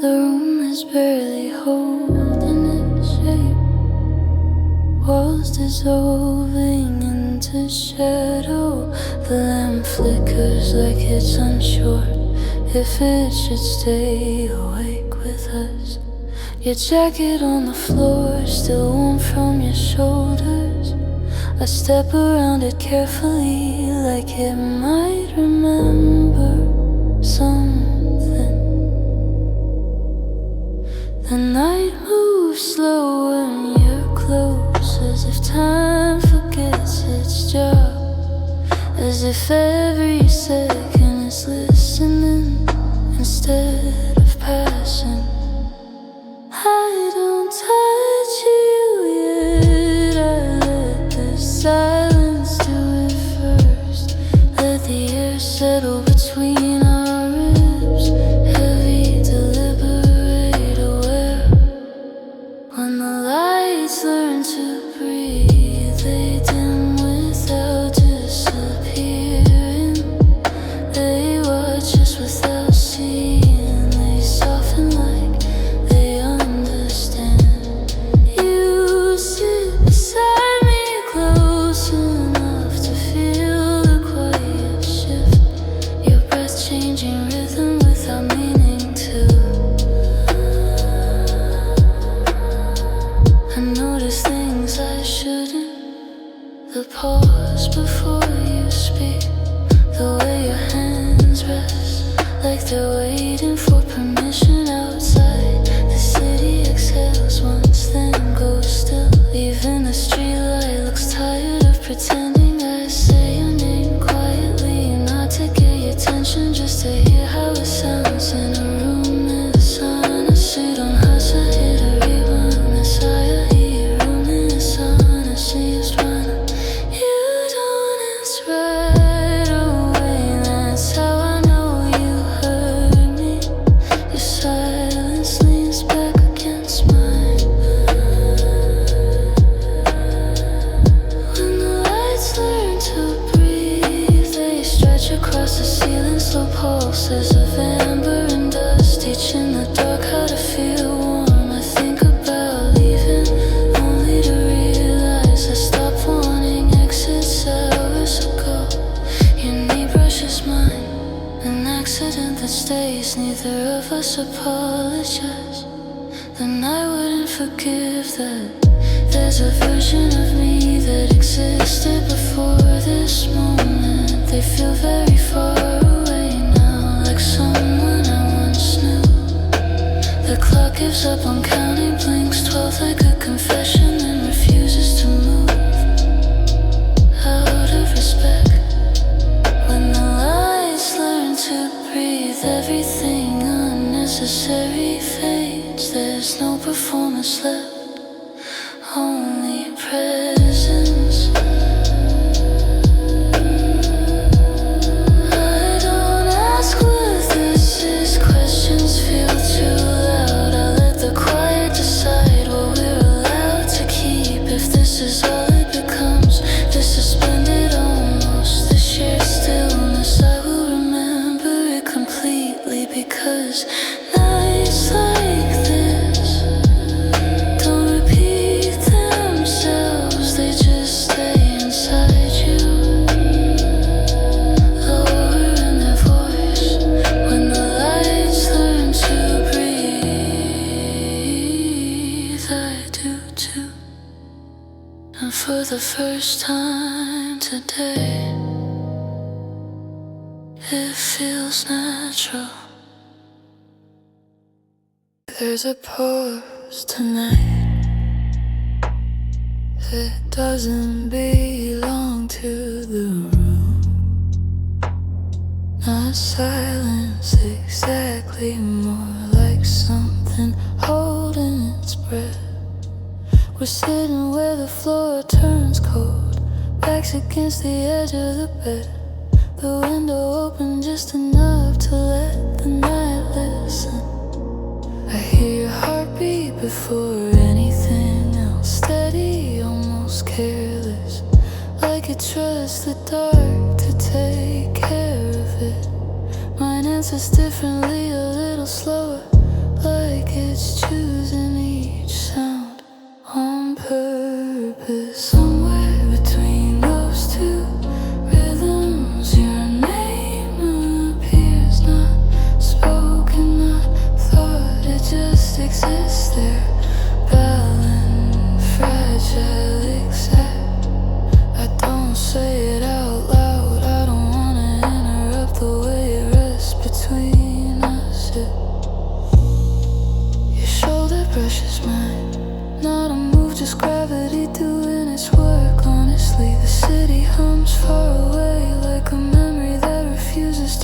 The room is barely holding its shape. Walls dissolving into shadow. The lamp flickers like it's unsure if it should stay awake with us. Your jacket on the floor, still warm from your shoulders. I step around it carefully, like it might remember something. The night moves slow when you're close, as if time forgets its job, as if every second is listening instead of passing. I don't touch you yet, I let the silence do it first. Let the air settle between our ribs, heavy, deliberate, aware. When the lights learn to breathe, they dim without disappearing. They watch us without seeing, they soften like they understand. You sit beside me close enough to feel the quiet shift, your breath changing rhythm without meaning to. I notice things I shouldn't. The pause before you speak, the way your hands rest, like they're waiting for permission outside. The city exhales once, then goes still. Even the streetlight looks tired of pretending. I say your name quietly, not to get your attention, just to hear how it sounds in a room in the sun. I sit on Hasa, hit a rebound, Messiah, hear room in the sun. I see you running. You don't answer right away, that's how I know you heard me. Your silence leans back against mine. When the lights learn to breathe, they stretch across the ceiling, slow pulses of amber and dust, each in the dark how to feel warm. I think about leaving, only to realize I stopped wanting exits hours ago. Your knee brushes mine, an accident that stays. Neither of us apologize, then I wouldn't forgive that. There's a version of me that existed before this moment. They feel very far away now, like someone I once knew. The clock gives up on counting, blinks 12 like a confession, then refuses to move out of respect. When the lights learn to breathe, everything unnecessary fades. There's no performance left, only presence. I don't ask what this is, questions feel too loud. I let the quiet decide what we're allowed to keep. If this is all it becomes, this suspended almost, the shared stillness, I will remember it completely. Because nights like this don't repeat themselves, they just stay inside you, lower in their voice. When the lights learn to breathe, I do too. And for the first time today, it feels natural. There's a pause tonight, it doesn't belong to the room. Not silence exactly, more like something holding its breath. We're sitting where the floor turns cold, backs against the edge of the bed. The window open just enough to let the night listen. I hear your heartbeat before anything else, steady, almost careless, like it trusts the dark to take care of it. Mine answers differently, a little slower, like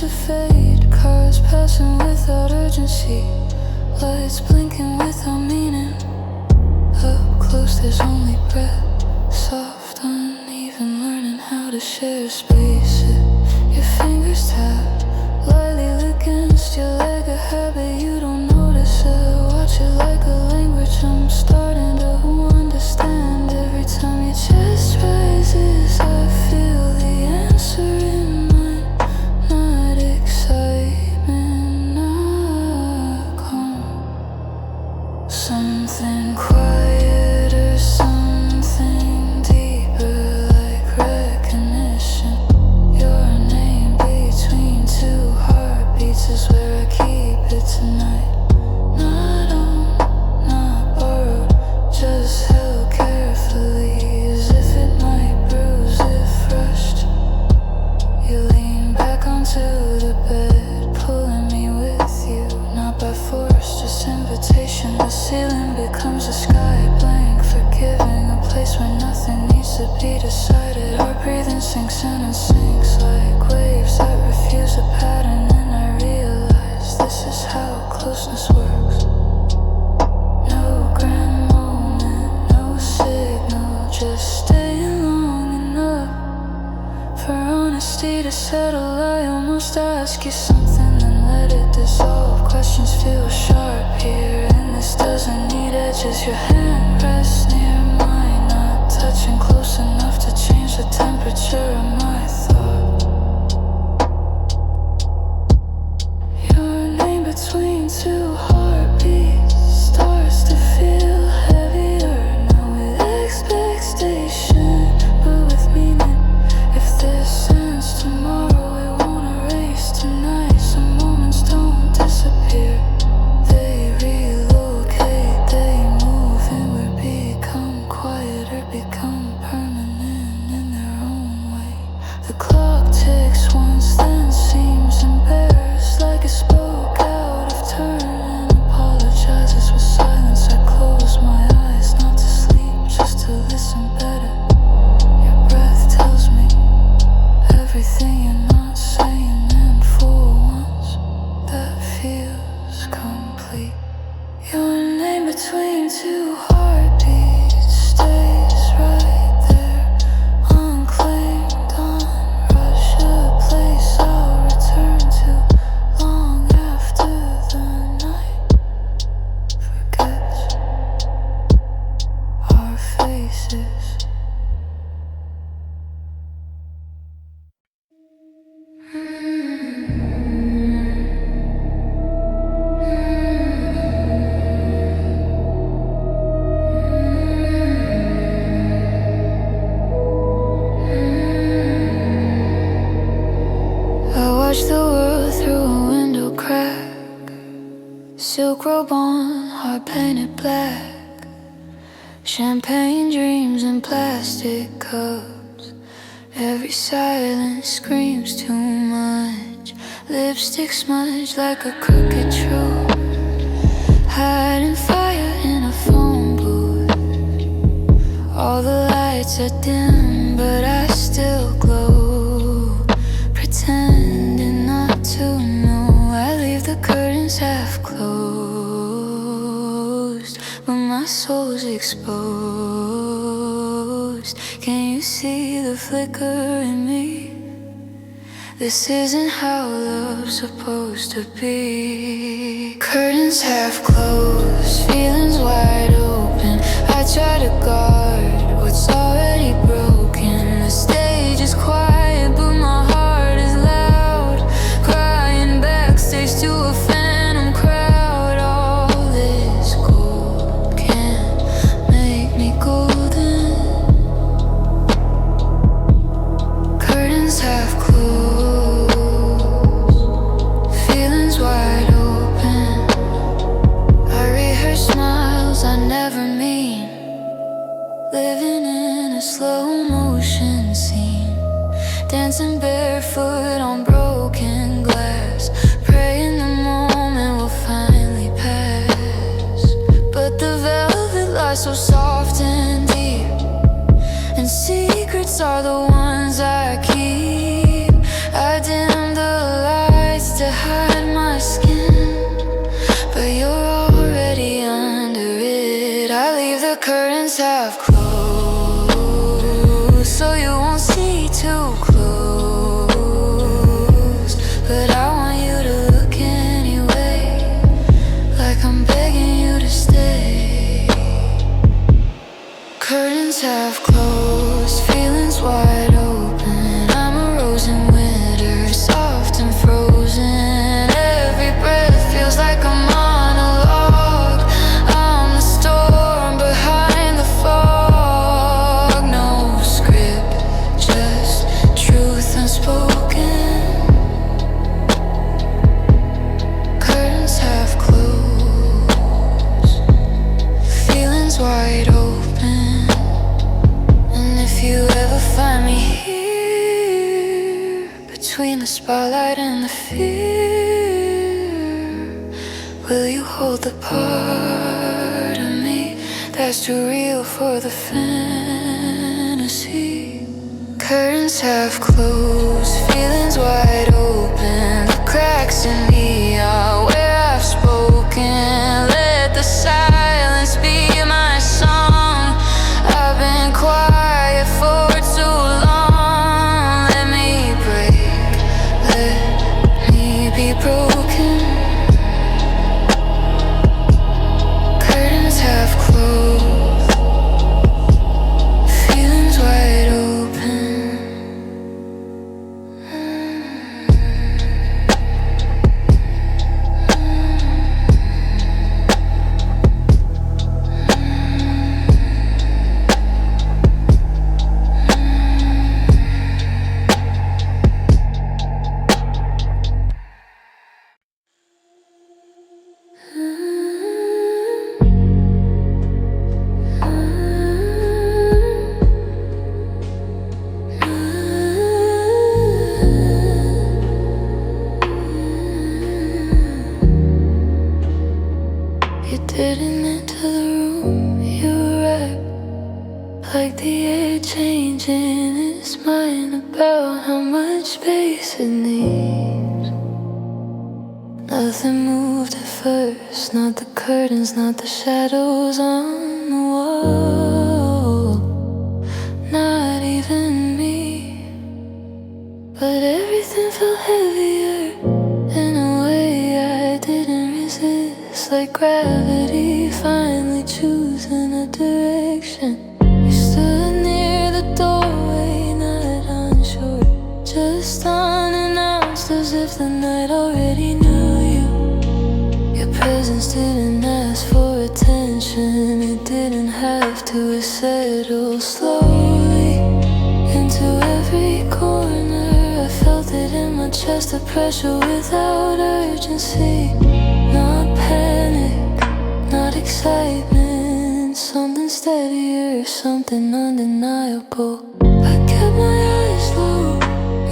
to fade, cars passing without urgency, lights blinking without meaning. Up close there's only breath, soft, uneven, learning how to share spaces. Your fingers tap lightly against your leg, a habit you don't notice it. Watch it like a language I'm starting to understand. Every time your chest rises, I feel the answer in mine. Not excitement, not calm. Something quieter, something deeper, like recognition. Your name between two heartbeats is where I keep it tonight. Not owned, not borrowed, just held carefully, as if it might bruise if rushed. You lean back onto the bed, pulling me with you, not by force, just invitation. The ceiling becomes a sky, blank, forgiving, a place where nothing needs to be decided. Our breathing sinks in and sinks like waves that refuse a pattern, and I realize this is how closeness works. No grand moment, no signal, just staying long enough for honesty to settle. I almost ask you something, then let it dissolve. Questions feel sharp here, and this doesn't need edges. Your hand rests near mine, not touching close enough to change the temperature of my thought. Your name between two heartbeats starts to feel heavier, not with expectation, but with meaning. If this ends tomorrow, it won't erase tonight. Some moments don't disappear, they relocate, they move inward, become quieter, become permanent in their own way. The clock ticks once, then seems embarrassed, like it spoke out of turn and apologizes with silence. I close my eyes, not to sleep, just to listen better. Your breath tells me everything you're not saying, and for once, that feels complete. Your name between two heartbeats stays right there, unclaimed, unrushed, a place I'll return to long after the night forgets our faces. I watch the world through a window crack, silk robe on, heart painted black, champagne dreams in plastic cups. Every silence screams too much, lipstick smudged like a crooked truth, hiding fire in a phone booth. All the lights are dim, but I still glow, pretending not to know. I leave the curtains half closed, but my soul's exposed. Can you see the flicker in me? This isn't how love's supposed to be. Curtains half closed, feelings wide open. I try to guard what's already broken. The stage is quiet, but my heart is loud, crying backstage to a phantom crowd. All this gold can't make me golden. Curtains half closed, feelings wide open. I rehearse smiles I never mean, living in a slow motion scene, dancing barefoot on broken glass, praying the moment will finally pass. But the velvet lies so soft and deep, and secrets are the ones I keep. I dim the light Curtains have closed, so you won't see too close. But I want you to look anyway, like I'm begging you to stay. Curtains have closed, feelings wide open. I'm a rose in winter, soft and frozen. Every breath feels like a monologue. I'm the storm behind the fog. No script, just truth unspoken. Curtains have closed, feelings wide open. And if you ever find me here, between the spotlight and the fear, will you hold the part of me that's too real for the fantasy? Curtains have closed, feelings wide open. The cracks in me are where I've spoken. Let the silence be my song. I've been quiet for too long. Let me break, let me be broken. Curtains have closed, feelings wide open. You didn't enter the room, you arrived like the air changing its mind about how much space it needs. Nothing moved at first, not the curtains, not the shadows on the wall, not even me. But everything felt heavier in a way I didn't resist, like gravity finally choosing a direction. You stood near the doorway, not unsure, just unannounced, as if the night already knew you. Your presence didn't ask for attention, it didn't have to. It settled slowly into every corner. I felt it in my chest, the pressure without urgency. Not panic, not excitement, something steadier, something undeniable. I kept my eyes low,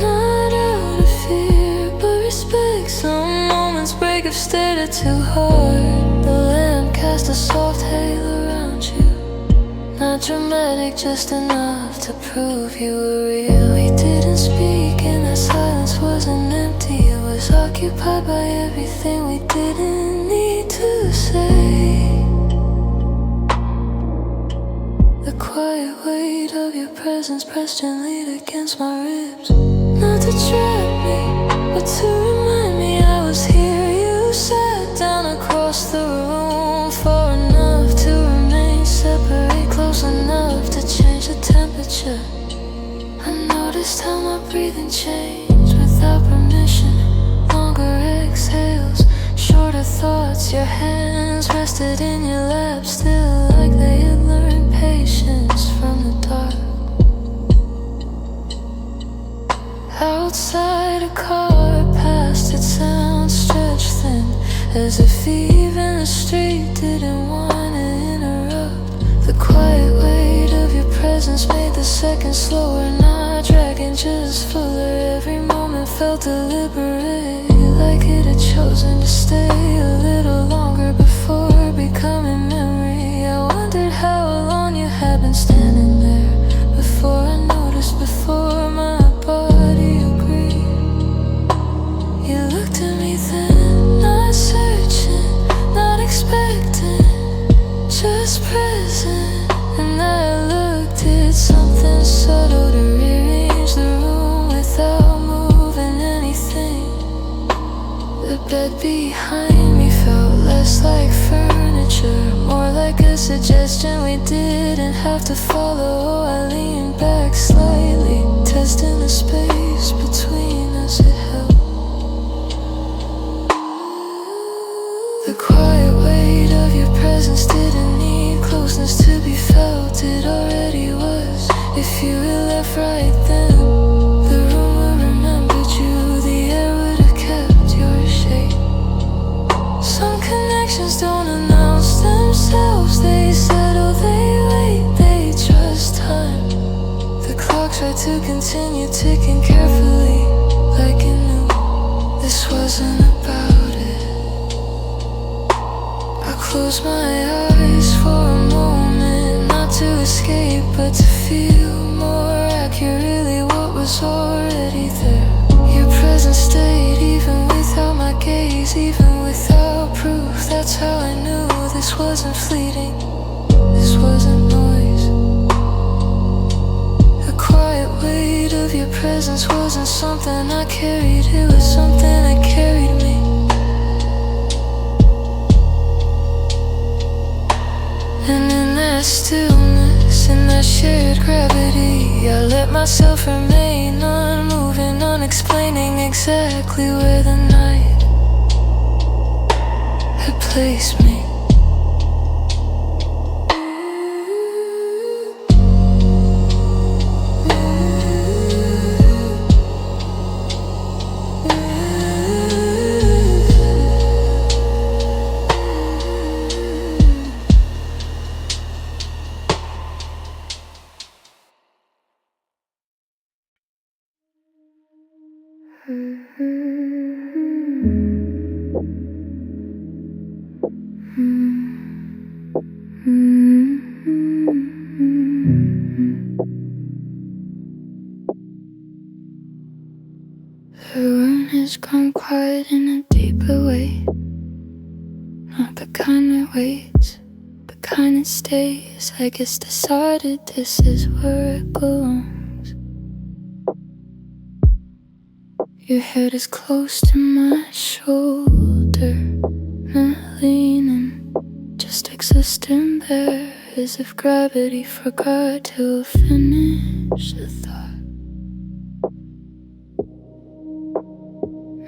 not out of fear, but respect. Some moments break if stared at too hard. The lamp cast a soft halo around you, not dramatic, just enough to prove you were real. We didn't speak and that silence wasn't empty. It was occupied by everything we didn't need to say. The quiet weight of your presence pressed gently against my ribs, not to trap me, but to remind me I was here. You sat down across the room, far enough to remain separate, close enough to change the temperature. I noticed how my breathing changed without permission. Longer exhales, shorter thoughts. Your hands rested in your lap, still like they had learned patience from the dark. Outside a car passed, its sound stretched thin, as if even the street didn't want to interrupt. The quiet weight of your presence made the seconds slower, not dragging, just fuller. Every moment felt deliberate, like it had chosen to stay a little longer before becoming memory. I wondered how long you had been standing there, before I noticed, before my body agreed. You looked at me then, not searching, not expecting, just present. And said behind me felt less like furniture, more like a suggestion we didn't have to follow. I leaned back slightly, testing the space between us it held. The quiet weight of your presence didn't need closeness to be felt, it already was. If you had left right then, the room would remembered you, the air would have kept your shape. Some connections don't announce themselves, they settle, they wait, they trust time. The clock tried to continue ticking carefully, like it knew this wasn't about it. I closed my eyes for a moment, not to escape, but to feel more accurately what was already there. Your presence stayed even without my gaze, even without proof. That's how I knew this wasn't fleeting, this wasn't noise. The quiet weight of your presence wasn't something I carried, it was something that carried me. And in that stillness, in that shared gravity, I let myself remain unmoving, unexplaining exactly where the night had placed me. The room has gone quiet in a deeper way, not the kind that waits, the kind that stays. I guess decided this is where it belongs. Your head is close to my shoulder, not leaning, just existing there, as if gravity forgot to finish the thought.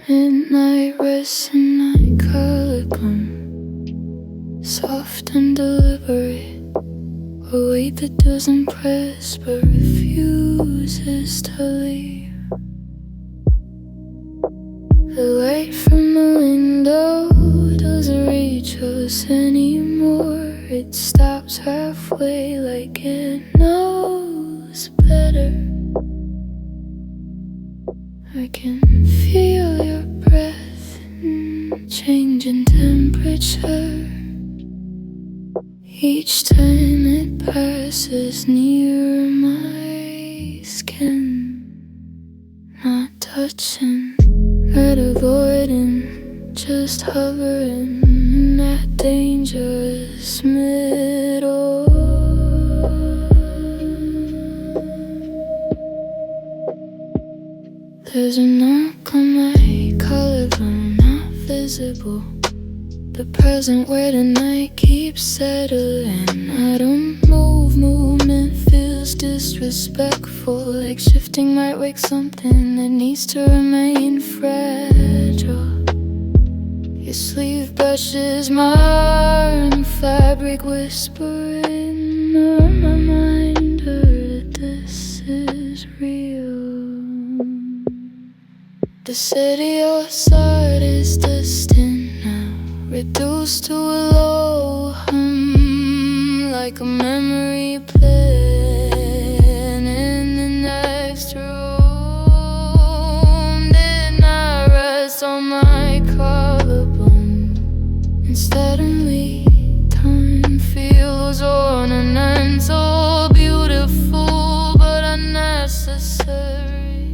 Midnight rest and night collarbone, soft and deliberate, a weight that doesn't press but refuses to leave. The light from the window doesn't reach us anymore, it stops halfway like it knows better. I can feel your breath change in temperature each time it passes near my skin. Not touching, not avoiding, just hovering in that dangerous middle. There's a knock on my collarbone, not visible. The present where the night keeps settling. I don't move, movement feels disrespectful, like shifting might wake something that needs to remain fragile. Your sleeve brushes my arm, fabric whispering a reminder that this is real. The city outside is distant now, reduced to a low hum, like a memory playing in the next room. Did not rest on my collarbone, and suddenly time feels ornamental, beautiful but unnecessary.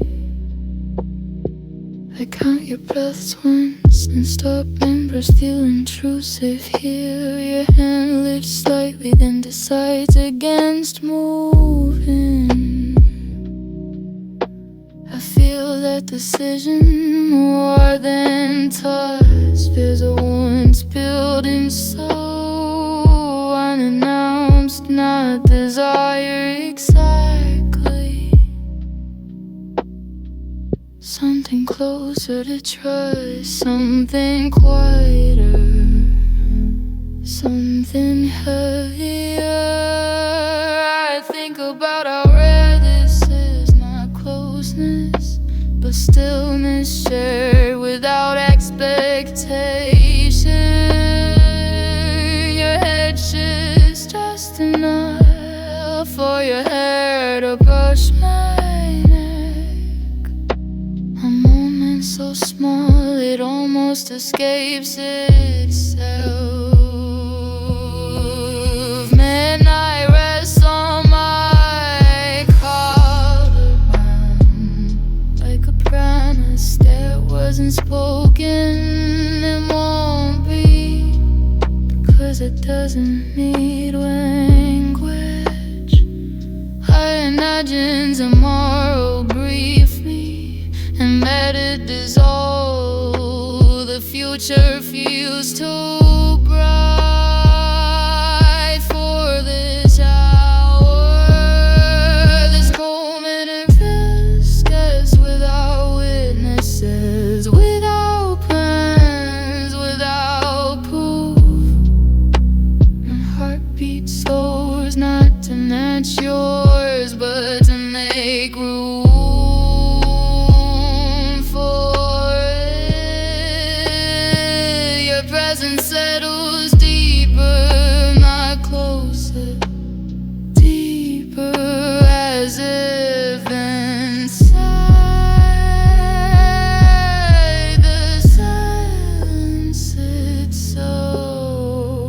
I count your breaths once and stop and brush, feel intrusive here. Your hand lifts slightly, then decides against moving. I feel that decision more than touch. There's a once building soul, unannounced, not desire exactly. Something closer to trust, something quieter, something heavier. I think about how rare this is, not closeness, but stillness shared without expectation. Your head shifts just enough for your hair to brush my neck. A moment so small it almost escapes itself. Midnight rest on my collarbone, like a promise that wasn't spoken and won't be, because it doesn't need language. I imagine tomorrow briefly, and let it dissolve. The future feels too bright for this hour. This moment of risk, yes, without witnesses, without plans, without proof. My heartbeat soars, not to match yours, but to make room for it. Your presence settles deeper, not closer, deeper, as if inside the silence it's so.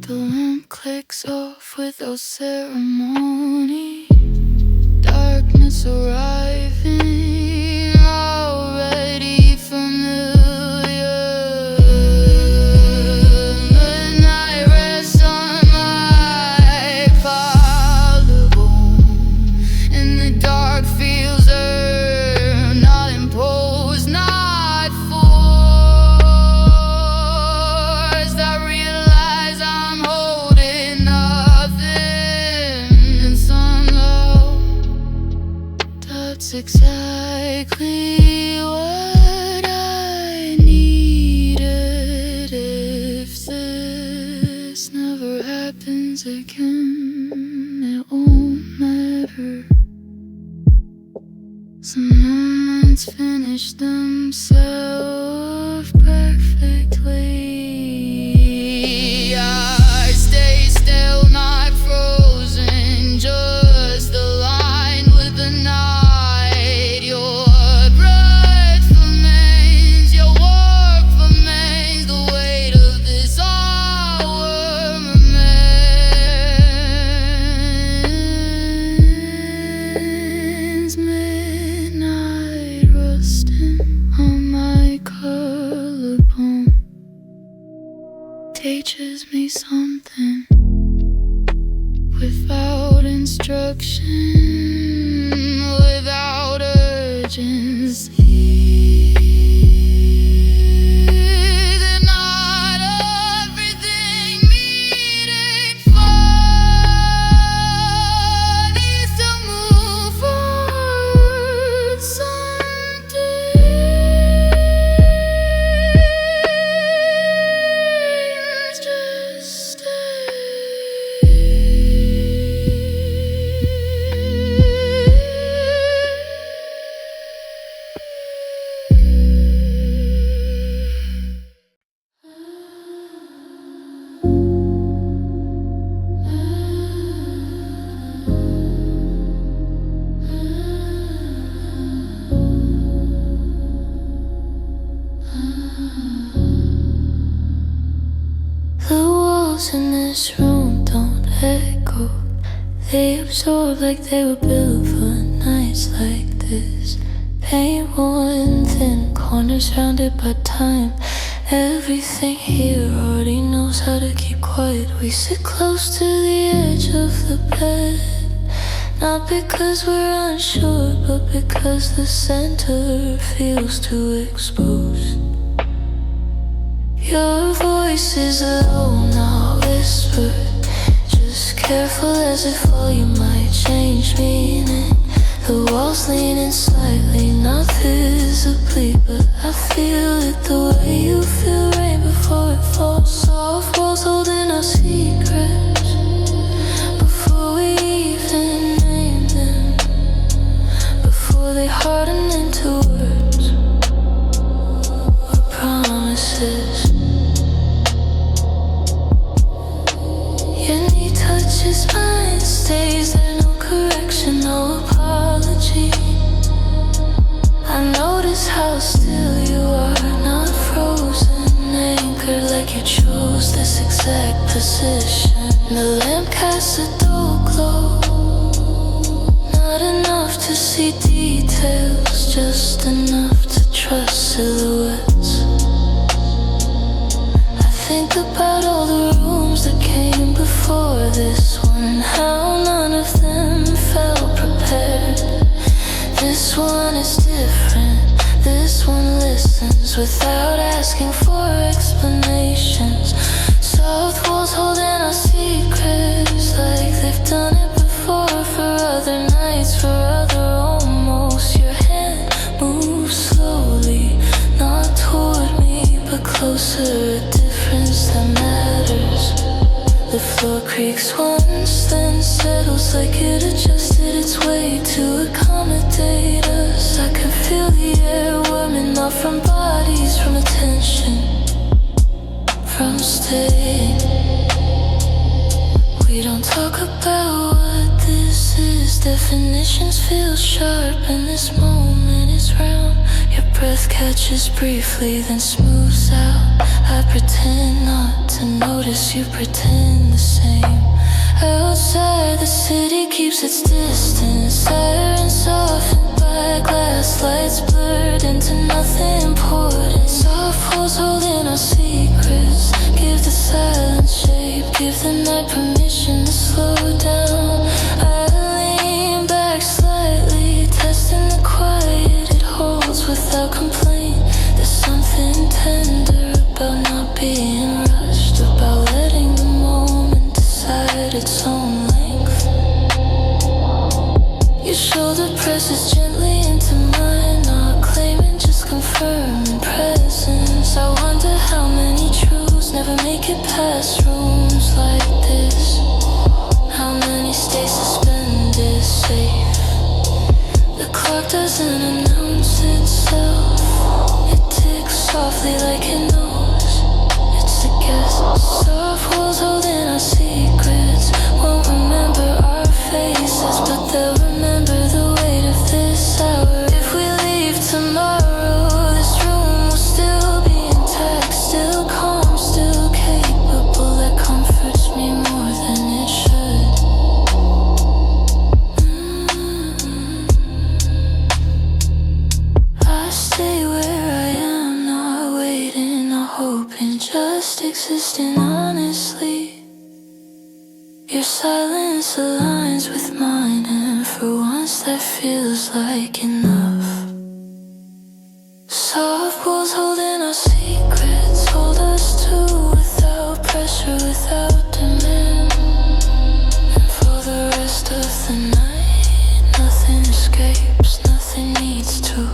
The lamp clicks off without ceremony. Darkness arriving, already familiar. Midnight rest on my collarbone, and the dark feels earned, not imposed, not forced. I realize I'm holding nothing, and somehow that's exactly what I needed. If this never happens again, it won't matter. Some moments finish themselves perfectly. I stay still, not frozen, just aligned with the night. Your breath remains, your warmth remains, the weight of this hour remains. Midnight rusting on my collarbone teaches me something without instruction, without urgency. That not everything meaning for needs to move forward. Some things just stay. The walls in this room don't echo. They absorb like they were built for nights like this. Paint worn thin, corners surrounded by time. Everything here already knows how to keep quiet. We sit close to the edge of the bed, Not because we're unsure, but because the center feels too exposed. Your voice is low, not whispered, just careful as if volume might change meaning. The walls leaning slightly, not visibly, but I feel it the way you feel rain before it falls. Soft walls holding our secrets before we even name them, before they harden into words or promises. Your knee touches mine, stays there, no correction, no apology. I notice how still you are, not frozen, anchored like you chose this exact position. The lamp casts a dull glow, not enough to see details, just enough to trust silhouettes. I think about all the rooms that came before this one, how none of them felt prepared. This one is different, this one listens without asking for explanations. Soft walls holding our secrets like they've done it before, for other nights, for other almost. Your hand moves slowly, not toward me, but closer, a difference that matters. The floor creaks once, then settles like it adjusted its way to accommodate us. I can feel the air warming up from bodies, from attention, from staying. We don't talk about what this is. Definitions feel sharp and this moment is round. Your breath catches briefly, then smooths out. I pretend not to notice, you pretend the same. Outside, the city keeps its distance. Sirens softened by glass, lights blurred into nothing important. Soft walls holding our secrets, give the silence shape, give the night permission to slow down. I lean back slightly, testing the quiet it holds without complaint. There's something tender about not being rushed, about letting the moment decide its own length. Your shoulder presses gently into mine, not claiming, just confirming presence. I wonder how many truths never make it past rooms like this. How many stay suspended safe? The clock doesn't announce itself, it ticks softly like it knows it's a guess. Soft walls holding our secrets won't remember our faces, but they'll remember the weight of this hour. If we leave tomorrow, this room will still be intact, still calm, still capable. That comforts me more than it should. I stay where I am, not waiting, not hoping, just existing honestly. Your silence aligns with mine, and for once that feels like enough. Soft walls holding our secrets, hold us too, without pressure, without demand. And for the rest of the night, nothing escapes, nothing needs to.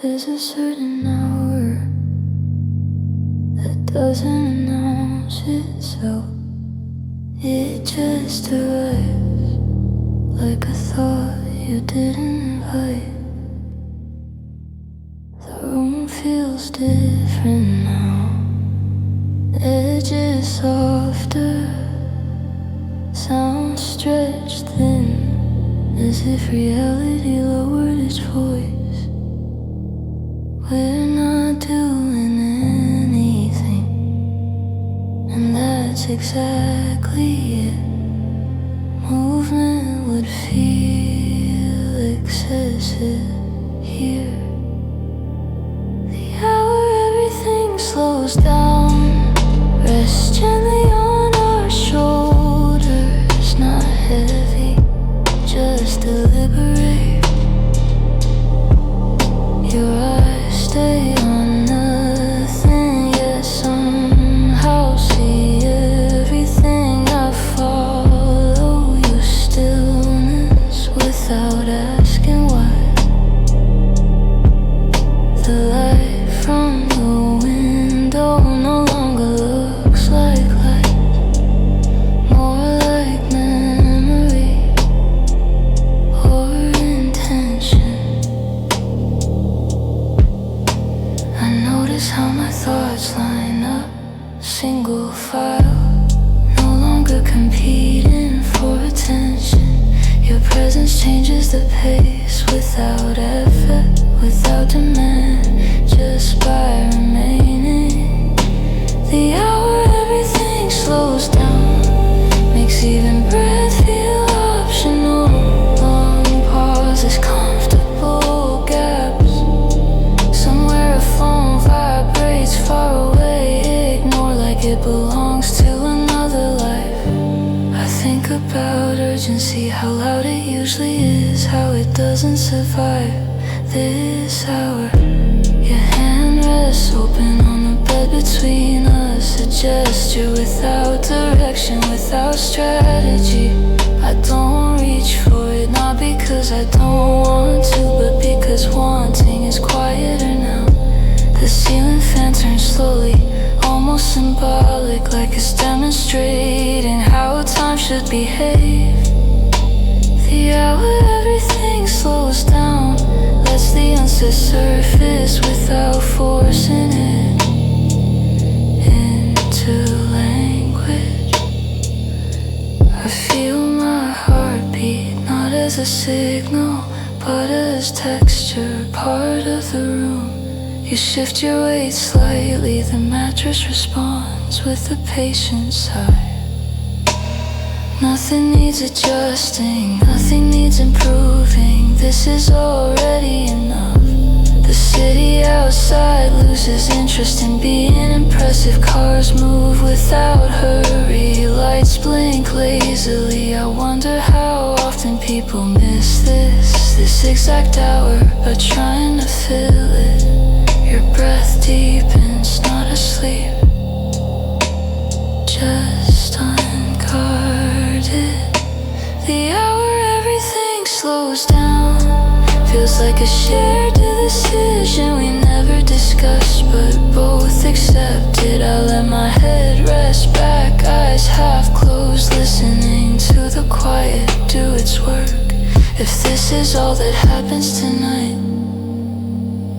There's a certain hour that doesn't announce itself. It just arrives like a thought you didn't invite. The room feels different now, edges softer, sound stretched thin, as if reality lowered its voice. We're not doing anything, and that's exactly it. Movement would feel excessive here. The hour everything slows down. Rest gently on our shoulders, not heavy, just deliberate. Your eyes stay on nothing, yet somehow see everything. I follow your stillness without asking why. The light from the window no longer looks like light, more like memory or intention. I notice how my thoughts line up, single file, no longer competing for attention. Your presence changes the pace without effort, without demand, just by remaining. The hour everything slows down, makes even breath feel optional. Long pauses, comfortable gaps, somewhere a phone vibrates far away, ignore like it belongs to another life. I think about urgency, how loud it usually is, how it doesn't survive this hour. Your hand rests open on the bed between us, a gesture without direction, without strategy. I don't reach for it, not because I don't want to, but because wanting is quieter now. The ceiling fan turns slowly, almost symbolic, like it's demonstrating how time should behave. The hour everything slows down, lets the answer surface without forcing it into language. I feel my heartbeat, not as a signal, but as texture, part of the room. You shift your weight slightly, the mattress responds with a patient sigh. Nothing needs adjusting, nothing needs improving, this is already enough. The city outside loses interest in being impressive. Cars move without hurry, lights blink lazily. I wonder how often people miss this exact hour, but trying to fill it. Your breath deepens, not asleep, just unguarded. The hour everything slows down, feels like a shared decision we never discussed, but both accepted. I let my head rest back, eyes half closed, listening to the quiet do its work. If this is all that happens tonight,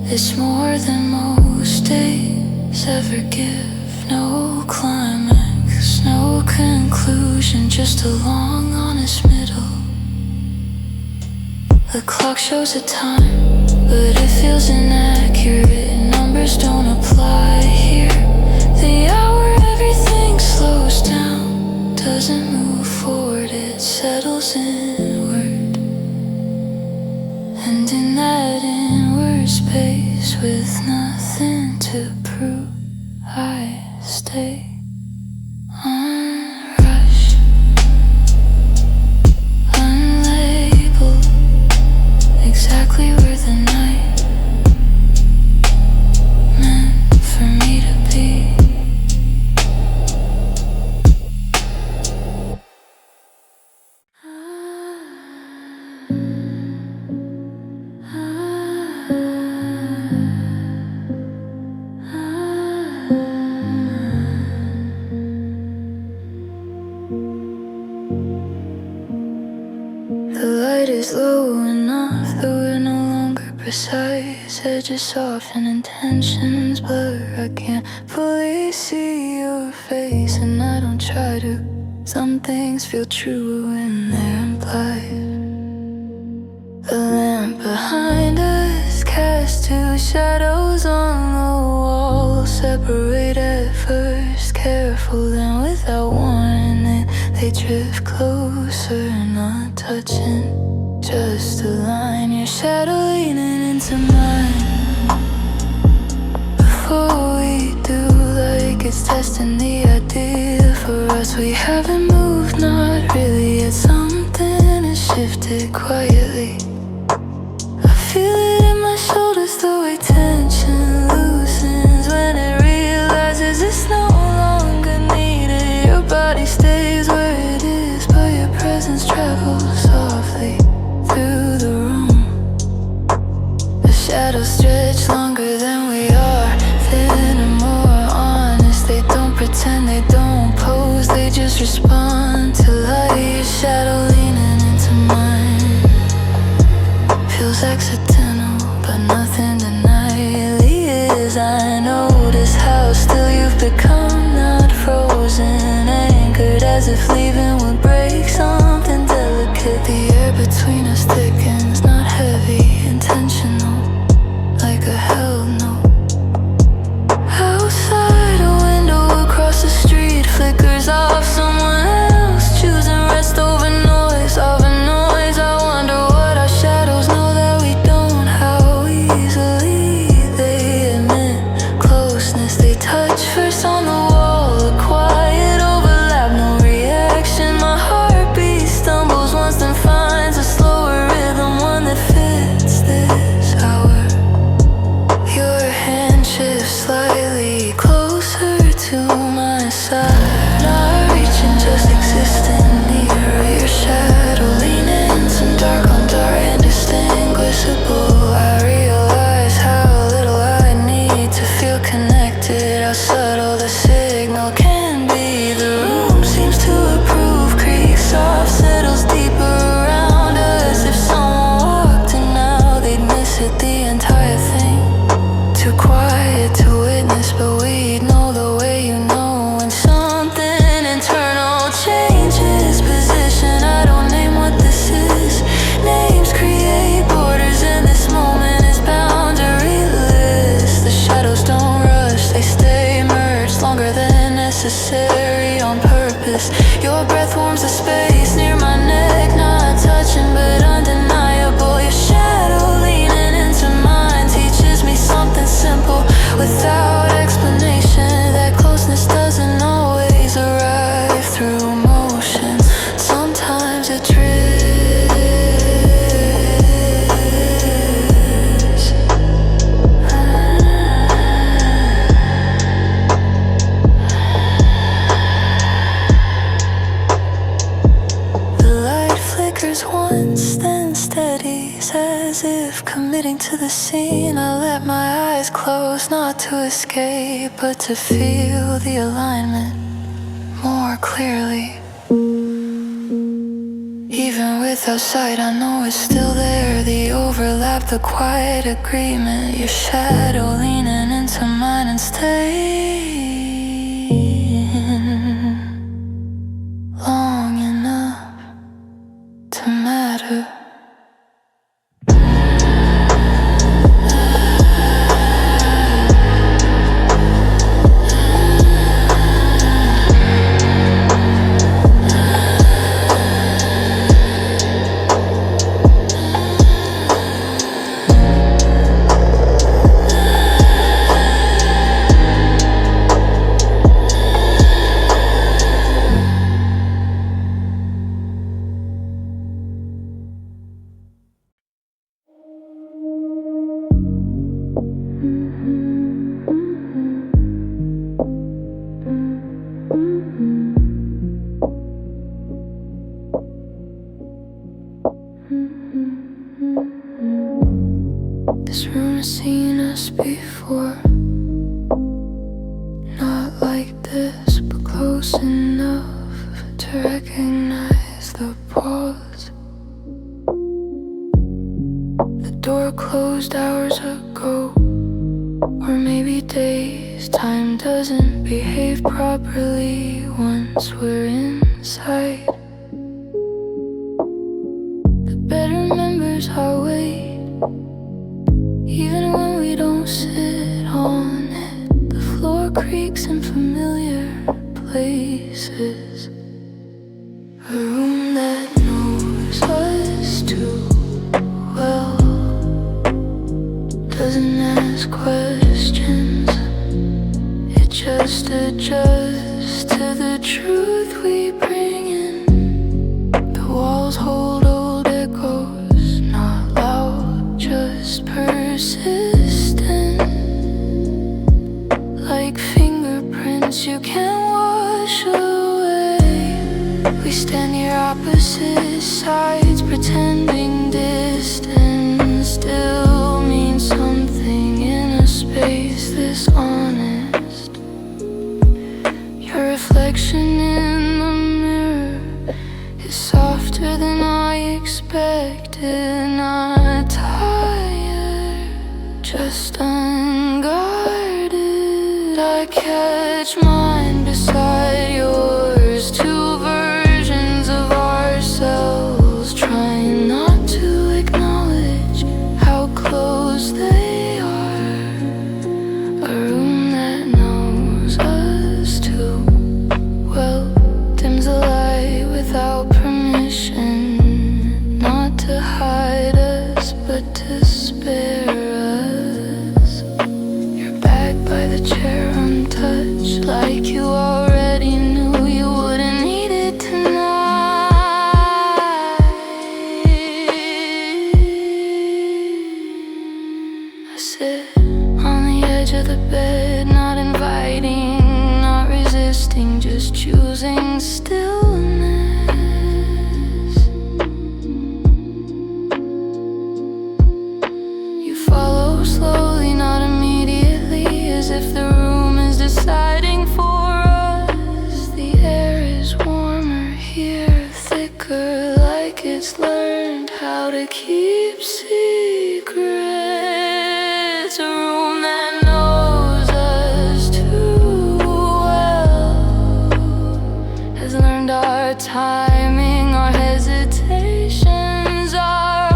it's more than most days ever give. No climax, no conclusion, just a long, honest middle. The clock shows a time, but it feels inaccurate. Numbers don't apply here. The hour everything slows down, doesn't move forward, it settles inward. And in that inward space, with nothing to prove, I stay unrushed, unlabeled, exactly where the night meant for me to be. The light is low enough that we're no longer precise. Edges soften, intentions blur. I can't fully see your face, and I don't try to. Some things feel true when they're implied. The lamp behind us casts two shadows on the wall, separate at first, careful then without warning. drift closer, not touching, just a line. Your shadow leaning into mine. Before we do, like it's destiny, idea for us. We haven't moved, not really yet. Something has shifted quietly. I feel it in my shoulders, the way tension loosens when it realizes it's no longer needed. Your body stays where it is, but your presence travels softly through the room. The shadows stretch longer than we are, thinner, more honest. They don't pretend, they don't pose, they just respond to light. Your shadow leaning into mine feels accidental, but nothing deniably is. I notice how still you've become, not frozen, anchored, as if leaving would break something delicate. The air between us thickens, not heavy, intentional, like a held note. Outside, a window across the street flickers off. Someone else choosing rest over noise, over noise. I wonder what our shadows know that we don't, how easily they admit closeness. They touch first on the wall, a quiet overlap, no reaction. My heartbeat stumbles once, then finds a slower rhythm, one that fits this hour. Your hand shifts slightly closer to my side, not reaching, just existing nearer. Your shadow leaning, some dark on dark, indistinguishable. I realize how little I need to feel connected, how subtle the signal can be. The room seems to approve, creaks soft, settles deeper around us. If someone walked in now, they'd miss it, the entire thing. Too quiet to witness, but we'd know the way you know when something internal changes position. I don't name what this is, names create borders, and this moment is boundaryless. The shadows don't rush, they stay merged longer than necessary on purpose. Your breath warms the space near my neck, not touching but undeniable. Your shadow leaning into mine teaches me something simple without explanation, that closeness doesn't always arrive through motion. Sometimes it drifts. The light flickers once, then steadies, as if committing to the scene. I let my eyes close, not to escape, but to feel the alignment more clearly. Even without sight, I know it's still there, the overlap, the quiet agreement. Your shadow leaning into mine and staying long enough to matter. This room has seen us before, not like this, but close enough to recognize the pause. The door closed hours ago, or maybe days. Time doesn't behave properly once we're inside. The bed remembers our weight, even when we don't sit on it. The floor creaks in familiar places. room that knows us too well, doesn't ask questions, it just adjusts to the truth we bring in. The walls hold old echoes, not loud, just persistent, like fingerprints you can't wash away. We stand near opposite sides, pretending distance still means something in a space this honest. Your reflection in the mirror is softer than I expected, not tired, just unguarded. I catch mine beside yours, two versions of ourselves, trying not to acknowledge how close they are. A room that knows us too well, dims the light without permission, not to hide us but to spare us. You're back by the chair untouched, like you already knew you wouldn't need it tonight. I sit on the edge of the bed, not inviting, not resisting, just choosing stillness. You follow slowly, not immediately, as if the room is deciding for us. The air is warmer here, thicker, like it's learned how to keep secrets. A room that knows us too well, has learned our timing, our hesitations, our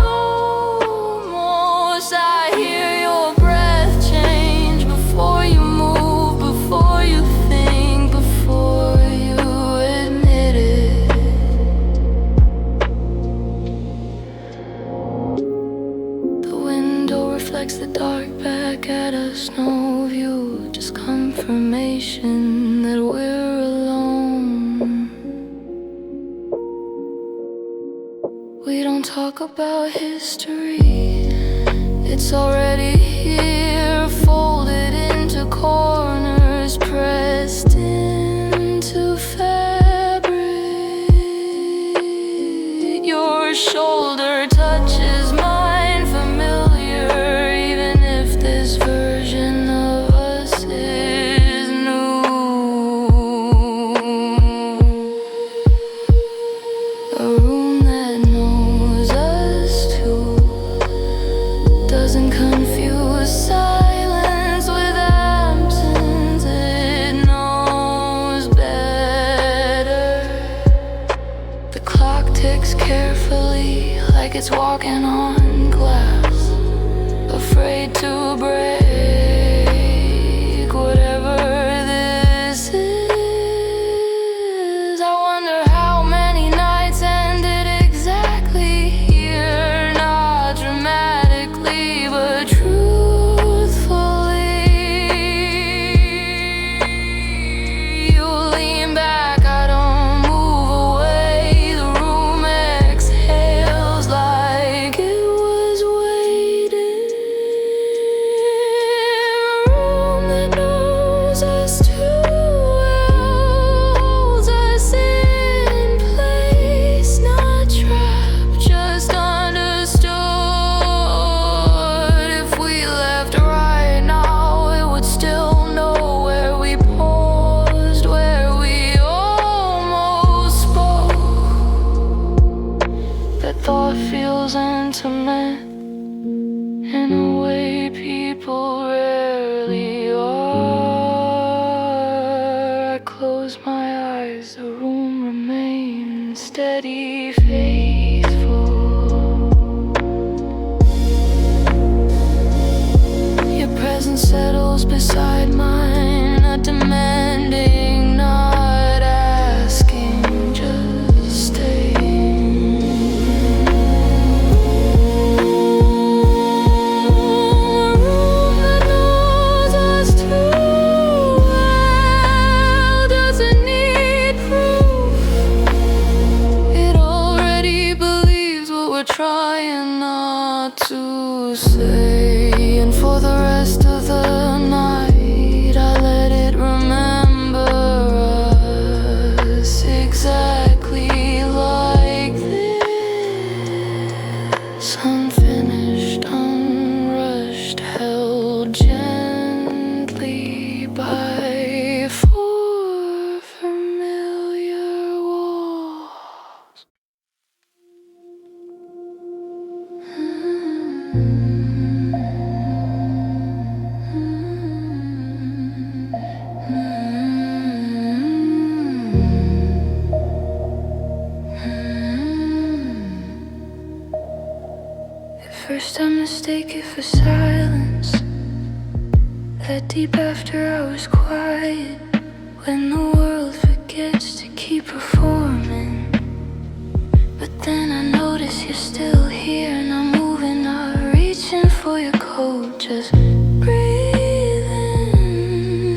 almost. I hear your breath change before you move, before you think, before you admit it. The window reflects the dark back at us, no view, just confirmation that we're alone. We don't talk about history, it's already here, folded into corners, pressed into fabric. Your shoulder touches mine, familiar, even if this version of us is new. A room that knows us too doesn't confuse silence with absence, it knows better. The clock ticks carefully, like it's walking on glass, afraid to break whatever this is. I wonder how many nights ended exactly here, not dramatically but truthfully. You lean back, I don't move away. The room exhales like it For the rest of the night, I let it remember us exactly like this. Unfinished, unrushed, held gently by four familiar walls. At first I mistake it for silence, that deep after I was quiet, when the world forgets to keep performing. But then I notice you're still here, not moving, not reaching for your coat, just breathing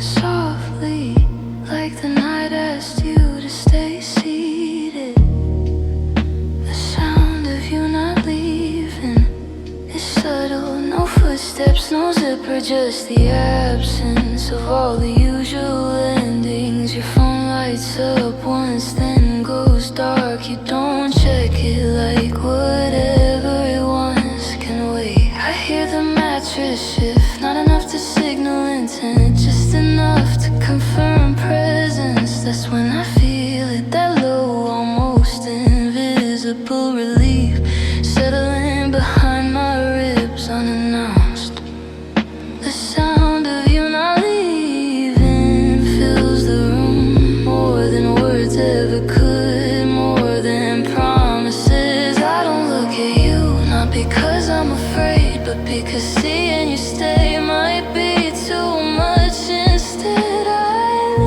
softly, like the night asked you to stay seated. The sound of you not leaving is subtle, no footsteps, no zipper, just the absence of all the usual endings. Your phone lights up once, then goes dark. You don't check it, like whatever it wants can wait. I hear the mattress shift, not enough to signal intent, just enough to confirm presence. That's when I feel it, that low, almost invisible relief settling behind my ribs unannounced. The sound of you not leaving fills the room, more than words ever could, more than promises. I don't look at you, not because I'm afraid, but because seeing you stay might be too much. Instead I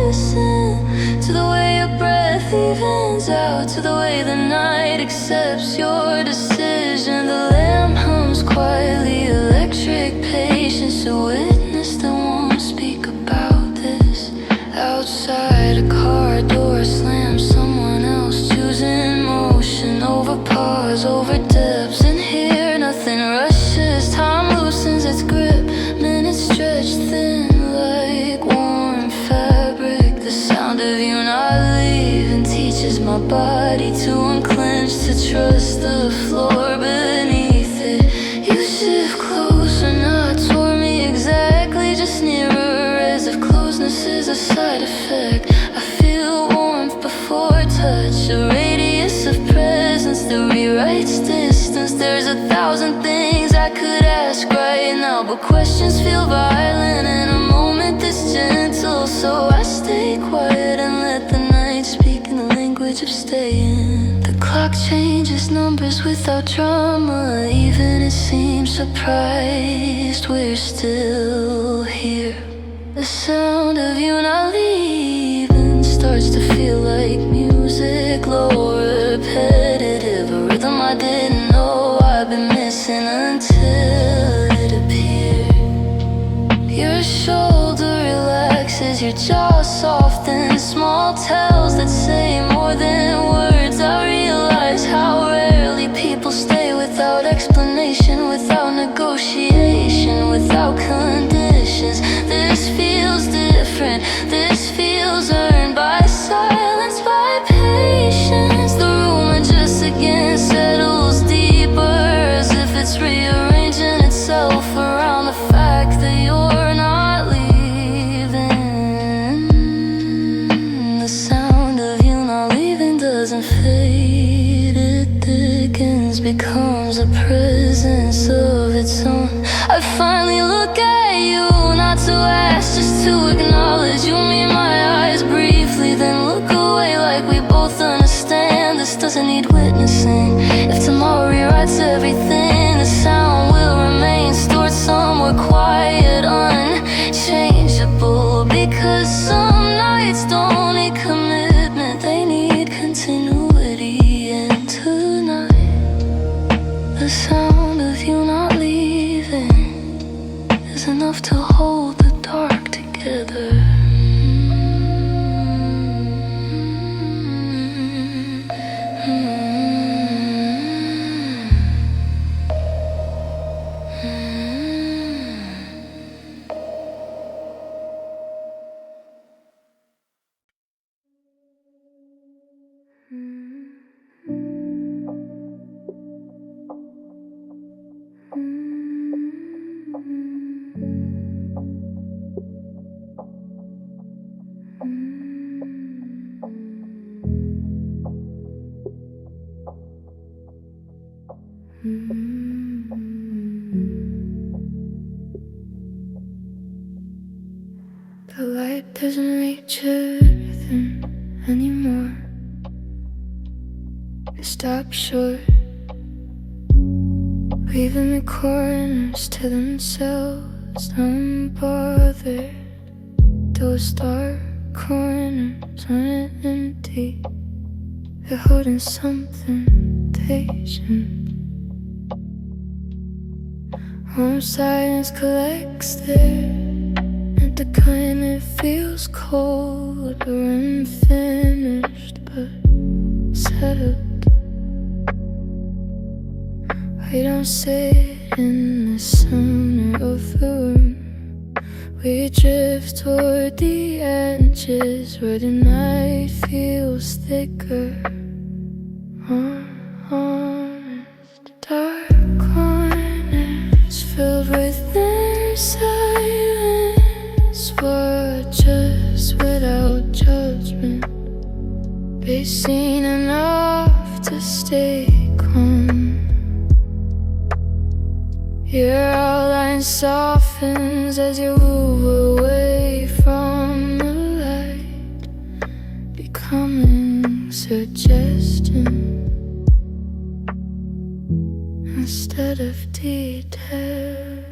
listen to the way your breath evens out, to the way the night accepts your decision. The lamp hums quietly, electric patience, a witness that won't speak about this. Outside, a car door slams, someone else choosing motion over pause, over depths. In here, nothing rushes, time loosens its grip, minutes stretch thin like warm fabric. The sound of you not leaving teaches my body to unclench, to trust the floor beneath it. You shift closer, not toward me exactly, just nearer, as if closeness is a side effect. I feel warmth before touch, a radius of presence that rewrites distance. There's 1,000 things I could ask right now, but questions feel violent in a moment this gentle. So I stay quiet and let the night speak in the language of staying. The clock changes numbers without drama, even it seems surprised we're still here. The sound of you not leaving starts to feel like music, low, repetitive, a rhythm I didn't know I've been missing until it appeared. Your shoulder relaxes, your jaw softens, small tells that say more than words. I realize how rarely people stay without explanation, without negotiation, without conditions. This feels different, this feels earned by silence, by patience. The room adjusts again, settles deeper, as if it's rearranging itself around the fact that you're not leaving. The sound of you not leaving doesn't fade, it thickens, becomes a presence of its own. I finally look at you, not to ask, just to acknowledge. You meet my eyes briefly, then look away, like we both understand this doesn't need witnessing. If tomorrow rewrites everything, the sound will remain stored somewhere quiet, unchangeable. Because some nights don't need commitment, they need continuity. And tonight, the sound of you not leaving is enough to hold the dark together. The light doesn't reach everything anymore. They stop short, leaving the corners to themselves, unbothered. Those dark corners aren't empty, they're holding something patient. Warm silence collects there, not the kind that feels cold or unfinished, but settled. We don't sit in the center of the room, we drift toward the edges where the night feels thicker. Honest, dark corners filled with their silence, but just without judgment. They've seen enough to stay calm. Your outline softens as you move away from the light, becoming suggestion instead of detail.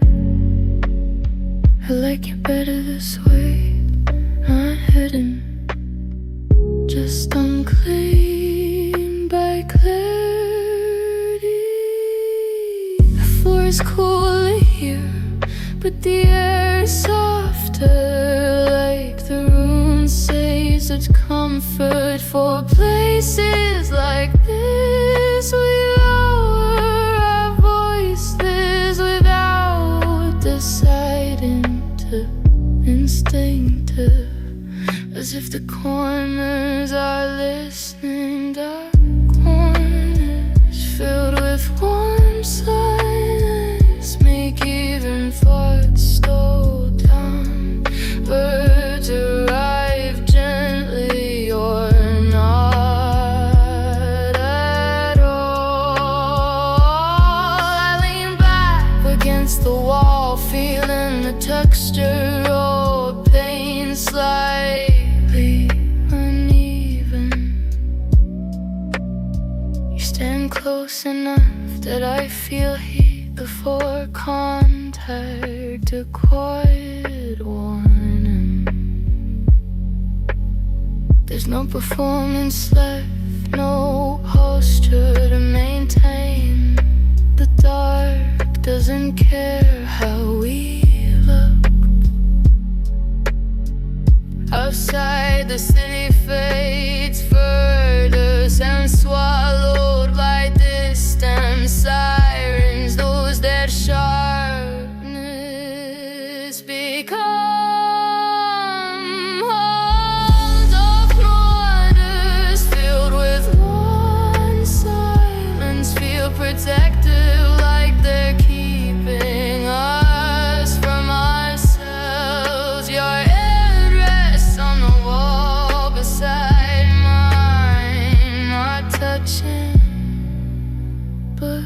I like it better this way, not hidden, just unclaimed by clarity. The floor is cooler here, but the air is softer, like the room saves its comfort for places like this. We lower our voices without deciding to, instinctive, as if the corners are listening. Dark corners filled with warm silence make even thoughts slow down. Birds arrive gently or not at all. I lean back against the wall, feeling the texture of pain slightly uneven. You stand close enough that I feel heat before contact, a quiet warning. There's no performance left, no posture to maintain. The dark doesn't care how we look. Outside, the city fades further, sound swallowed by distant sirens. Those that sharpness become holes of corners filled with one silence. Feel protective, like they're keeping us from ourselves. Your head rests on the wall beside mine, not touching, but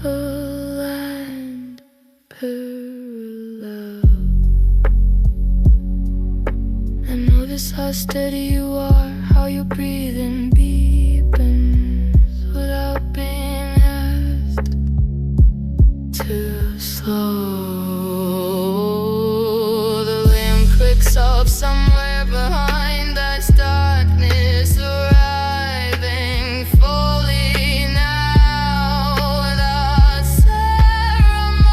aligned parallel. I notice how steady you are, how your breathing deepens without being asked to slow. The lamp clicks up somewhere behind that darkness, arriving fully now without ceremony.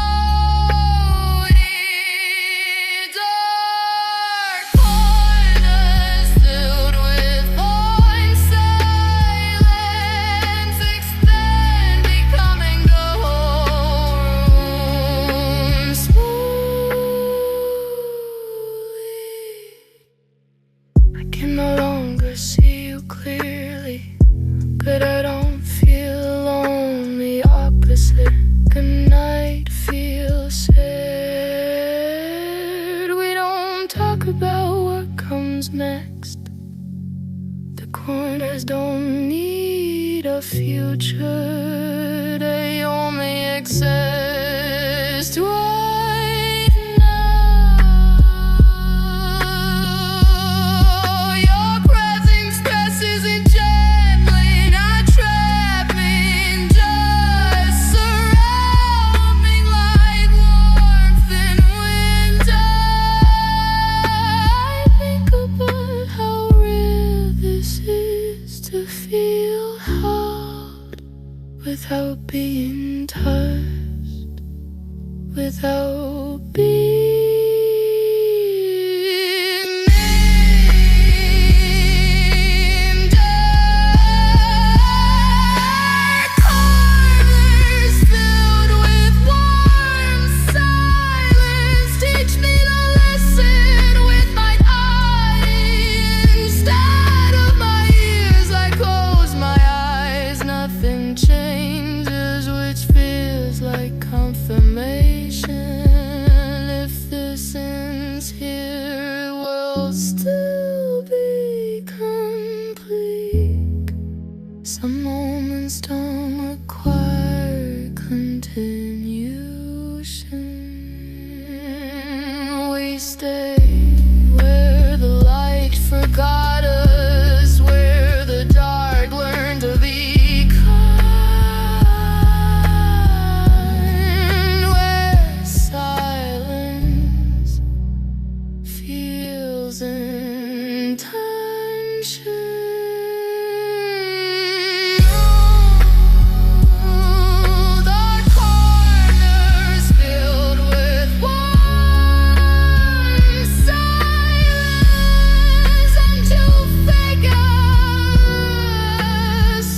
Dark corners filled with void silence extend, becoming the whole room smoothly. I can no longer see you clearly, but I don't feel alone. The opposite, the night feels sad. We don't talk about what comes next. The corners don't need a future, they only exist right now. Still be complete. Some moments don't require continuation. We stay where the light forgot us, where the dark learned to be kind, where silence feels intention. Dark corners filled with warm silence until figures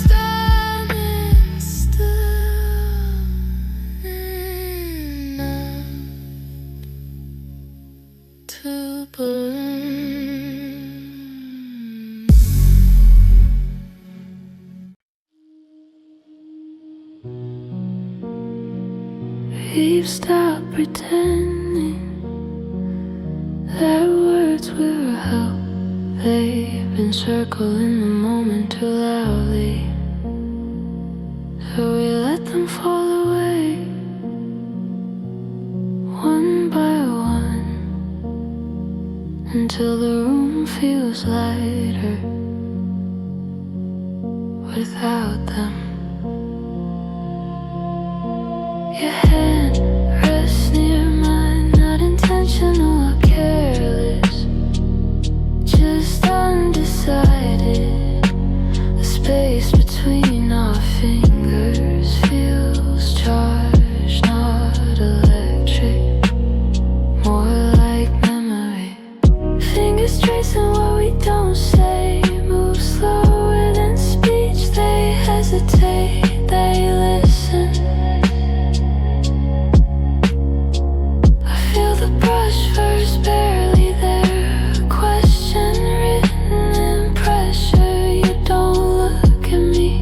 standing still enough to burn. We've stopped pretending that words will help. They've been circling the moment too loudly, so we let them fall away one by one until the room feels lighter without them. Your hand rests near mine, not intentional or careless, just undecided. The space between our fingers feels charged, not electric, more like memory. Fingers tracing what we don't say, move slower than speech. They hesitate, they listen. The brush first, barely there. A question written in pressure. You don't look at me,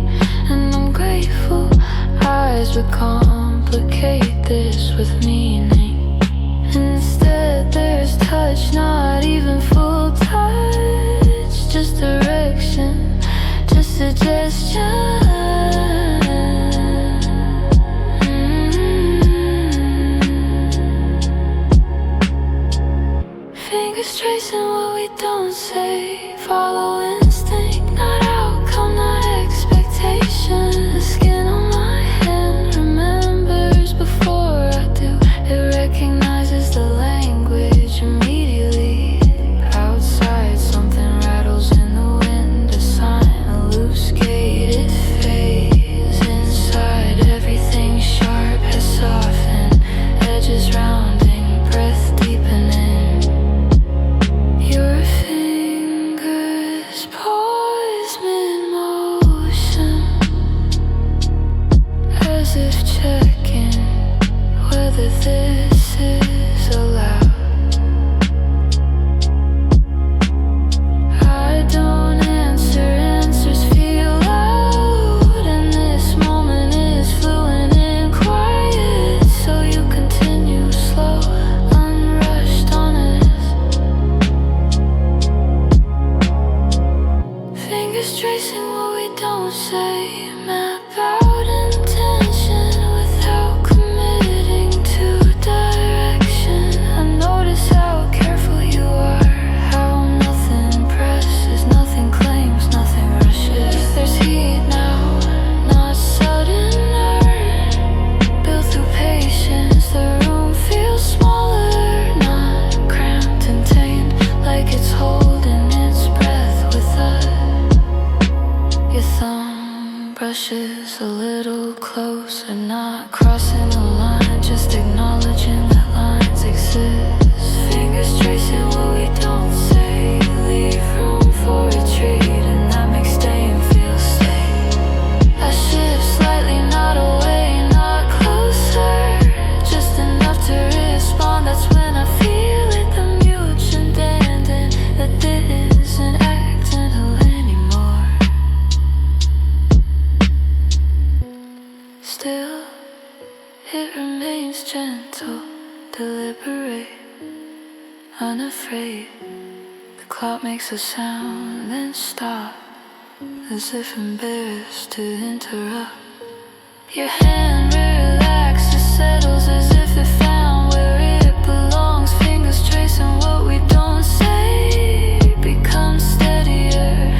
and I'm grateful. Eyes would complicate this with meaning. Instead, there's touch, not even full touch. Just direction, just suggestion. Fingers tracing what we don't say. Follow instinct, not outcome, not expectation. The skin on my hand remembers before I do. It recognizes the language immediately. Outside, something rattles in the wind. A sign, a loose gate, it fades. Inside, everything sharp has softened. Edges rounding, breath deepening. Your fingers poise me. separate, unafraid. The clock makes a sound, then stop, as if embarrassed to interrupt. Your hand relaxes, settles as if it found where it belongs. Fingers tracing what we don't say. Becomes steadier,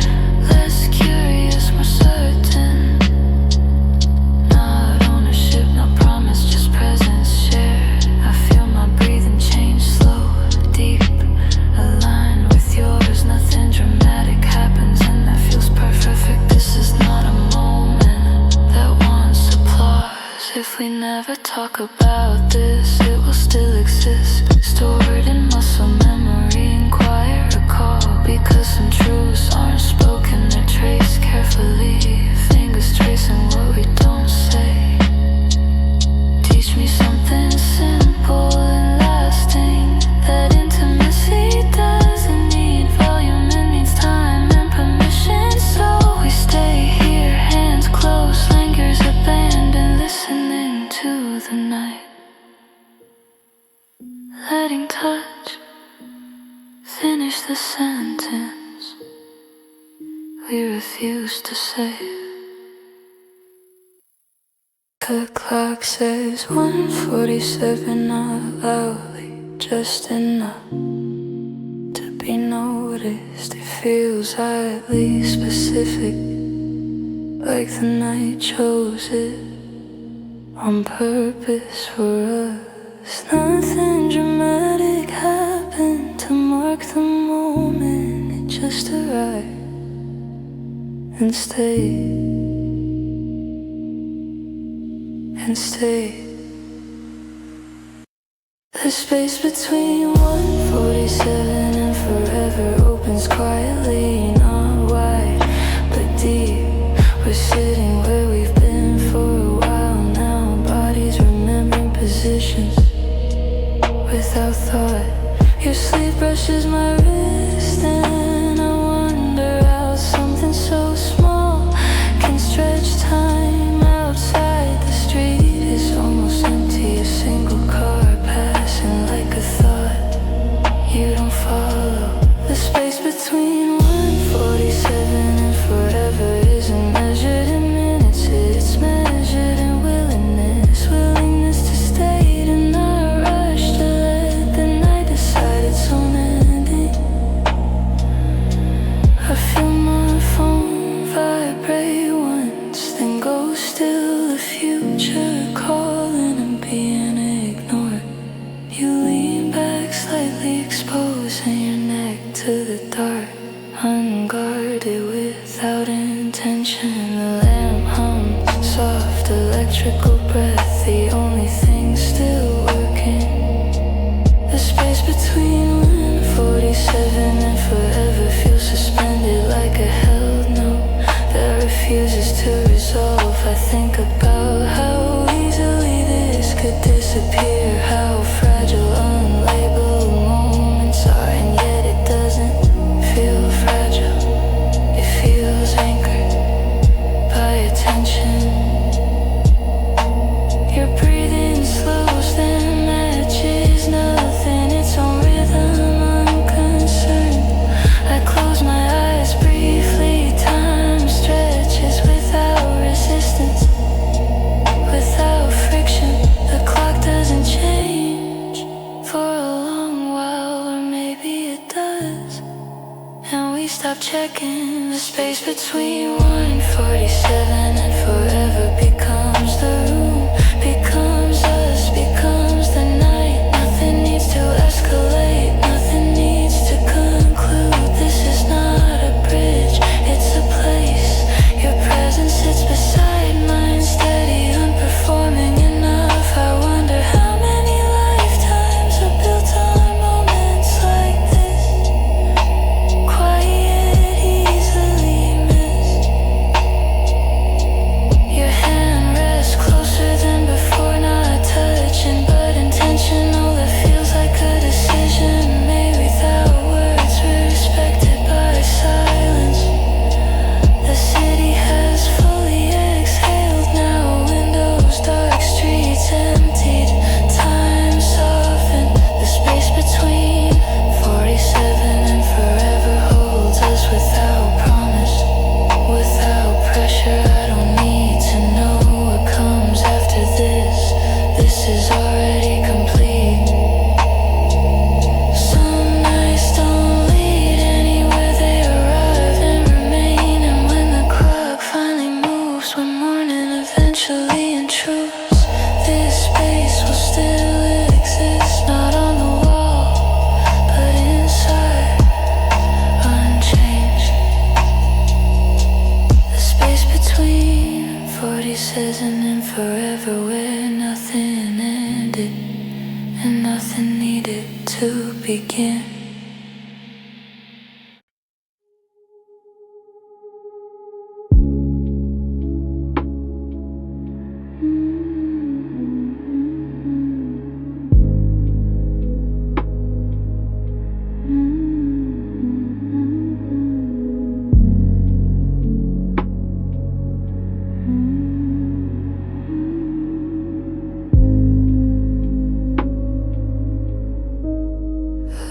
less curious, more certain. Not ownership, not promise, just presence shared. I feel my breathing change, slow, deep, aligned with yours. Nothing dramatic happens and that feels perfect. This is not a moment that wants applause. If we never talk about this, it will still exist, stored in muscle memory and quiet recall. Because some truths aren't spoken, they're traced carefully. Fingers tracing what we don't say. Teach me something simple and lasting, that intimacy doesn't need volume, it needs time and permission. So we stay here, hands close, lingers abandoned, listening to the night. Letting touch finish the sentence we refuse to say. The clock says 1:47 out loudly, just enough to be noticed. It feels highly specific, like the night chose it on purpose for us. Nothing dramatic happened to mark the moment. It just arrived and stayed and stayed. The space between 1:47 and forever opens quietly, not wide but deep. We're sitting where we've been for a while now. Bodies remembering positions without thought. Your sleep brushes my wrist and I wonder how something so small can stretch time. Outside the street is almost empty, a single car passing like a thought you don't follow. The space between 1:47 and forever isn't measured in minutes, it's measured in willingness. Willingness to stay, to not rush, to let the night decide its own ending. I feel my phone vibrate once, then go still. The future calling and being ignored. You lean back slightly, exposing your neck to the dark, unguarded without intention. The lamp hums, soft electrical breath, the only thing still working. The space between 1:47 and forever feels suspended, like a held note that refuses to resolve. I think about how easily this could disappear, how fragile unlabeled moments are, and yet it doesn't feel fragile. It feels anchored by attention. Your breathing slows, then matches nothing, its own rhythm, unconcerned. I close my eyes briefly, time stretches without resistance, without friction. The clock doesn't change for a long while, or maybe it does, and we stop checking. The space between 1:47 and forever becomes the room, becomes us, becomes the night. Nothing needs to escalate, nothing needs to conclude. This is not a bridge, it's a place. Your presence sits beside mine, steady, unperforming enough. I wonder how many lifetimes are built on moments like this, quiet, easily missed. Your hand begin.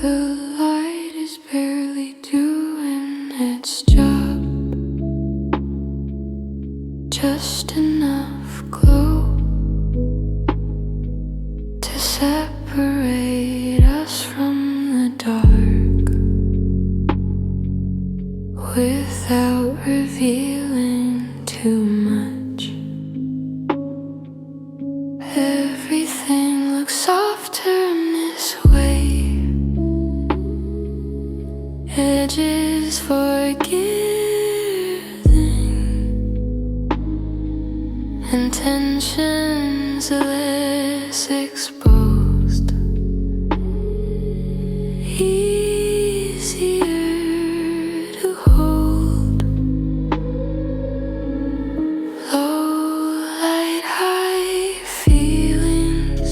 The light is barely doing its job, just enough glow to separate us from the dark, without revealing too much. Everything looks softer in this way. Edges forgiving, and tensions less exposed. Easier to hold. Low light, high feelings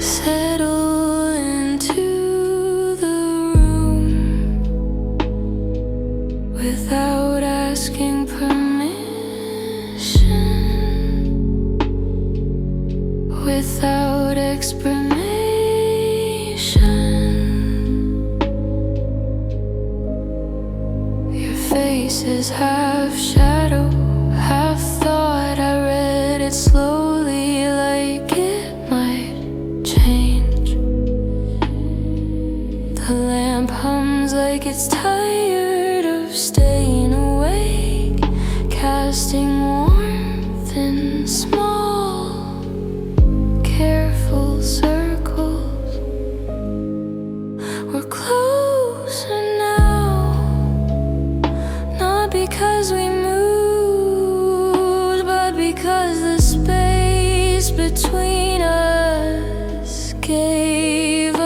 settle into without asking permission, without explanation. Your face is half shadow, half thought. I read it slowly, like it might change. The lamp hums like it's tired of staying awake, casting warmth in small, careful circles. We're closer now, not because we moved, but because the space between us gave up.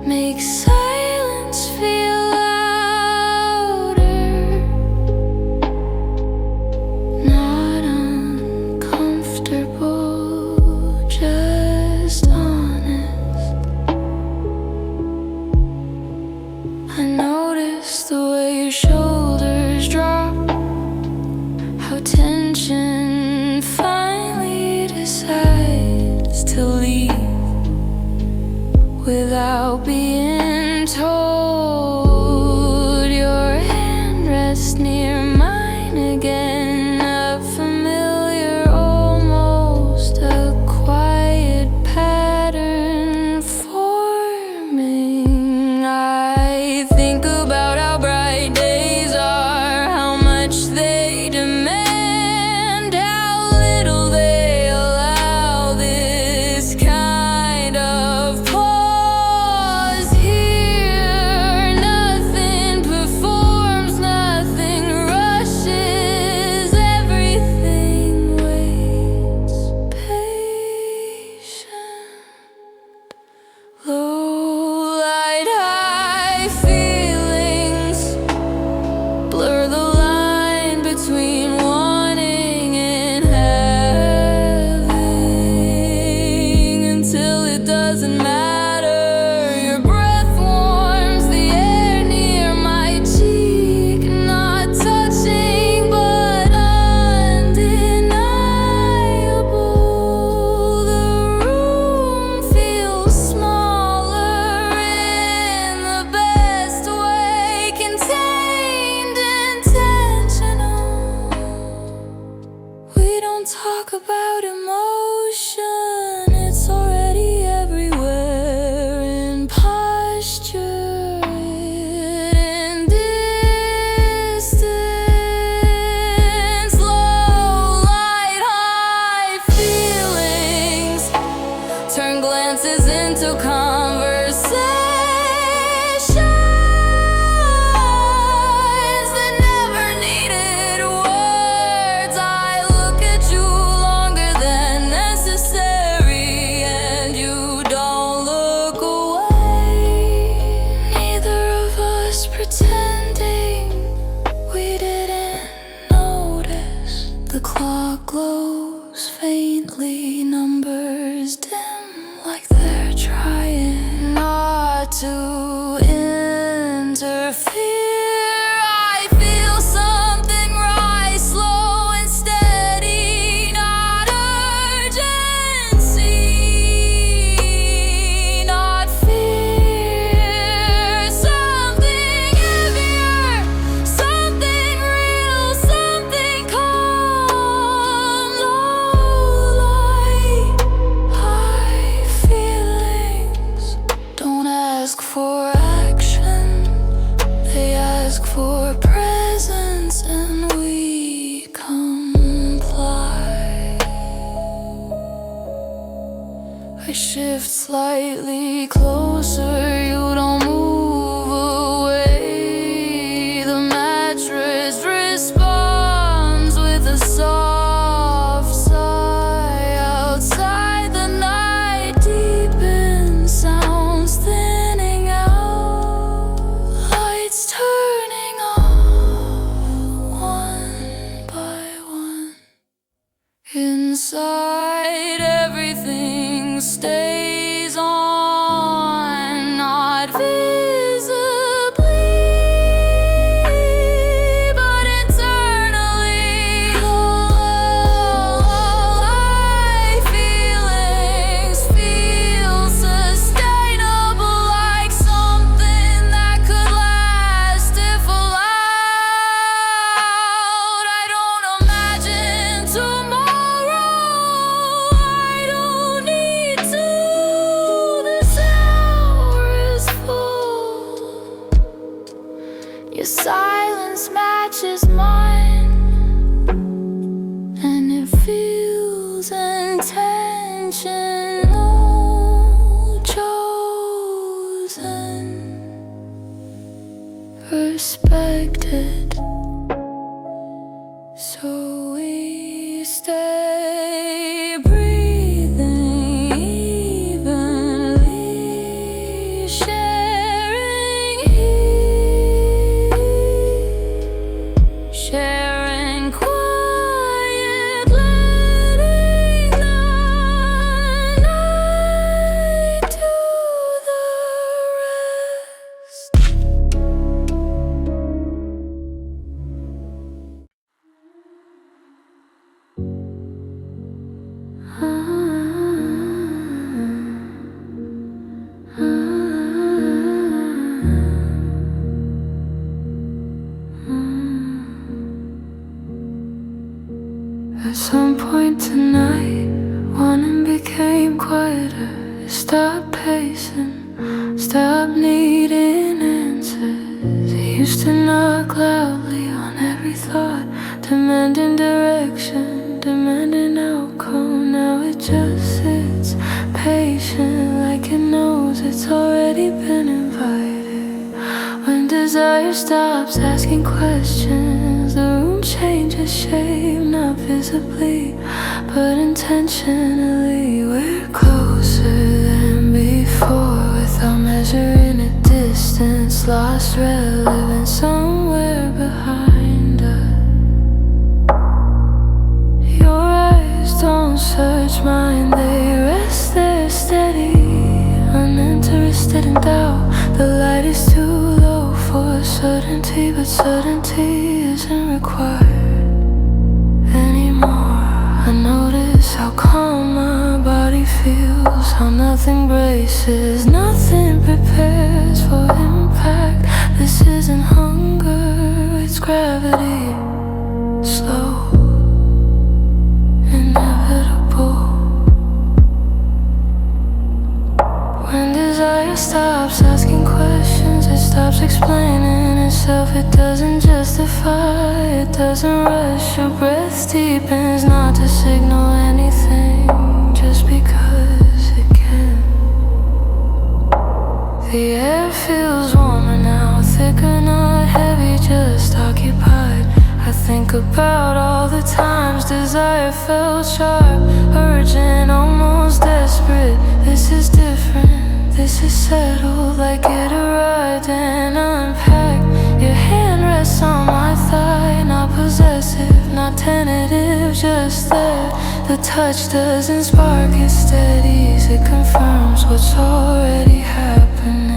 Make silence feel louder, not uncomfortable, just honest. I noticed the way your shoulders drop, how tension finally decides to leave without being told. Your hand rests near mine again, a familiar, almost a quiet pattern forming. I think about how bright days are, how much they demand, how little they allow this kind of talk about emotion, it's already everywhere, in posture, in distance. Low light, high feelings turn glances into conversations that never needed words. I clock glows faintly, numbers dim like they're trying not to interfere. I feel something rise slow and steady, not urgency, not fear. Something heavier, something real, something calm. Low light, high feelings don't ask for action, they ask for presence, and we comply. I shift slightly closer, you don't move away. The mattress responds with a soft sigh. Outside the night deepens, sounds thinning out, lights turning off one by one. Inside everything stays on, not visibly, but internally. High feelings feel sustainable, like something that could last if allowed. I don't imagine tomorrow, I don't need to. This hour is full. Your silence matches mine, and it feels intentional, chosen, respected. So we stay breathing evenly, sharing heat, sharing quiet, letting the night do the rest. At some point tonight, one became quieter. It stopped pacing, stopped needing answers. It used to knock loudly on every thought, demanding direction, demanding outcome. Now it just sits patient, like it knows it's already been invited. When desire stops asking questions, the room changes shape, not visibly, but intentionally. We're closer than before, without measuring a distance, lost relevance somewhere behind us. Your eyes don't search mine, they rest there steady, uninterested in doubt. The light is too low for certainty, but certainty isn't required anymore. I notice how calm my body feels, how nothing braces, nothing prepares for impact. This isn't hunger, it's gravity, slow, inevitable. When desire stops asking questions, it stops explaining itself. It doesn't justify, it doesn't rush. Your breath deepens, not to signal anything, just because it can. The air feels warmer now, thicker, not heavy, just occupied. I think about all the times desire felt sharp, urgent, almost desperate. This is different, this is settled, like it arrived and unpacked. Your hand rests on my thigh, not possessive, not tentative, just there. The touch doesn't spark, it steadies, it confirms what's already happening.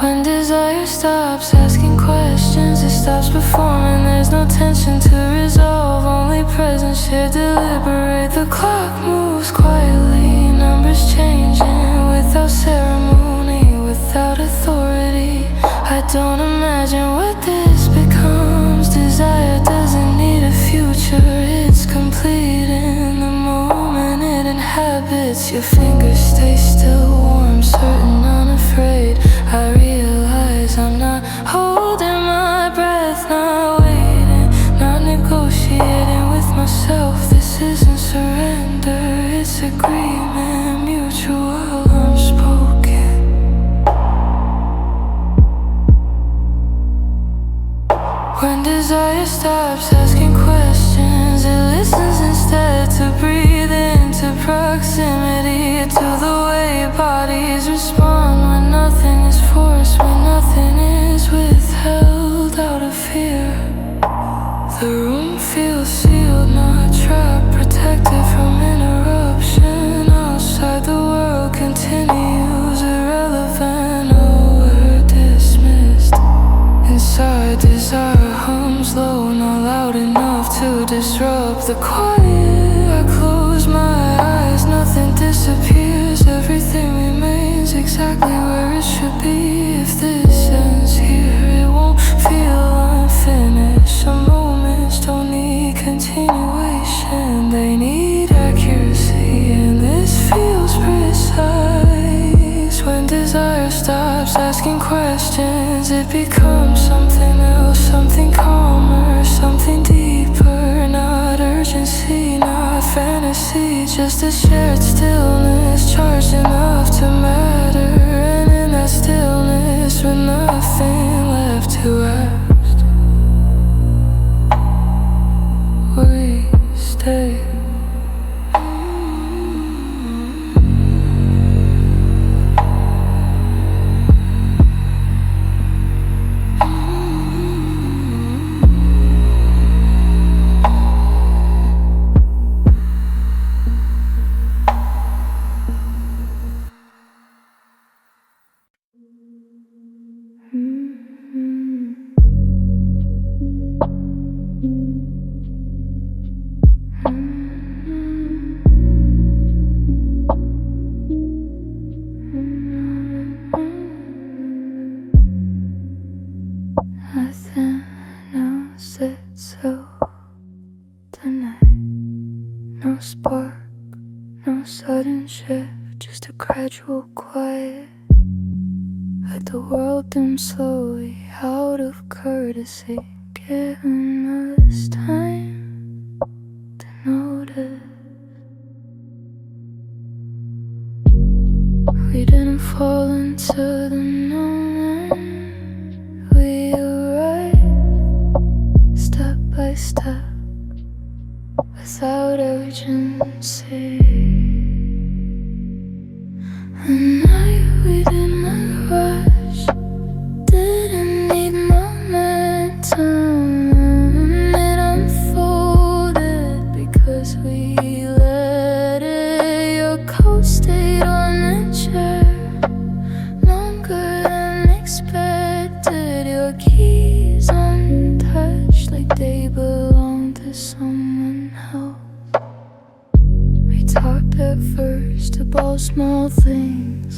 When desire stops asking questions, it stops performing. There's no tension to resolve, only presence shared, deliberate. The clock moves quietly, numbers changing without ceremony, without authority. I don't imagine what this becomes. Desire doesn't need a future, it's complete in the moment it inhabits. Your fingers stay still, warm, certain, unafraid. I realize I'm not holding my breath, not waiting, not negotiating with myself. This isn't surrender, it's agreement, mutual, unspoken. When desire stops asking questions, it listens instead to breathe into proximity, to the way bodies respond when nothing is forced, when nothing is withheld out of fear. The room feels sealed, not trapped, protected from interruption. Outside the world continues, irrelevant, nowhere dismissed. Inside desire hums low, not loud enough to disrupt the quiet. I close my eyes, nothing disappears, everything remains exactly where it should be. If this ends here, it won't feel unfinished. Some moments don't need continuation, they need accuracy, and this feels precise. When desire stops asking questions, it becomes something else, something calmer, something deeper. Not urgency, not fantasy, just a shared stillness, charged enough to matter. And in that stillness, with nothing left to ask, we stay. Nothing else itself tonight. No spark, no sudden shift, just a gradual quiet. Let the world dim slowly out of courtesy, giving us time to notice. We didn't fall into the moment, we arrived step by step, without urgency. And we didn't rush, didn't need momentum. It unfolded because we let it. Your coat stayed on the chair longer than expected. Your keys untouched, like they belong to someone else. We talked at first about small things,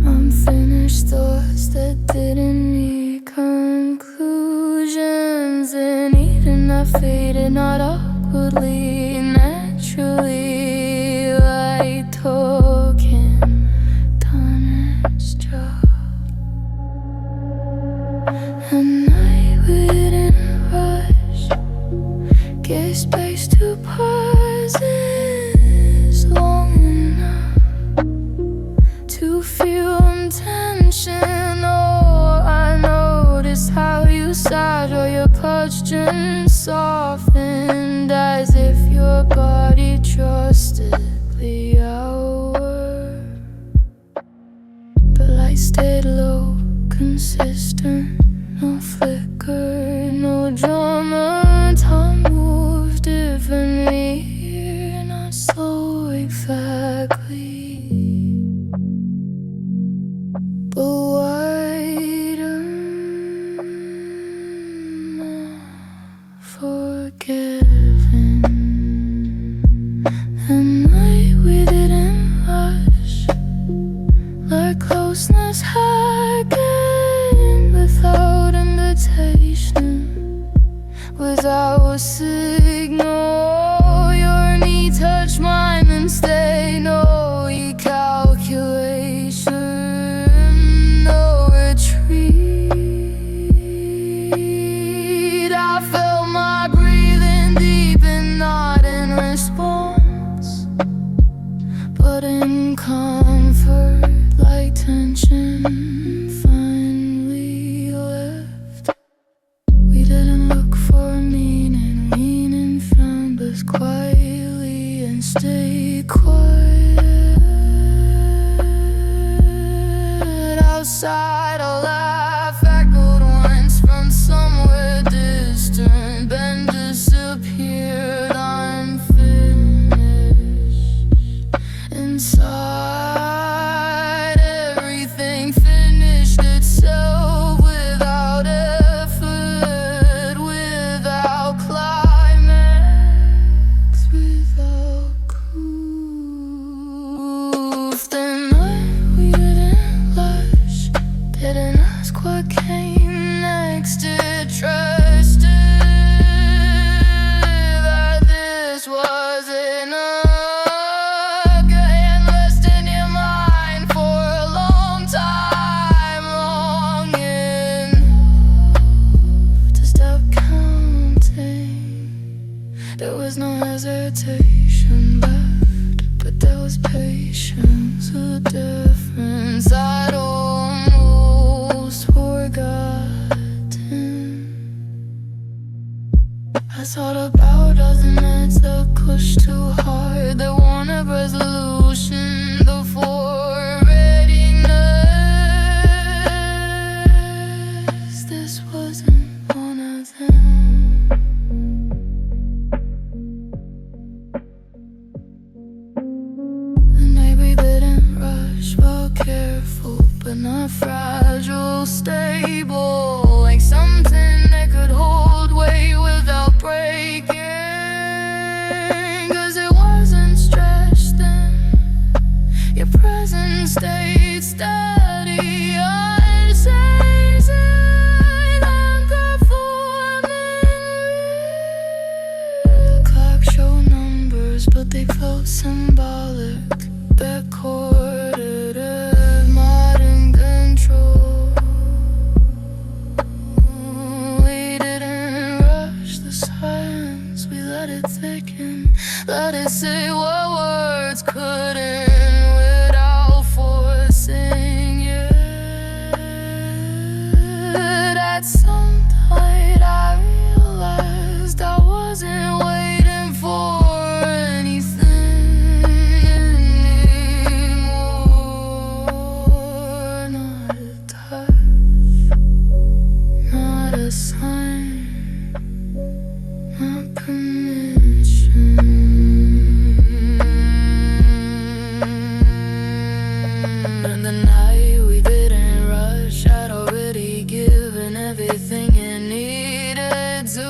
unfinished thoughts that didn't need conclusions. And even I faded, not awkwardly, naturally, like token done its job. And we didn't rush, gave space to pauses long enough to feel intention. Oh, I noticed how you sighed, or your posture softened, as if your body trusted the hour. The light stayed low, consistent, no flicker, no drum. forgiven. The night we didn't rush, our closeness hacking without invitation, without a signal. Your knee touched mine and stay. No recalculation, no retreat. I felt my breathing deep and not in response, but in comfort, like tension finally left. We didn't look for meaning, meaning found us quietly and stayed quiet. Outside, a laugh echoed once from somewhere distant, then disappeared. I'm finished inside. Everything finished itself without effort, without climax, without proof. The night we didn't rush, didn't ask what came next. It trusted that this was enough. Getting lost in your mind for a long time, long enough to stop counting. There was no hesitation left, but there was patience, a difference I'd almost forgotten. I thought about dozen nights that pushed too hard, that wanted resolution before readiness. This wasn't one of them. The night we didn't rush, felt careful but not fragile, stable, like something that could hold weight without breaking. 'Cause it wasn't stretched then, your presence stayed steady, unseasoned and performing real. The clock showed numbers, but they felt symbolic, recorded modern control. We didn't rush the silence, we let it thicken, let it say what words couldn't without forcing it. At some point I realized I wasn't waiting for anything anymore. Not a touch, not a sign, not permission. And the night we didn't rush, I'd already given everything it needed to.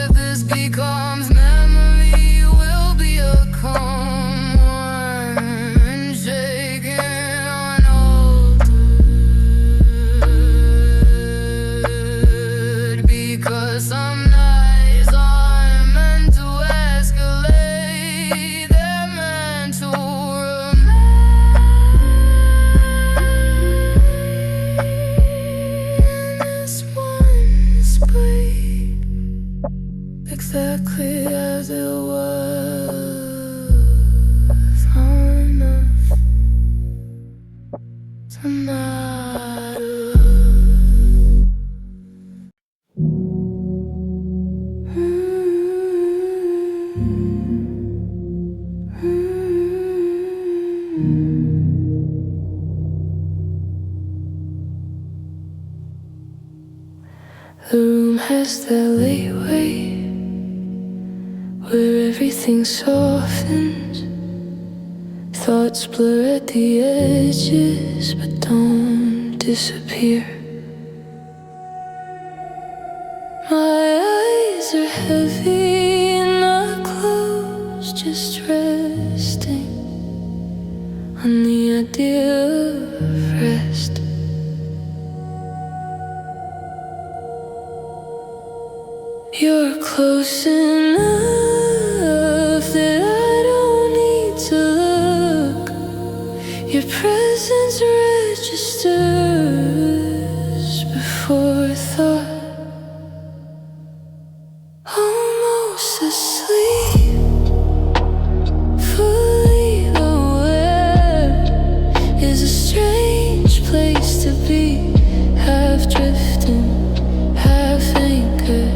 If this becomes memory, we'll be a calm one, shaken, unaltered. Because some nights aren't meant to escalate, they're meant to remain. This one's break exactly as it was, enough to matter. The room has that leeway where everything softens. Thoughts blur at the edges but don't disappear. My eyes are heavy, not closed, just resting on the idea of rest. You're close enough that I don't need to look. Your presence registers before thought. Almost asleep, fully aware is a strange place to be. Half drifting, half anchored.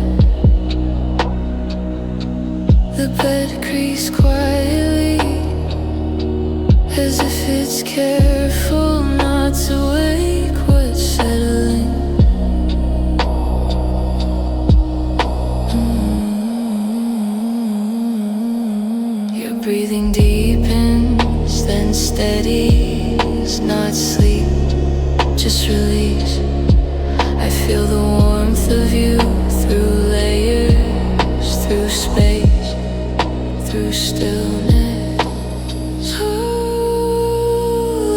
The bed creaks quietly, as if it's careful not to wake what's settling. Your breathing deepens, then steadies. Not sleep, just release. I feel the warmth of you through layers, through space, through stillness.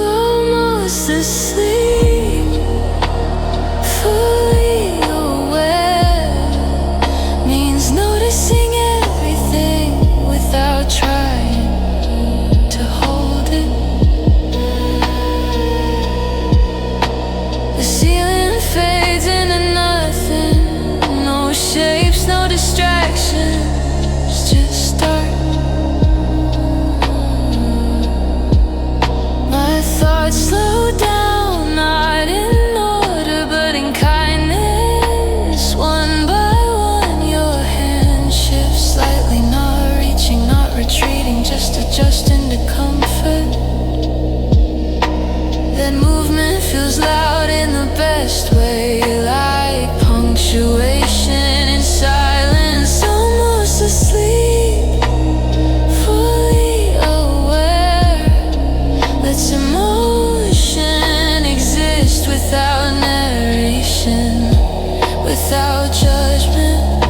Almost asleep, fully aware means noticing everything without trying to hold it. The ceiling fades into nothing, no shapes, no distractions, just start. My thoughts slow down, not in order but in kindness. One by one your hand shifts slightly, not reaching, not retreating, just adjusting to comfort. That movement feels loud in the best way, like punctuation in silence. Almost asleep, fully aware. Let's emotion exist without narration, without judgment.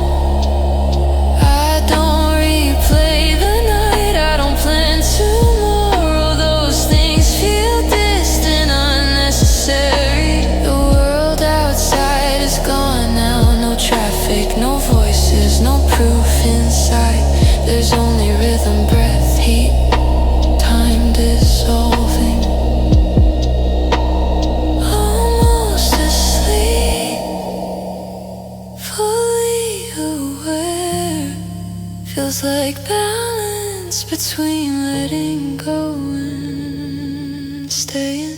I don't replay the night, I don't plan tomorrow. Those things feel distant, unnecessary. The world outside is gone now, no traffic, no voices, no proof inside. There's only rhythm, breath, heat, time dissolving. Almost asleep, fully aware. Feels like balance between letting go and staying.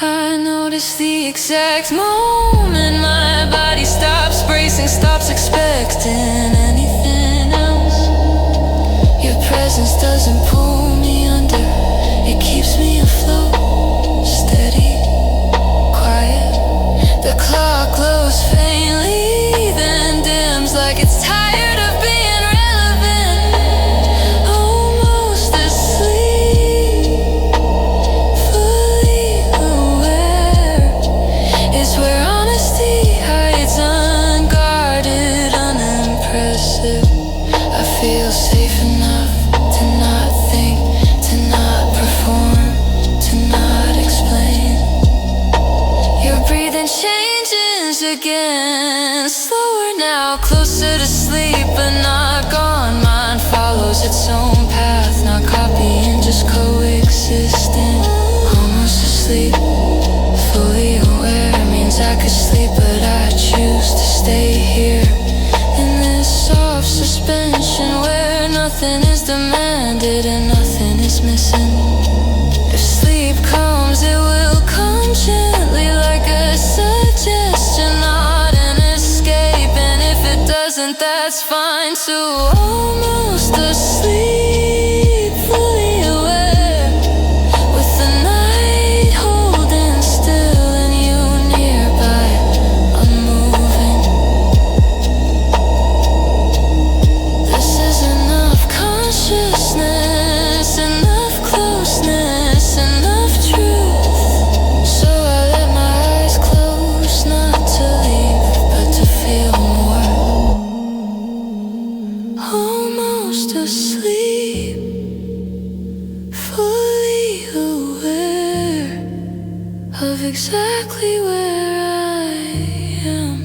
I notice the exact moment my body stops bracing, stops expecting anything else. Your presence doesn't pull me under, it keeps me afloat, steady, quiet. The clock glows faintly, then dims like it's tired of being relevant. Almost asleep, fully aware is where honesty hides, unguarded, unimpressive. I feel safe enough to not think, to not perform, to not explain. Your breathing changes again, slower now, closer to sleep but not gone. Mine follows its own path, not copying, just coexisting. Almost asleep, fully aware means I could sleep, but I choose to stay here in this soft suspension where nothing is demanded and nothing is missing. If sleep comes, it will come gently, like a suggestion, not an escape. And if it doesn't, that's fine too. Almost asleep, fully aware, with the night holding still and you nearby, unmoving. This is enough consciousness, enough closeness, enough truth. So I let my eyes close, not to leave, but to of exactly where I am.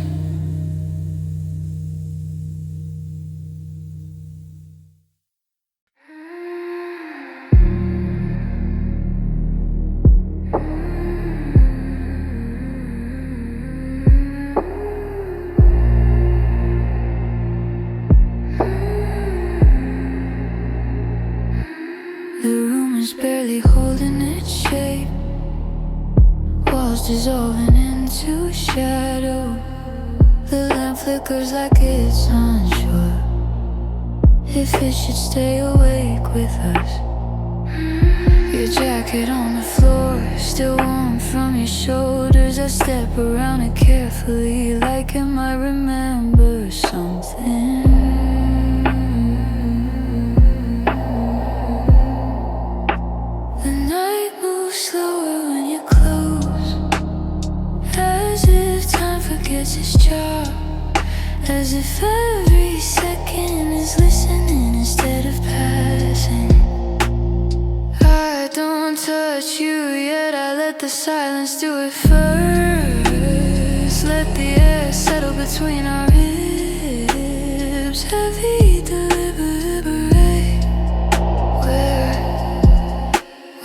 The room is barely holding its shape, walls dissolving into shadow. The lamp flickers like it's unsure if it should stay awake with us. Your jacket on the floor, still warm from your shoulders. I step around it carefully, like I might remember something. The night moves slower when you're close, as if time forgets its job, as if every second is listening instead of passing. I don't touch you yet, I let the silence do it first. Let the air settle between our ribs, heavy, deliberate.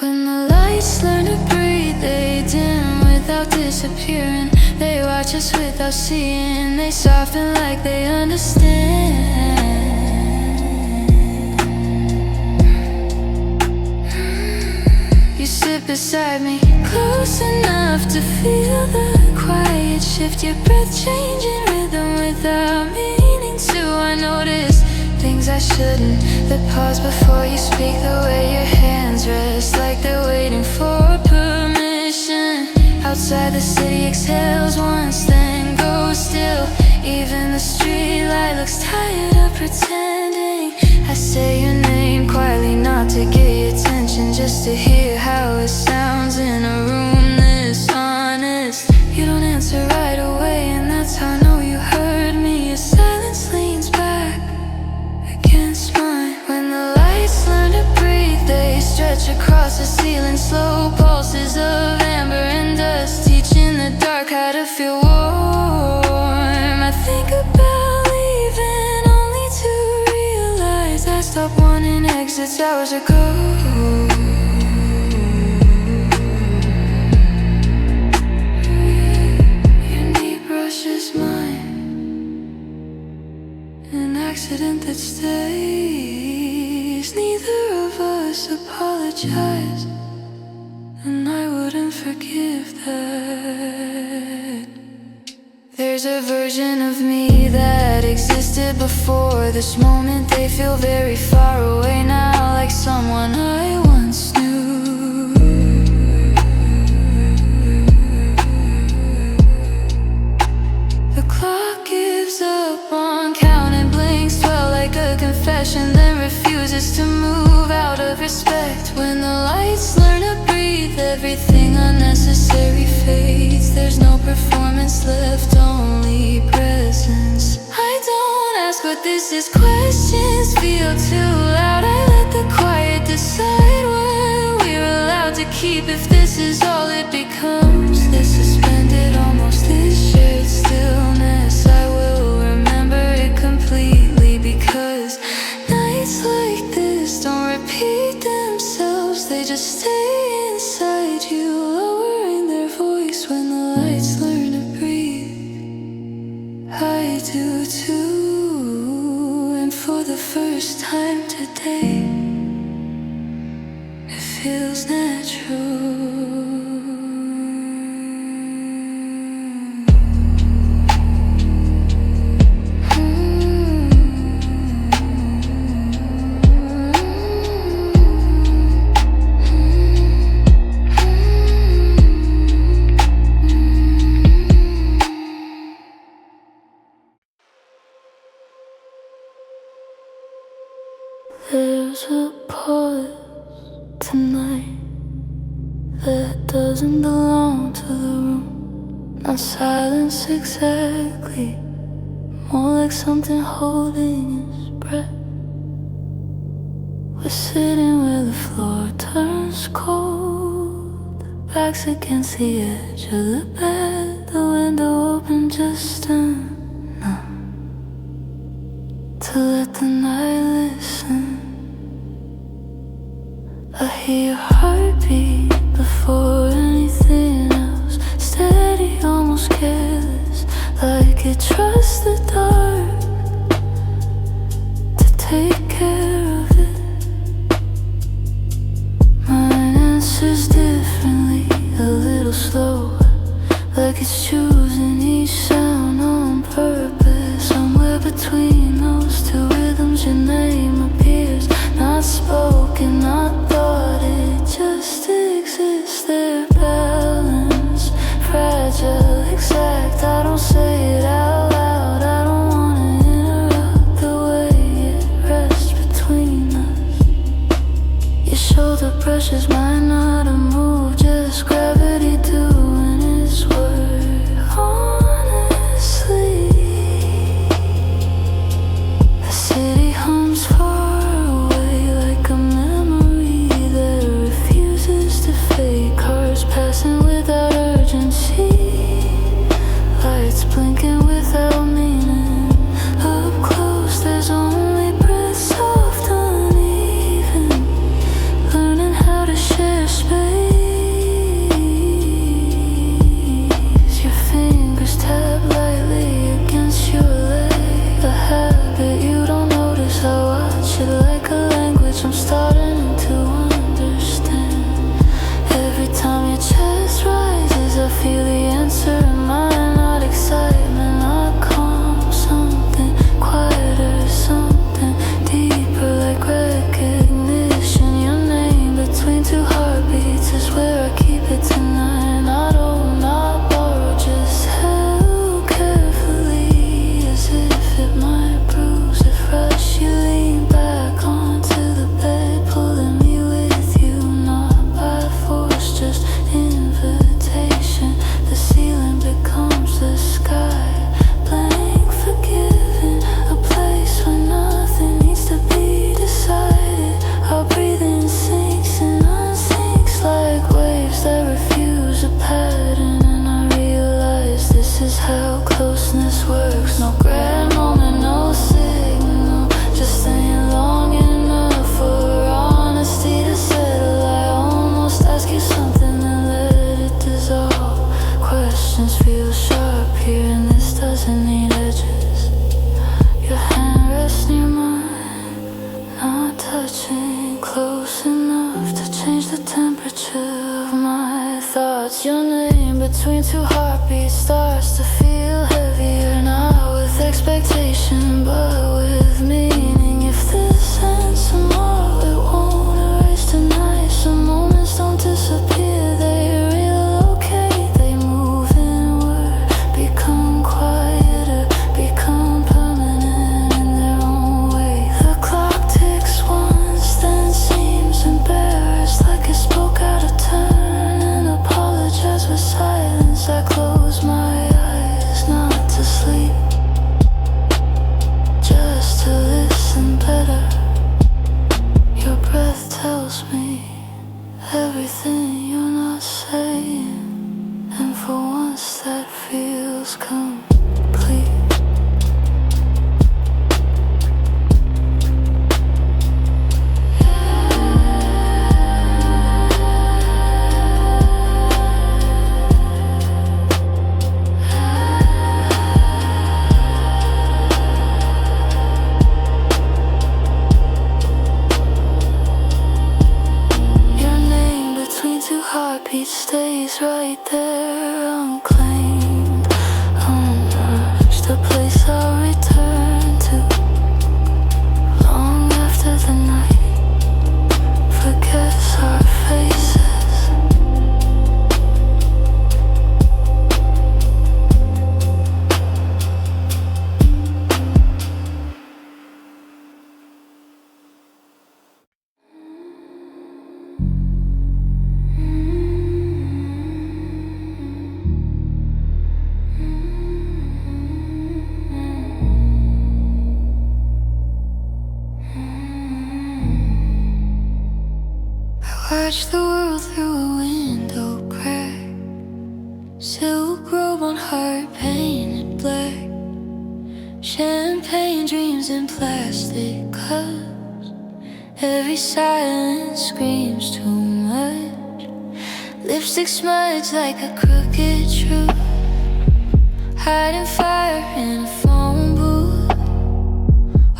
When the lights learn to breathe, they dim without disappearing. They watch us without seeing, they soften like they understand. You sit beside me, close enough to feel the quiet shift. Your breath changing rhythm without meaning to. I notice things I shouldn't, the pause before you speak, the way your hands rest like they're waiting for permission. Outside the city exhales once, then goes still. Even the street light looks tired of pretending. I say your name quietly, not to get your attention, just to hear how it sounds in a room this honest. You don't answer right away, and that's how I know you heard me. Your silence leans back against mine. When the lights learn to breathe, they stretch across the ceiling, slow pulses of amber and dust, teaching the dark how to feel warm. I think about leaving only to realize I stopped wanting exits hours ago. Your knee brushes mine, an accident that stays. Neither of us apologized, and I wouldn't forgive that. There's a version of me that existed before this moment. They feel very far away now, like someone I once knew. The clock gives up on count and blinks 12 like a confession, then refuses to move out of respect. When the lights learn to breathe, everything unnecessary fades. There's no performance left, only presence. I don't ask what this is, questions feel too loud. I let the quiet decide what we're allowed to keep. If this is all it becomes, this suspended, almost this shared stillness, I will remember it completely. Because nights like this don't repeat themselves, they just stay inside you, lowering their voice when the lights learn to breathe. I do too, and for the first time today, it feels natural. There's a pause tonight that doesn't belong to the room. Not silence exactly, more like something holding its breath. We're sitting where the floor turns cold, backs against the edge of the bed, the window open just enough to let the night listen. I hear your heartbeat before anything else, steady, almost careless, like it trusts the dark to take care of it. Mine answers differently, a little slower, like it's choosing each sound on purpose. Somewhere between those two rhythms your name appears, not spoken, not thought, it just exists there. Balance, fragile, exact, I don't say it out loud, I don't wanna interrupt the way it rests between us. Your shoulder brushes mine, not a move, just gravity doing its work. Honestly, the city hums far away like a memory that refuses to fade. Cars passing without urgency, lights blinking without meaning. Up close there's only breath, soft, uneven, learning how to share space. Your fingers tap lightly against your leg, a habit you don't notice. I watch it like a language I'm starting to understand. Every time your chest rises, I feel the answer in mine. Not excitement, not calm, something quieter, something deeper, like recognition. Your name between two heartbeats is where I keep it tonight. Not old, not borrowed, just held carefully, as if it might bruise. If rush, you lean back onto the bed, pulling me with you, not by force, just invitation. The ceiling becomes the sky, blank, forgiven, a place where nothing needs to be decided. Our breathing sinks and unsinks like waves that refuse a pattern, and I realize this is how closeness works. No grand moment, no signal, just staying long enough for honesty to settle. I almost ask you something and let it dissolve. Questions feel sharp here, and this doesn't need edges. Your hand rests near mine, not touching, close enough to change the temperature of my thoughts. Your name between two heartbeats starts to feel heavier, not with expectation but with meaning. If this ends tomorrow, it won't erase tonight. Some moments don't disappear, they relocate, they move inward, become quieter, become permanent in their own way. The clock ticks once, then seems embarrassed, like it spoke out of turn and apologized with silence. I close my eyes, not to sleep, just to listen better. Your breath tells me everything you're not saying, and for once that feels complete. Your name between two heartbeats stays right there, unclaimed, unurged, a place I'll return to long after the night forgets our faces. Watch the world through a window crack. Silk robe on heart painted black, champagne dreams in plastic cups. Every silence screams too much. Lipstick smudged like a crooked truth, hiding fire in a phone booth.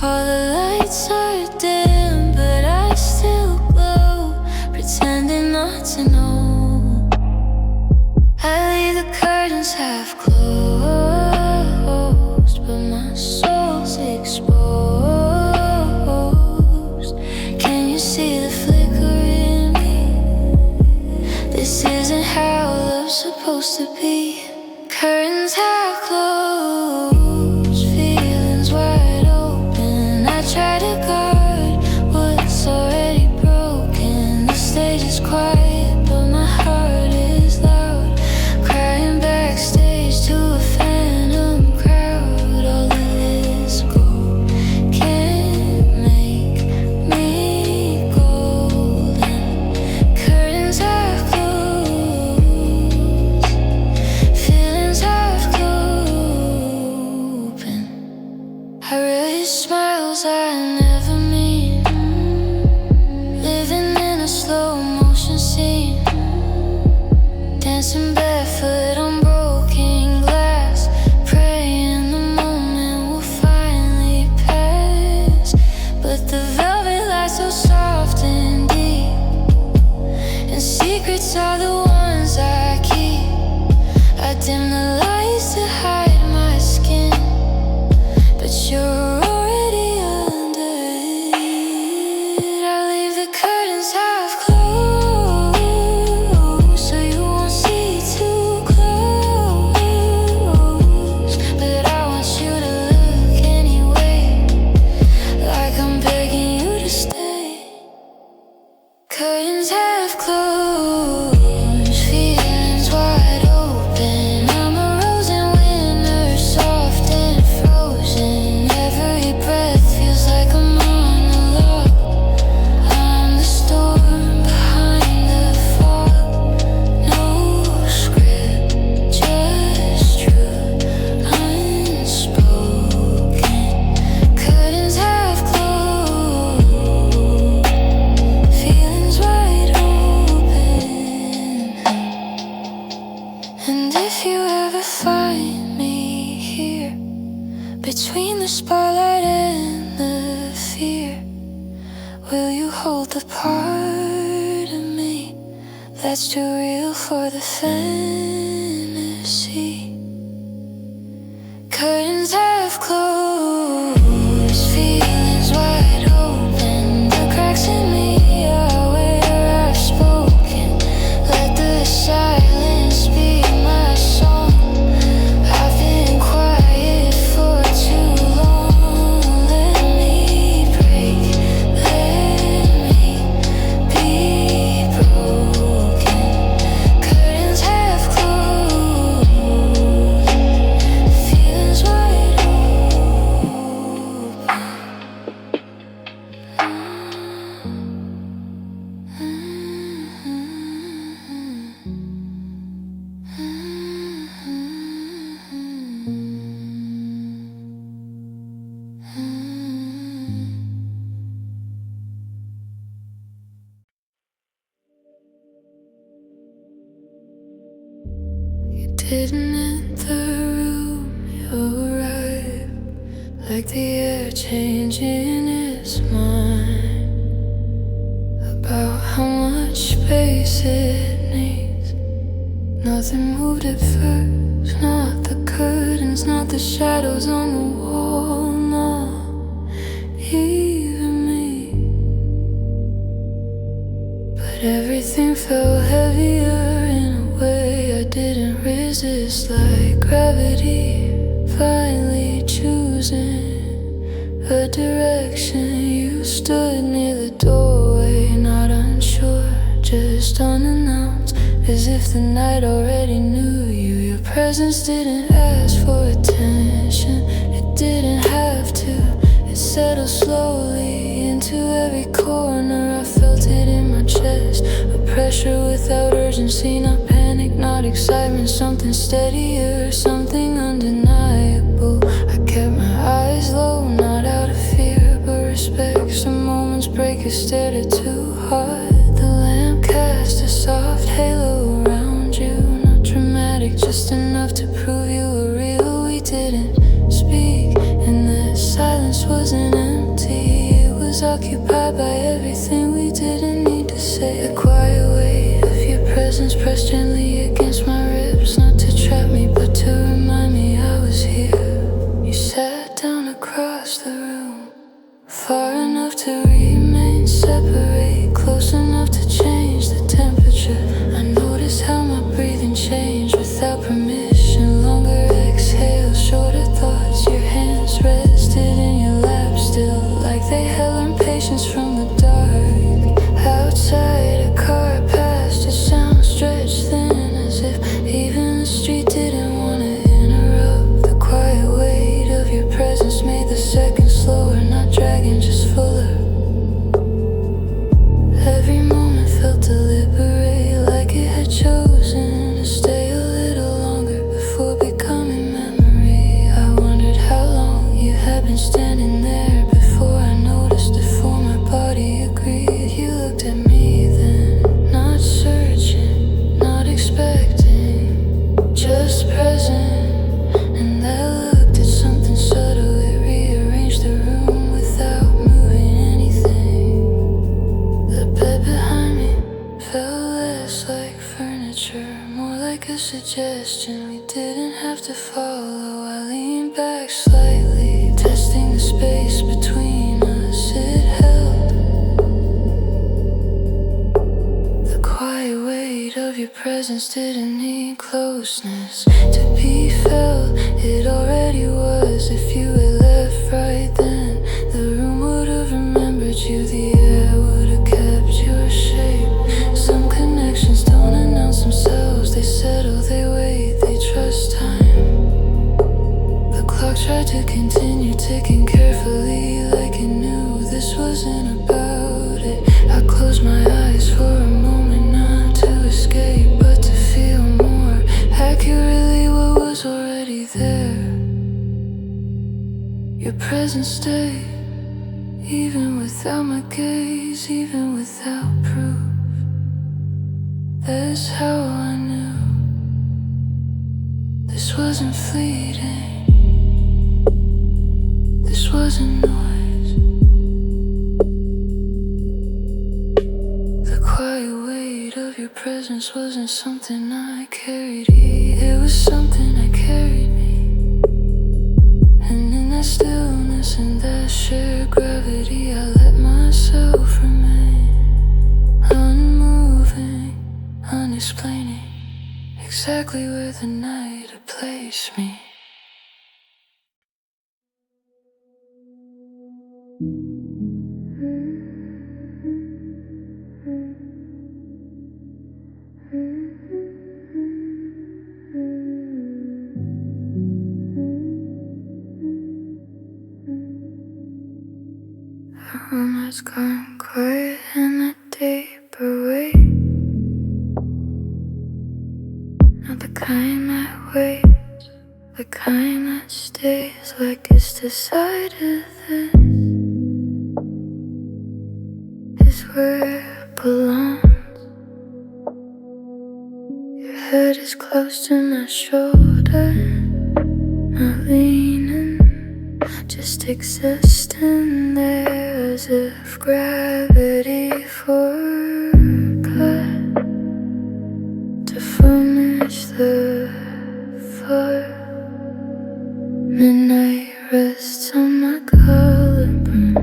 All the lights are dim, but I still glow, pretending not to know. I leave the curtains half closed, but my soul's exposed. Can you see the flicker in me? This isn't how love's supposed to be. Curtains half closed, feelings wide open. I try to guard what's already broken. The stage is quiet, but my heart is loud, crying backstage to a phantom crowd. All of this gold can't make me golden. Curtains half closed, feelings half open. I relish smiles I never mean, living in a slow motion scene, dancing barefoot on broken glass, praying the moment will finally pass. But the velvet lights so soft and deep, and secrets are the ones I keep. I dim the lights to hide my skin, but you're already under it. I leave the curtains half closed, so you won't see too close. But I want you to look anyway, like I'm begging you to stay. Curtains half closed, feelings wide open. I'm a rose in winter, soft and frozen. Every breath feels like a monologue. I'm the storm behind the fog. No script, just truth unspoken. Curtains half closed, feelings wide open. And if you ever find me here, between the spotlight and the fear, will you hold the part of me that's too real for the fantasy? Curtains half closed, feelings wide open. The cracks in me are where I've spoken. Let the silence be my song. I've been quiet for too long. Let me break, let me be broken. Curtains half closed, feelings wide open. You didn't enter the room, you arrived like the air changing its mind about how much space it needs. Nothing moved at first, not the curtains, not the shadows on the wall, not even me. But everything felt heavier in a way I didn't resist, like gravity finally choosing a direction. You stood near the doorway, not unsure, just unannounced, as if the night already knew you. Your presence didn't ask for attention, it didn't have to. It settled slowly into every corner. I felt it in my chest, a pressure without urgency, not panic. panic, not excitement. Something steadier, something undeniable. I kept my eyes low, not out of fear, but respect. Some moments break a stared at too hard. The lamp cast a soft halo around you. Not dramatic, just enough to prove you were real. We didn't speak, and that silence wasn't empty. It was occupied by everything we didn't need to say. The quiet weight of your presence pressed gently against my ribs, not to trap me, but to remind me I was here. You sat down across the room, far enough to remain separate, close enough to change the temperature. I noticed how my breathing changed without permission. Longer exhales, shorter thoughts. Your hands rested in your lap still, like they had learned patience from the dark. Outside, a car passed, its sound stretched thin, as if even the street didn't want to interrupt. The quiet weight of your presence made the seconds slower, not dragging, just fuller. Every moment felt deliberate, like it had chosen to stay a little longer before becoming memory. I wondered how long you had been standing there before I noticed it, for my body agreed. You looked at me then, not searching, not expecting, just present. And that look did something subtle, it rearranged the room without moving anything. The bed behind me felt less like furniture, more like a suggestion we didn't have to follow. I leaned back slightly, testing the space between us. It held. The quiet weight of your presence didn't need closeness to be felt. It already was. If you had left right then, the room would have remembered you. The air would have kept your shape. Some connections don't announce themselves, they settle, they wait, they trust time. The clock tried to continue ticking carefully, like it knew this wasn't about it. I closed my eyes for a moment, not to escape, but to feel more accurately what was already there. Your presence stayed, even without my gaze, even without proof. That's how I knew this wasn't fleeting, this wasn't noise. The quiet weight of your presence wasn't something I carried, it was something that carried me. And in that stillness and that shared gravity, I let myself remain unmoving, unexplaining, exactly where the night had placed me. The room has gone quiet in a deeper way, not the kind that waits, the kind that stays, like it's decided this is where it belongs. Your head is close to my shoulder, not leaning, just existing there, as if gravity forgot to furnish the fire. Midnight rests on my collarbone,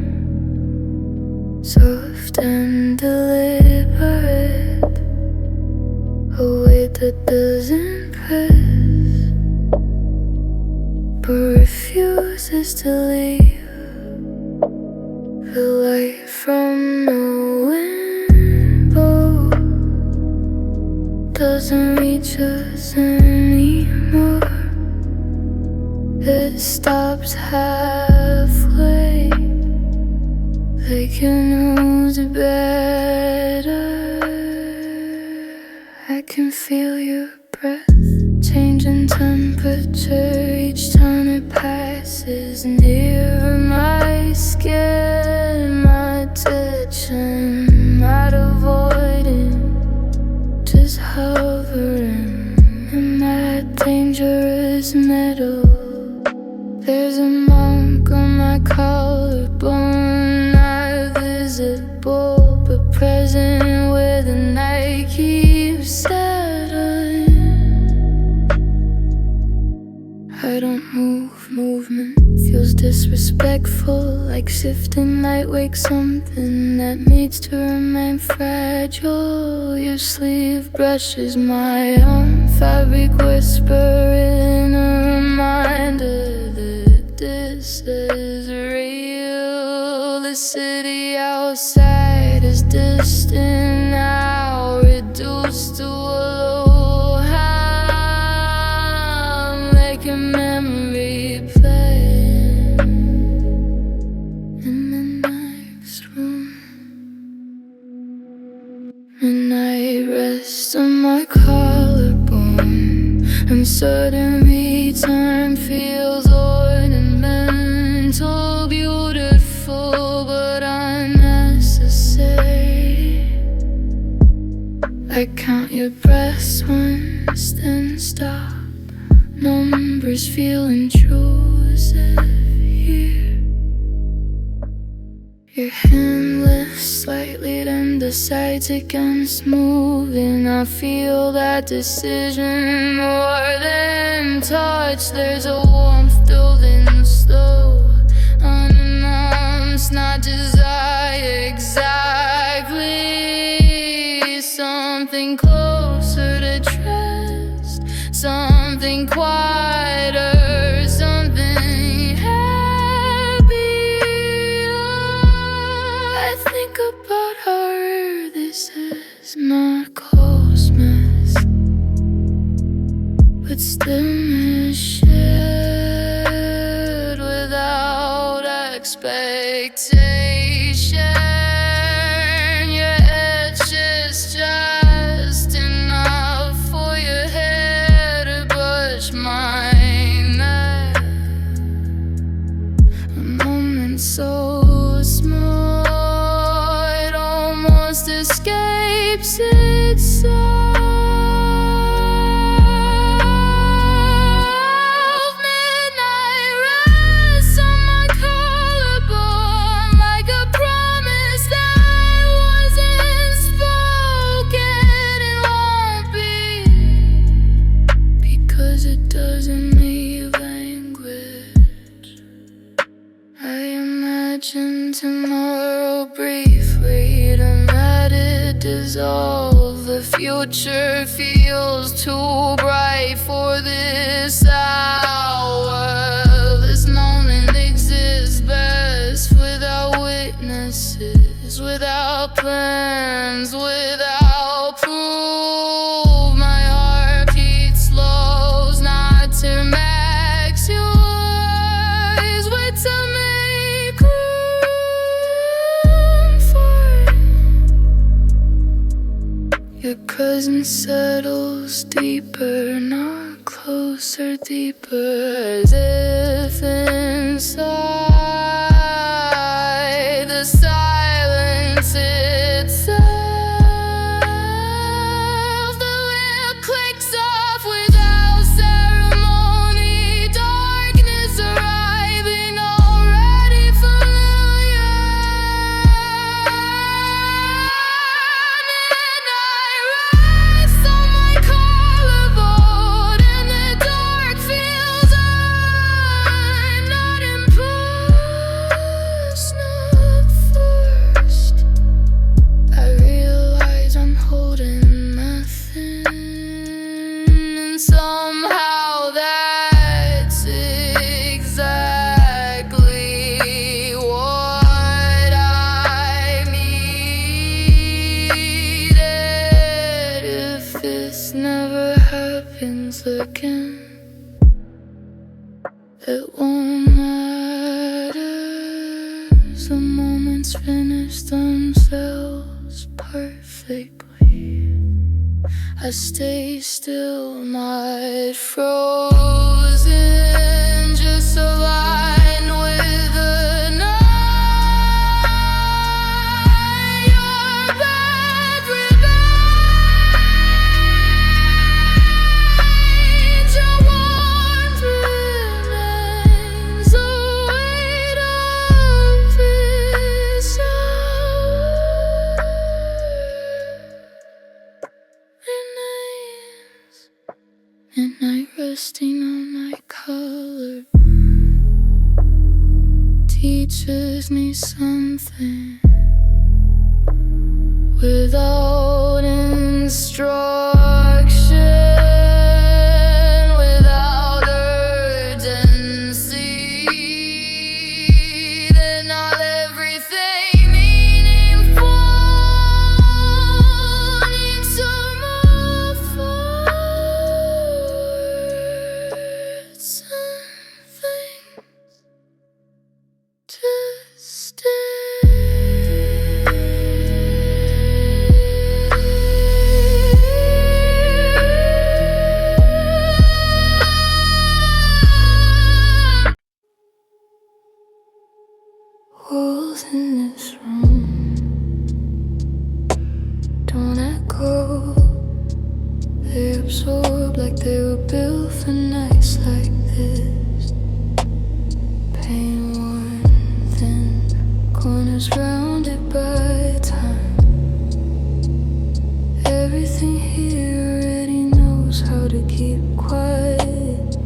soft and deliberate, a weight that doesn't press, but refuses to leave. The light from the window doesn't reach us anymore. It stops halfway, like you know better. I can feel you changing temperature each time it passes near my skin. My attention, not avoiding, just hovering in that dangerous metal. There's a mark on my collarbone, not visible but present where the night keeps settling. I don't move, movement feels disrespectful, like shifting light wakes something that needs to remain fragile. Your sleeve brushes my arm, fabric whispering a reminder that this is real. The city outside is distant now, reduced to a low hum, like a memory playing in the next room. Midnight rest on my collarbone, and sudden return feels ornamental, beautiful but unnecessary. I count your breaths once, then stop. Numbers feel intrusive here. Your hand lifts slightly, then decides against moving. I feel that decision more than touch. There's a warmth building slow, unannounced, not desire exactly. Something closer to trust, something quieter, something happier. I think about how rare this is, not closeness, but stillness shared without expectation. Your edge is just enough for your hair to brush my neck. A moment so small it almost escapes itself. Midnight rests on my collarbone, like a promise that wasn't spoken. It won't be, because it doesn't need language. I imagine tomorrow briefly, to let it dissolve. The future feels too bright for this hour. This moment exists best without witnesses, without plans, without proof. My heartbeat slows, not to max yours, but to make room for it. Your presence settles deeper, not closer, deeper, as if inside the silence itself, the whip clicks off without ceremony. Darkness arriving, already familiar. Midnight rests on my collarbone, and the dark feels earned, not imposed, not forced. I realize I'm holding nothing, and somehow that's exactly what I needed. If this never happens again, it won't matter. The moments finish themselves perfectly. I stay still, not frozen, just aligned with the night. Your bed remains, your warmth remains, the weight of this hour remains. Midnight resting on my color teaches me something without instruction, without urgency. Then not everything meaningful needs to move forward. Something to stay. Walls in this room don't echo. They absorb like they were built for nights like this. Pain worn thin, corners rounded by time. Everything here already knows how to keep quiet.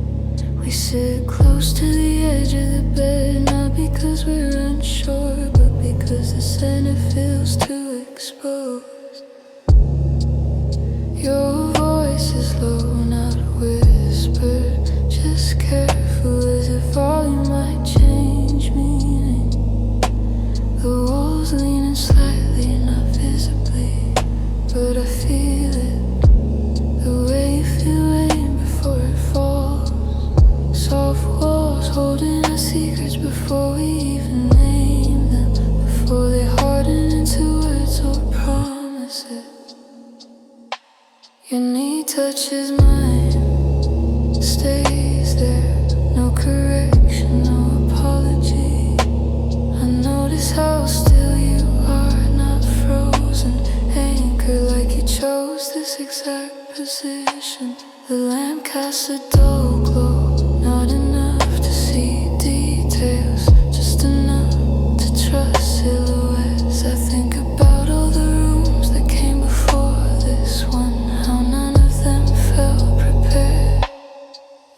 We sit close to the edge of the bed, not because we're unsure, but because the center feels too exposed. Your voice is low, not whispered, just careful as if volume might change meaning. The walls leaning slightly, not visibly, but I feel it. The way you feel rain before it falls. Soft walls holding our secrets before we even name them, before they harden into words or promises. Your knee touches mine, stays there, no correction, no apology. I notice how still you are, not frozen, anchored like you chose this exact position. The lamp casts a dull glow, not enough to see details, just enough to trust silhouettes. I think about all the rooms that came before this one, how none of them felt prepared.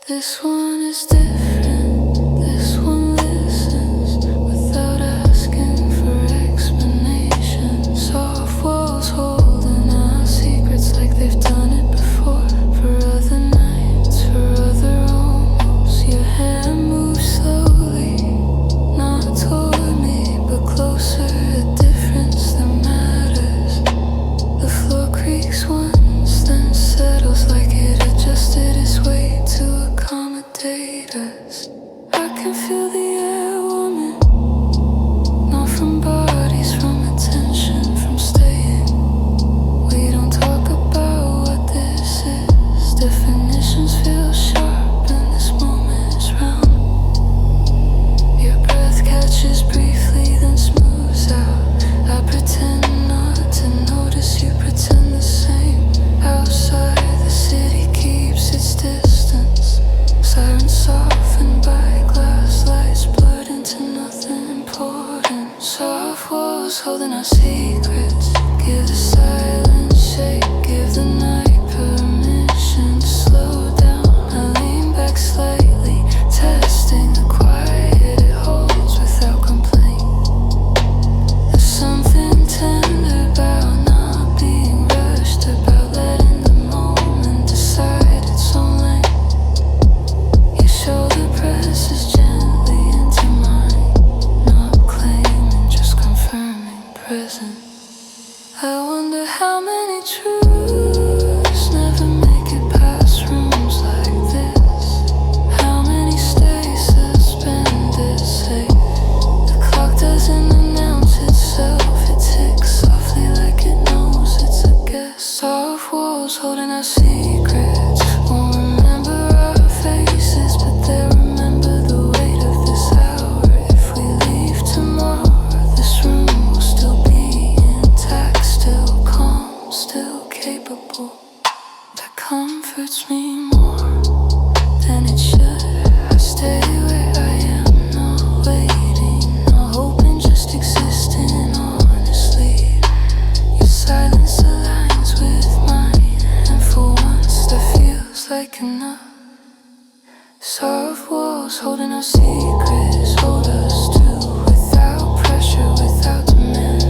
This one is different, this one listens without asking for explanation. Soft walls holding our secrets like they've done it before, for other nights, for other almost. Your hand moves slowly, not toward me, but closer, a difference that matters. The floor creaks once, then settles like it adjusted its weight to accommodate us. I can feel the air warming, not from bodies, from attention, from staying. We don't talk about what this is. Definitions feel sharp and this moment is round. Your breath catches briefly, then smooths out. I pretend not to notice, you pretend the same. Outside, the city keeps its distance. Sirens softened by glass lights, blurred into nothing important. Soft walls holding our secrets, give the silence shake, give the night permission to slow down. I lean back slightly, testing the quiet it holds without complaint. There's something tender about not being rushed, about letting the moment decide its own length. Your shoulder presses gently into mine, not claiming, just confirming presence. Soft walls holding our secrets, hold us still without pressure, without demand.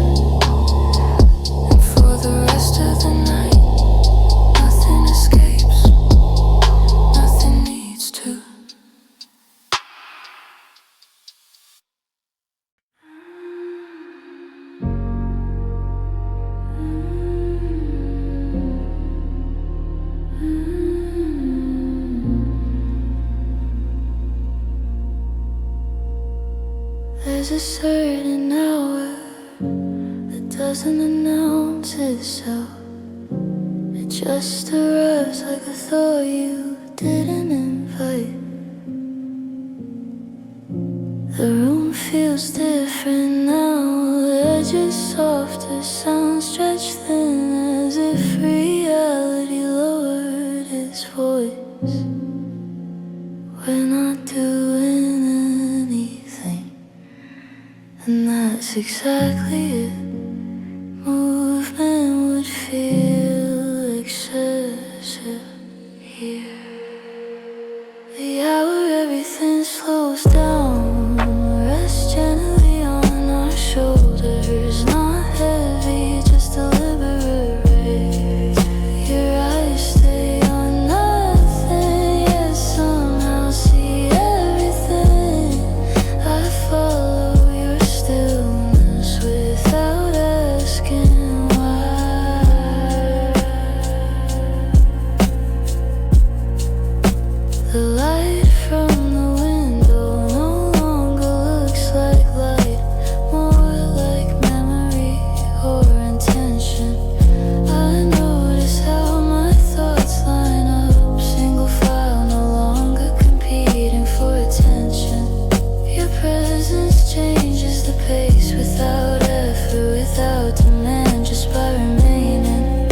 And for the rest of the night, nothing escapes, nothing needs to. There's a certain hour that doesn't announce itself. It just arrives like a thought you didn't invite. The room feels different now, the edges softer, sound stretched thin, as if reality lowered its voice. We're not doing anything, and that's exactly it. Movement would feel excessive here. The hour everything slows down, rest gently on our shoulders. Not heavy, just deliberate. Your eyes stay on nothing, yet somehow see everything. I follow your stillness without asking why. The light from the window no longer looks like light, more like memory or intention. I notice how my thoughts line up, single file, no longer competing for attention. Your presence changes the pace without effort, without demand, just by remaining.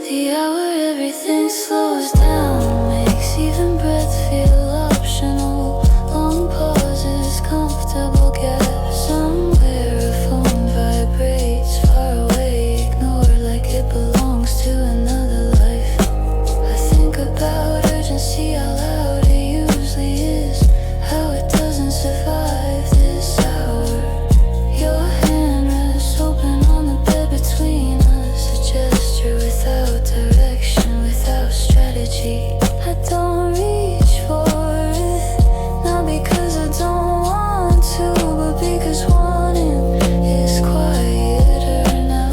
The hour everything slows down, makes even breath feel optional. Long pauses, comfortable gaps, somewhere a phone vibrates, far away, ignored like it belongs to another life. I think about urgency, how loud it usually is, how it doesn't survive this hour. Your hand rests open on the bed between us, a gesture without direction, without strategy. I don't reach for it, not because I don't want to, but because wanting is quieter now.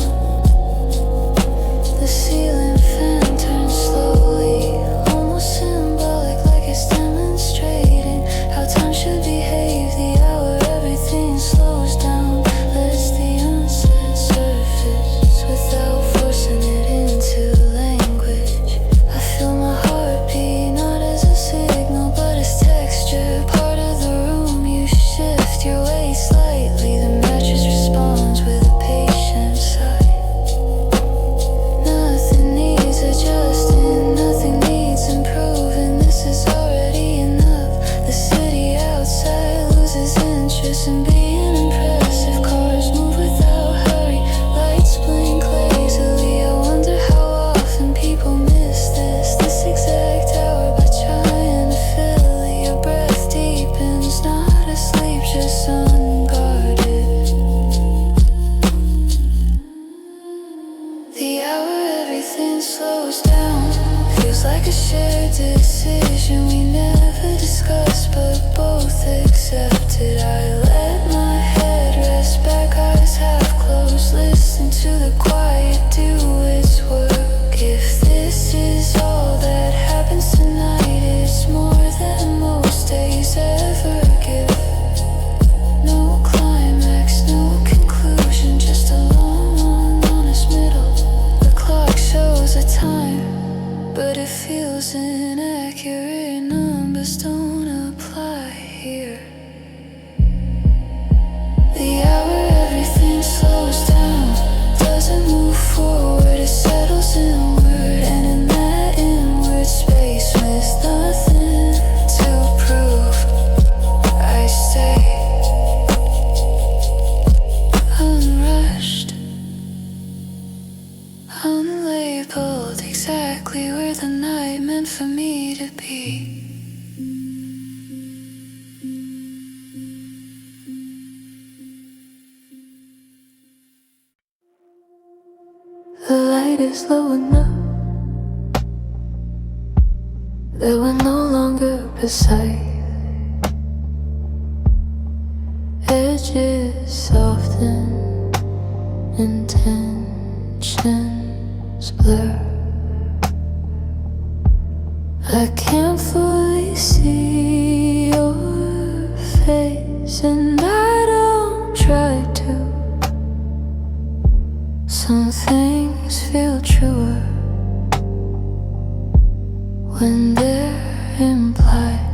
The ceiling fan turns slowly, almost symbolic, like it's demonstrating how time should behave. The hour everything slows down, lets the unsaid surface without forcing it into language. I feel my heartbeat, not as a signal, but as texture. Part of the room, you shift your weight slightly, the mattress responds with a patient sigh. Nothing needs adjusting, nothing needs improving, this is already enough. The city outside loses interest in being impressive. Cars move without hurry, lights blink lazily. I wonder how often people miss this exact hour by trying to fill it. Your breath deepens, not asleep, just unguarded. The hour everything slows down, feels like a shared decision we never discussed but both accepted. I let my head rest back, eyes half closed, listen to the quiet do its work. If this is all that happens tonight, it's more than most days ever give. No climax, no conclusion, just a long, honest middle. The clock shows a time, but it feels inaccurate. Numbers don't apply here. The hour everything slows down, doesn't move forward, it settles inward, and in that inward space with nothing to prove, I stay unrushed, unlabeled, exactly exactly where the night meant for me to be. The light is low enough that we're no longer beside. Edges soften, intentions blur. I can't fully see your face, and I don't try to. Some things feel truer when they're implied.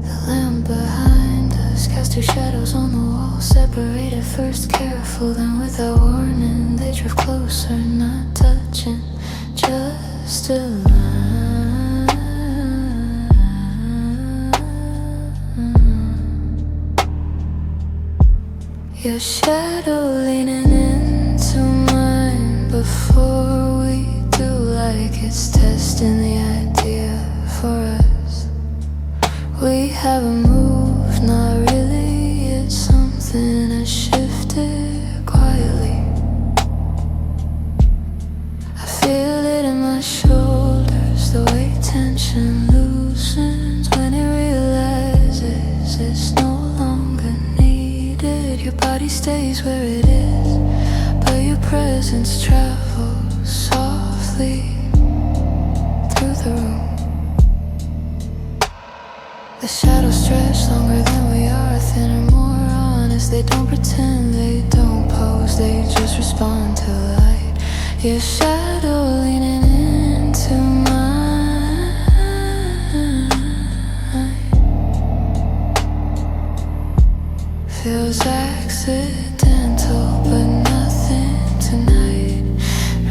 The lamp behind us casts two shadows on the wall, separated first careful, then without warning they drift closer, not touching, just a line. Your shadow leaning into mine before we do, like it's testing the idea for us. We haven't moved, not really, it's something that shifted quietly. I feel it in my shoulders, the way tension loosens when it realizes it's no longer needed. Your body stays where it is, but your presence travels softly through the room. The shadows stretch longer than we are, thinner, more honest. They don't pretend, they don't pose, they just respond to light. Your shadow leaning into mine feels accidental, but nothing tonight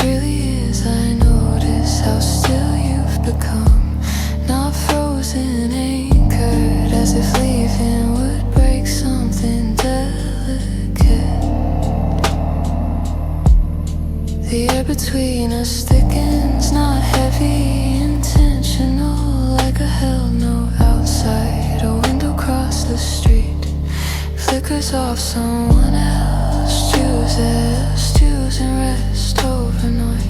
really is. I notice how still you've become, not frozen, anchored, as if leaving would break something delicate. The air between us thickens, not heavy, intentional, like a held note outside a window across the street. Flickers off, someone else choosing rest over noise.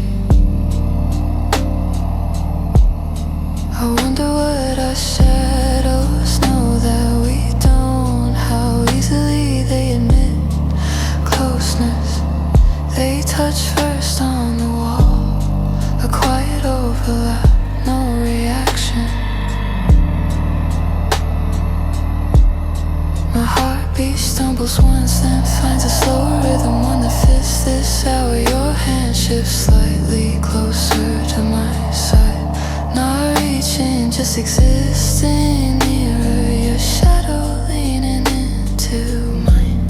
I wonder what our shadows know that we don't, how easily they admit closeness. They touch first on the wall, a quiet overlap, no reaction. My heartbeat stumbles once, then finds a slower rhythm, one that fits this hour. Your hand shifts slightly closer to my side, not reaching, just existing nearer. Your shadow leaning into mine,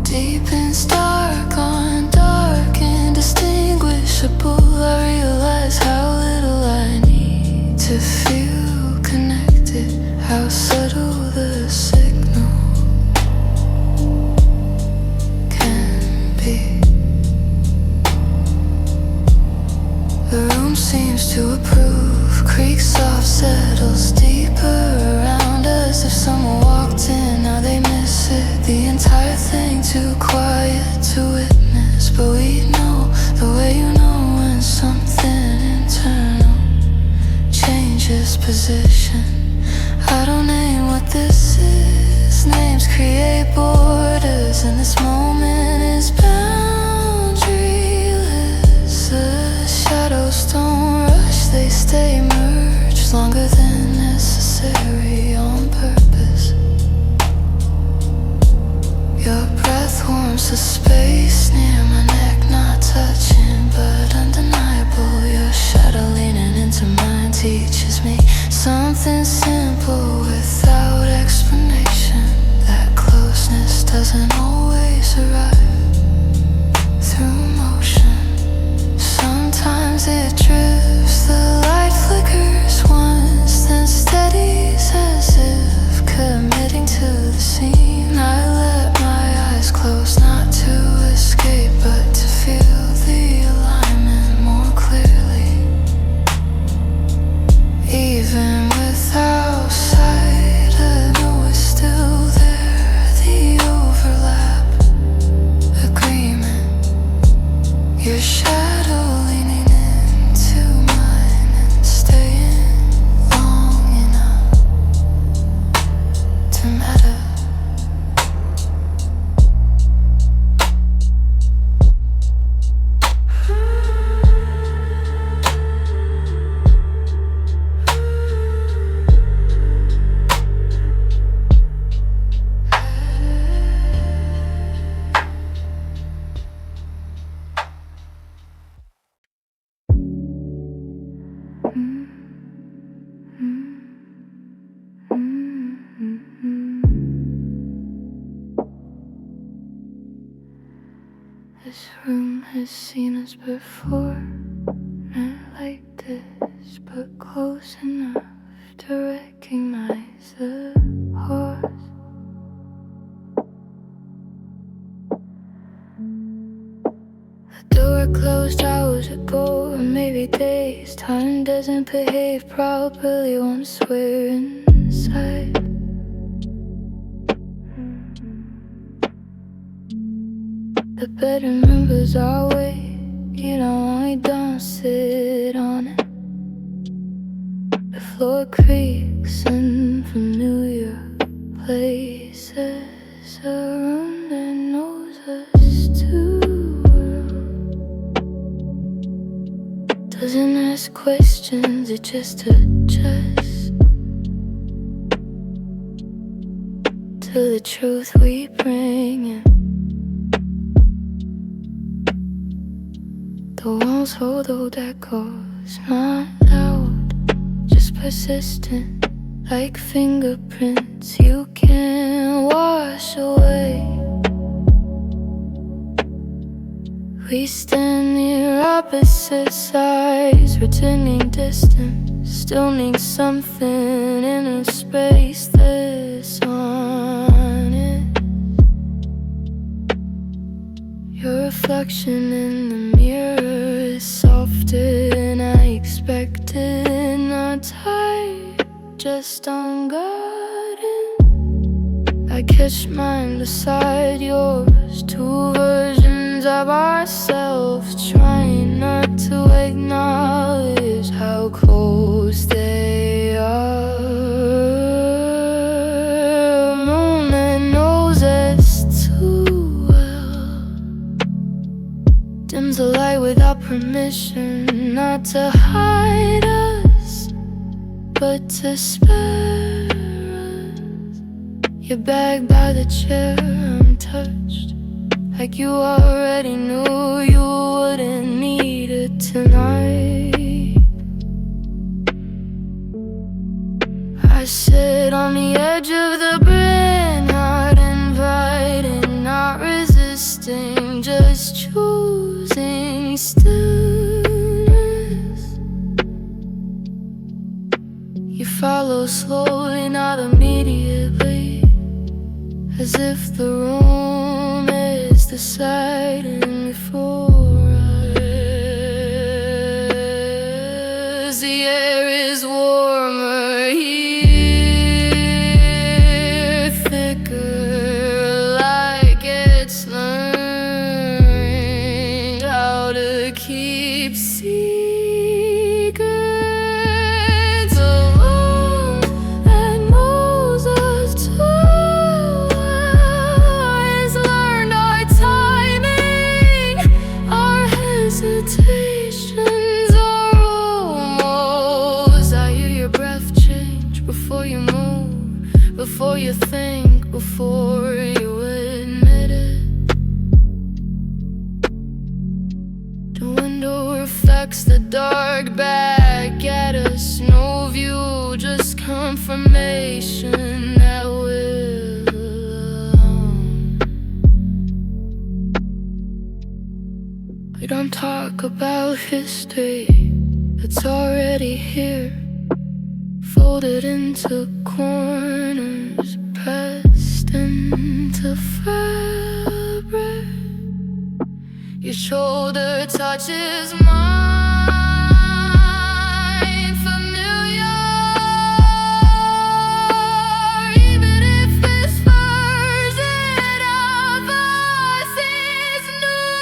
deep and dark on dark, indistinguishable. I realize how little I need to feel connected, how subtle the signal can be. The room seems to approve, creaks soft, settles deeper around us. If someone walked in, now they miss it. The entire thing too quiet to witness, but we know the way you know when something internal changes position. I don't name what this is, names create borders, and this moment is boundaryless. The shadows don't rush, they stay merged longer than necessary on purpose. Your breath warms the space near my neck, not touching but undeniable. Your shadow leaning into mine teaches me something simple without explanation, that closeness doesn't always arrive through motion. Sometimes it drifts, the light flickers once, then steadies as if Your shadow leaning into mine and staying long enough to matter. This room has seen us before, not like this, but close enough to recognize the horse. The door closed hours ago, or maybe days. Time doesn't behave properly once we're inside. The bed remembers our way, you know, we don't sit on it. The floor creaks in familiar places. A room that knows us too well. Doesn't ask questions, it just adjusts to the truth we bring in. The walls hold old echoes, not loud, just persistent, like fingerprints you can't wash away. We stand near opposite sides, pretending distant, still need something in a space that's honest. Your reflection in the mirror is softer than I expected, not tight, just unguarded. I catch mine beside yours, two versions of ourselves, trying not to acknowledge how close they are. A moon that knows us too well, dims the light without permission, not to hide us, but to spare us. You're back by the chair, untouched, like you already knew you wouldn't need it tonight. I sit on the edge of the bed, not inviting, not resisting, just choosing stillness. You follow slowly, not immediately, as if the room is deciding before us. The air is warmer here, thicker, like it's learning how to keep secrets. Alone that knows us too well has learned our timing, our hesitations are almost. I hear your breath change before you move, before you think, before you admit it. The window reflects the dark back at us, no view, just confirmation that we're alone. We don't talk about history, it's already here, folded into corners, pressed into fabric. Your shoulder touches mine, familiar, even if this version of us is new.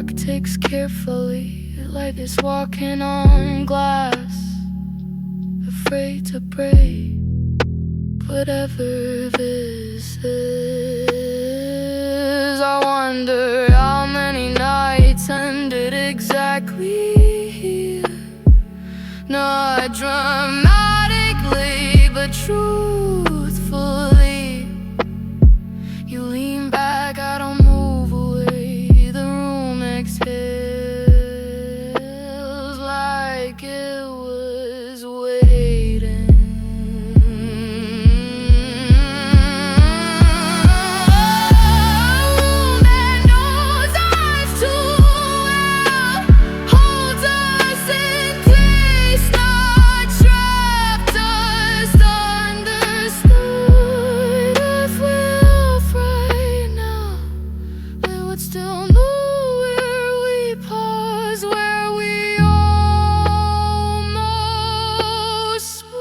clock ticks carefully, like it's walking on glass, afraid to break whatever this is. I wonder how many nights ended exactly here. Not dramatically, but truthfully. You lean back, I don't move away. The room exhales like it was waiting. Still know where we pause, where we almost smooth.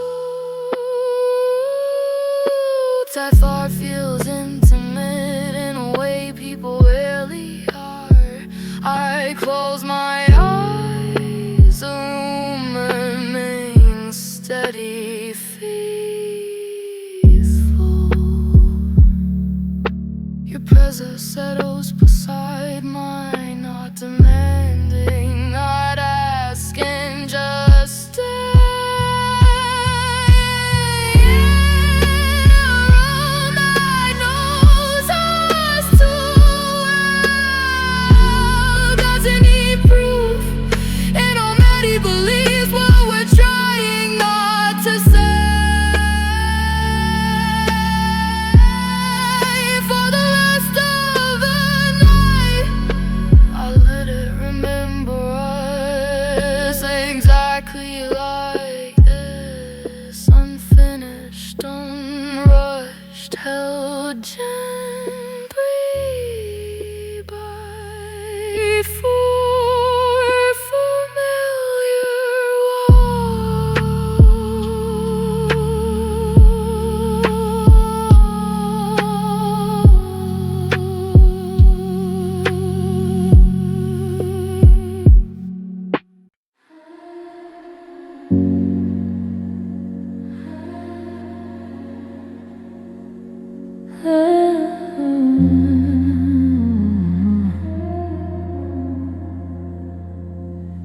That thought feels intimate in a way people rarely are. I close my eyes, the room remains steady, faithful. Your presence settles beside mine, not demanding, not asking, just stay. A room that knows us too well, doesn't need proof, it already believes what we're trying not to say. For the rest of the night, I let it remember us exactly like this. Unfinished, unrushed, held gently by four familiar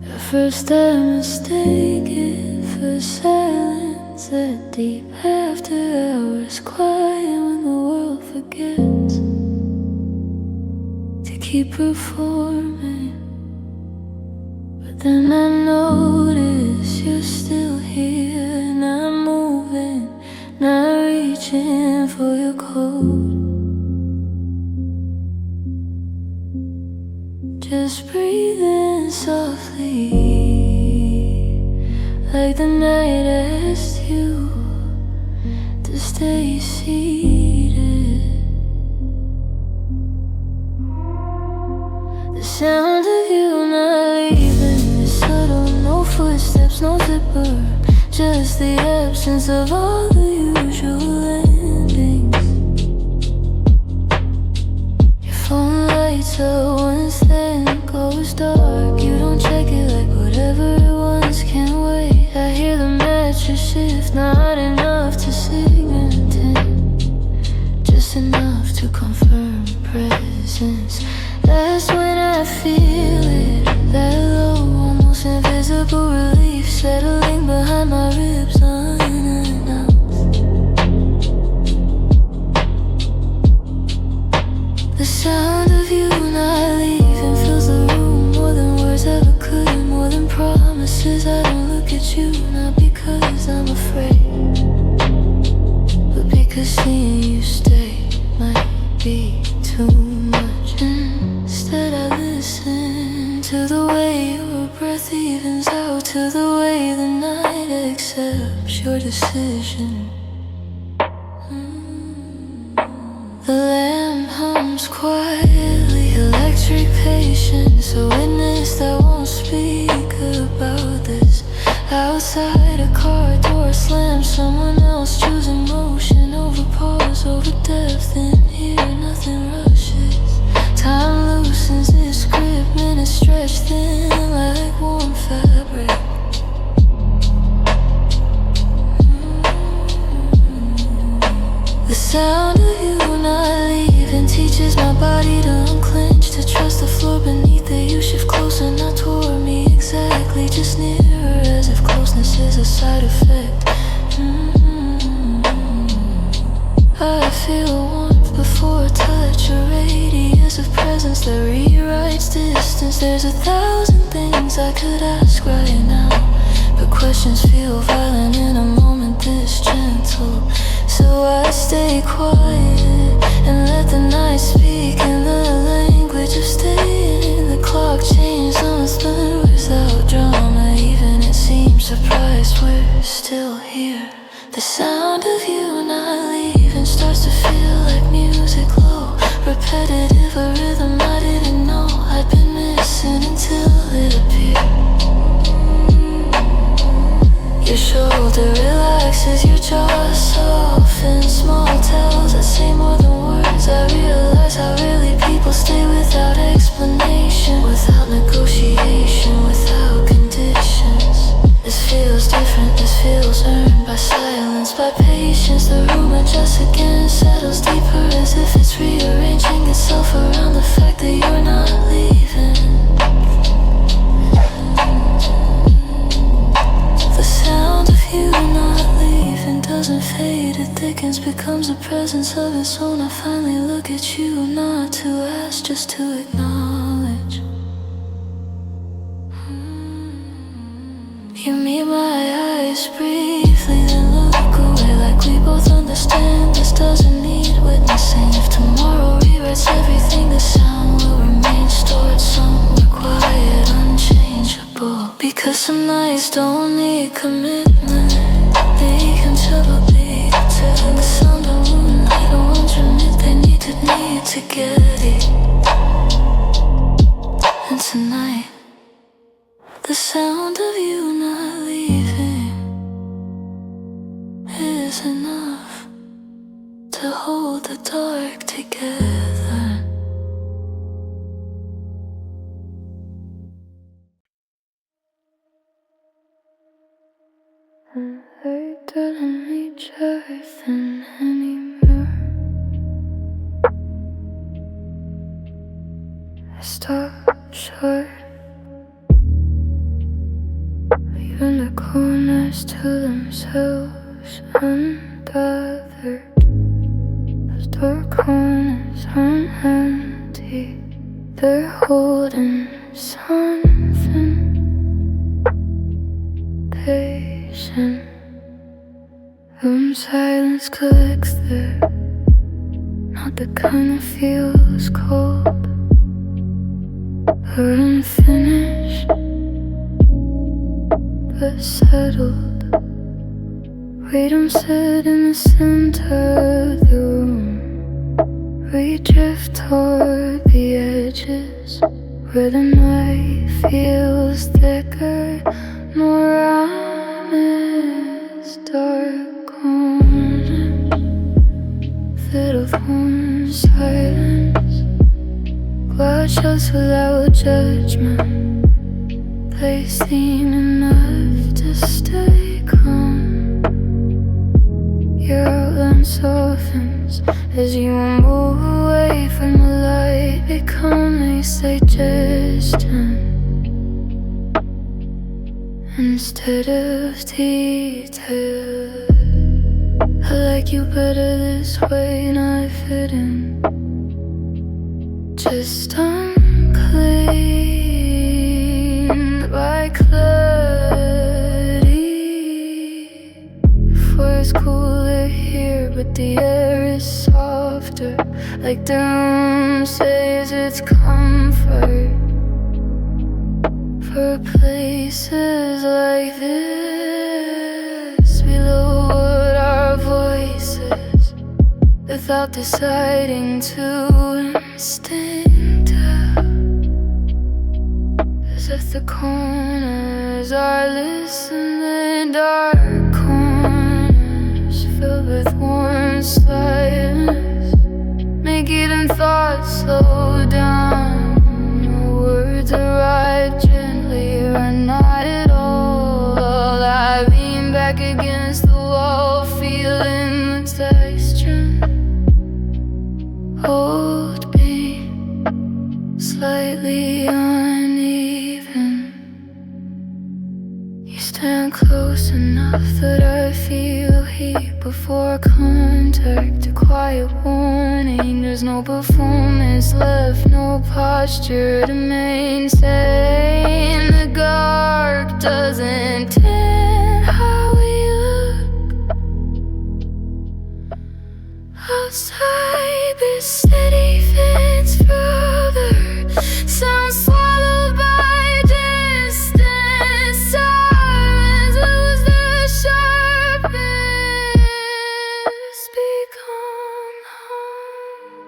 At first I mistake it for silence, that deep after hours quiet when the world forgets to keep performing. But then I notice you're still here, not moving, not reaching for your coat. Just breathing softly, like the night asked you to stay seated. The sound of you not leaving is subtle, no footsteps, no zipper, just the absence of all the usual landings. Your phone lights up once then goes dark. You don't check it like whatever it wants can wait. I hear the mattress shift, not enough to signal intent, just enough to confirm presence. That's when I feel it, that low, almost invisible relief settling behind my ribs unannounced. The sound of you not leaving fills the room more than words ever could, more than promises. I don't look at you, not because I'm afraid, but because seeing you stay might be too much. Instead I listen to the way your breath evens out, to the way the night accepts your decision. The lamp hums quietly, electric patience, a witness that won't speak about this. Outside a car door slams, someone else choosing motion over pause, over depth. In here nothing rushes, time loosens its grip, minutes stretched thin like warm fabric. The sound of you not leaving teaches my body to unclench, to trust the floor beneath it. You shift closer, not toward me exactly, just nearer, as if closeness is a side effect. I feel warmth before touch, a radius of presence that rewrites distance. There's 1,000 things I could ask right now, but questions feel violent in a moment this gentle. So I stay quiet and let the night speak in the language of staying. The clock changed on its spin without drama. Even it seems surprised we're still here. The sound of you not leaving starts to feel like music low, repetitive, a rhythm I didn't know I'd been missing until it appeared. Your shoulder relaxes, your jaw softens. Small tells that say more than words. I realize how rarely people stay without explanation, without negotiation, without conditions. This feels different, this feels earned by silence, by patience. The room adjusts again, settles deeper, as if it's rearranging itself around the fact that you're not leaving. The sound of you not leaving doesn't fade, it thickens, becomes a presence of its own. I finally look at you, not to ask, just to acknowledge. You meet my eyes briefly, then look away, like we both understand this doesn't need witnessing. If tomorrow rewrites everything, the sound will remain stored somewhere quiet, unchangeable. Because some nights don't need commitment, they can trouble be tell. The sound of moonlight, I wonder if they need to get it. And tonight, the sound of you not leaving is enough to hold the dark together. And they didn't reach everything anymore. I stopped short, leaving the corners to themselves ungathered. Those dark corners aren't empty, they're holding something patient. Room silence clicks there, not the kind that feels cold, but unfinished, but settled. We don't sit in the center of the room, we drift toward the edges, where the night feels thicker, more honest. Dark corners filled with warm silence, cloud shuts without judgment. They seem enough to stay calm. Your outline softens as you move away from the light, become a suggestion instead of detail. I like you better this way, not fitting, just unclean by clarity. Before it's cooler here, but the air is softer, like the room says it's comfort. For places like this, we lowered our voices without deciding to instinct out, as if the corners are listening. Dark corners filled with warm silence make even thoughts slow down. Words arrive gently or not at all. I lean back against the wall, feeling the texture. Hold me slightly uneven. You stand close enough that I feel heat before contact. A quiet warning, there's no performance left, no posture to maintain. The guard doesn't tend how we look outside. This steady fence further, sound swallowed by distance. Silence lose the sharpness, become home.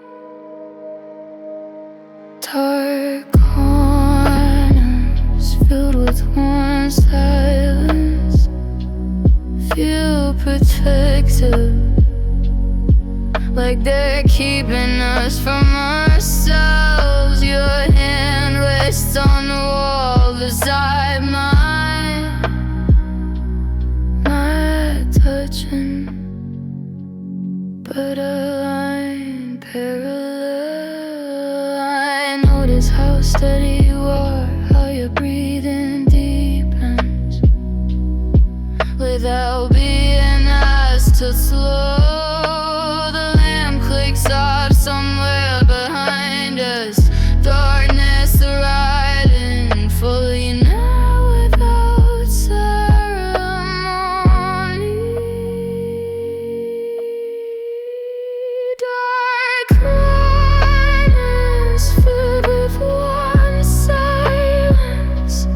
Dark corners filled with warm silence feel protective, like they're keeping us from ourselves. Your hand rests on the wall beside mine, not touching, but a line parallel. I notice how steady you are, how your breathing deepens without being asked to slow. Off somewhere behind us, darkness riding fully now without ceremony. Dark corners filled with warm silence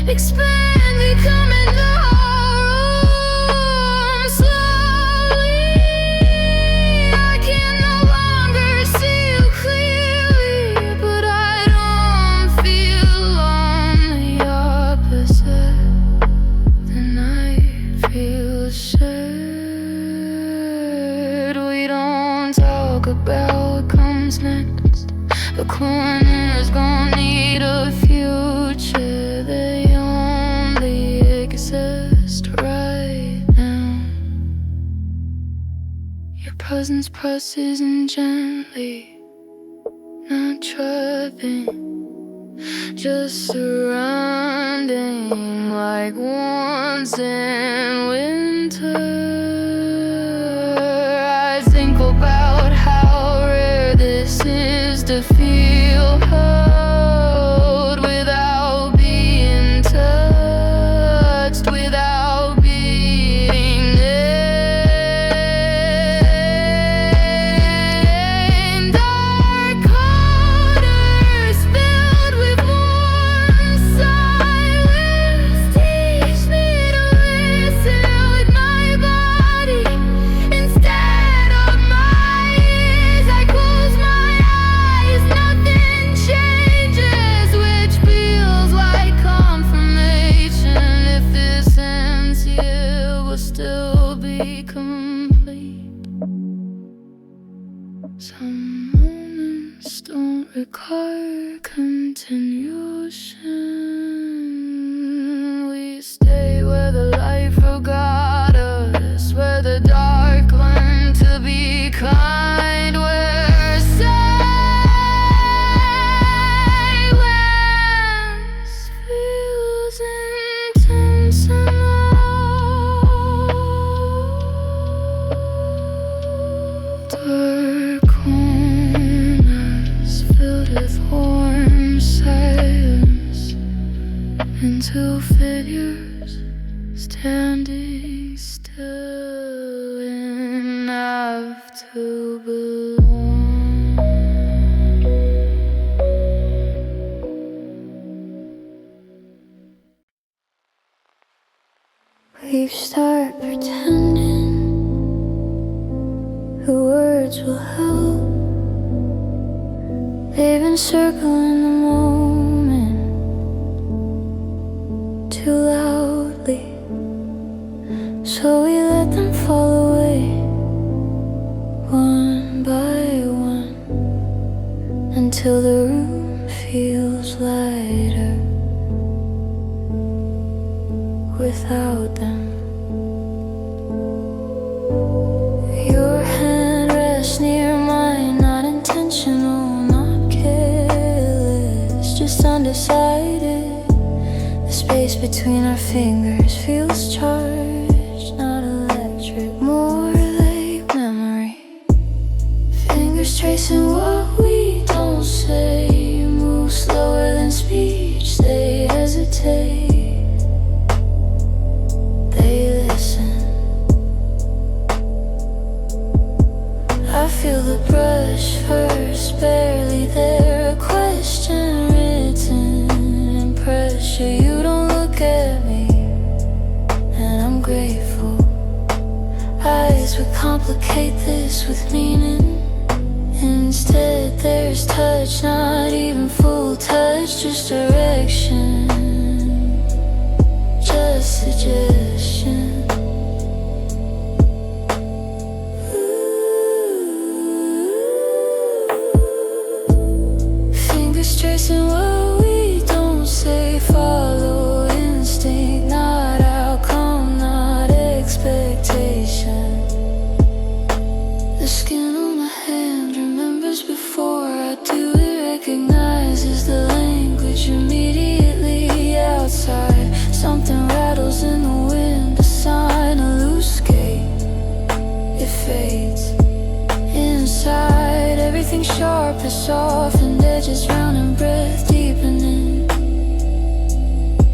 expand, becoming the whole room. Slowly I can no longer see you clearly, but I don't feel lonely. Opposite, the night feels shared. We don't talk about what comes next. The corner's gonna need a future. They only exist right now. Your presence presses in gently, not trapping, just surrounding like once in winter. I think about how rare this is to feel held without being touched, without being named. Dark corners filled with warm silence teach me to listen with my body instead of my ears. I close my eyes, nothing changes, which feels like confirmation. If this ends here, we'll still be complete. Some moments don't require continuation. We stay where the light forgot us, where the dark learned to be kind, where silence feels intense enough. Dark corners filled with warm silence, and two figures standing still enough to belong. We start pretending the words will help. They've been circling the moment too loudly, so we let them fall away one by one until the room feels like without them. Your hand rests near mine, not intentional, not careless, just undecided. The space between our fingers feels charged, not electric, more like memory. Fingers tracing what we don't say, move slower than speech, they hesitate, they listen. I feel the brush first, barely there, a question written in pressure. You don't look at me, and I'm grateful. Eyes would complicate this with meaning. Instead there's touch, not even full touch, just direction, just suggestion. Fingers tracing what we don't say, follow instinct, not outcome, not expectation. The skin on my hand remembers before I do it, recognizes the language immediately outside. Something rattles in the wind, a sign, a loose gate. It fades inside, everything sharp and soft, and edges round and breath deepening.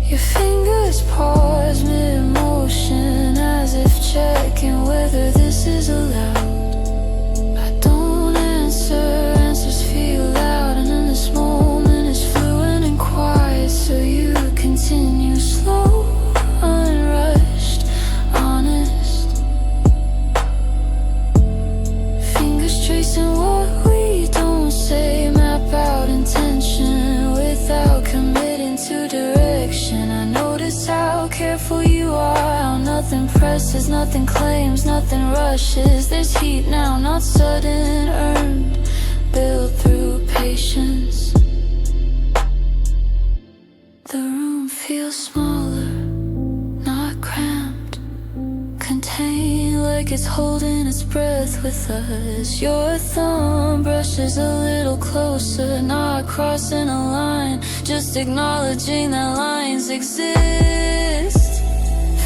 Your fingers pause mid-motion, as if checking whether this is allowed. Answers feel loud, and in this moment is fluent and quiet. So you continue slow, unrushed, honest. Fingers tracing what we don't say, map out intention without committing to direction. I notice how careful you are, how nothing presses, nothing claims, nothing rushes. There's heat now, not sudden, earned, built through patience. The room feels smaller, not cramped, contained like it's holding its breath with us. Your thumb brushes a little closer, not crossing a line, just acknowledging that lines exist.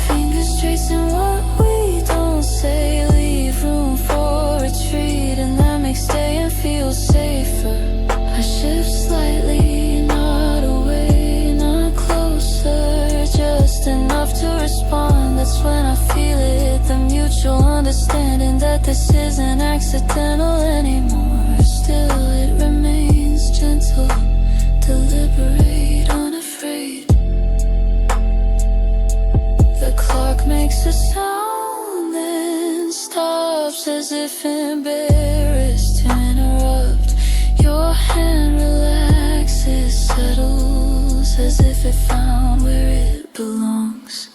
Fingers tracing what we don't say, leave room for retreat, and that makes staying feel safer. I shift slightly, not away, not closer, just enough to respond. That's when I feel it, the mutual understanding that this isn't accidental anymore. Still it remains gentle, deliberate, unafraid. The clock makes a sound, then stops as if embarrassed to interrupt. Your hand relaxes, settles as if it found where it belongs.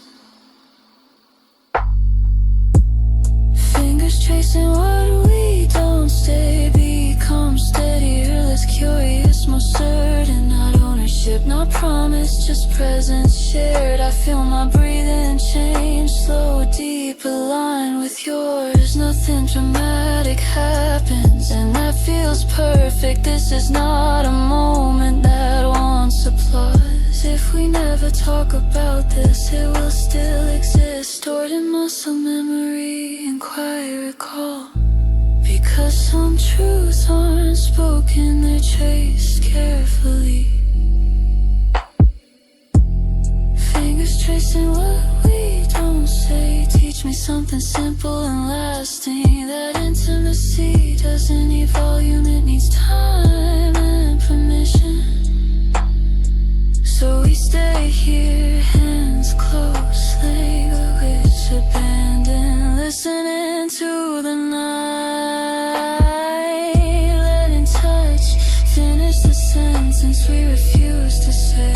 Fingers tracing what we don't say, become steadier, less curious, more certain. Not ownership, not promise, just presence shared. I feel my breathing change, slow, deep, aligned with yours. Nothing dramatic happens, and that feels perfect. This is not a moment that wants applause. If we never talk about this, it will still exist, stored in muscle memory and quiet recall. Because some truths aren't spoken, they're traced carefully. Fingers tracing what we don't say, teach me something simple and lasting. That intimacy doesn't need volume, it needs time and permission. So we stay here, hands close, language abandoned, listening to the night, letting touch finish the sentence we refuse to say.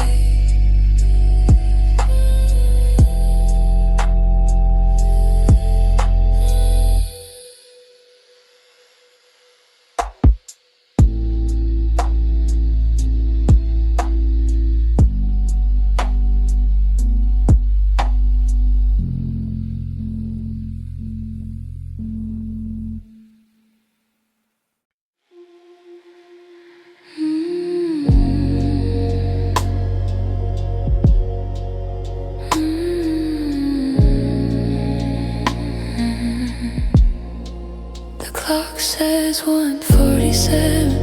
clock says 1:47.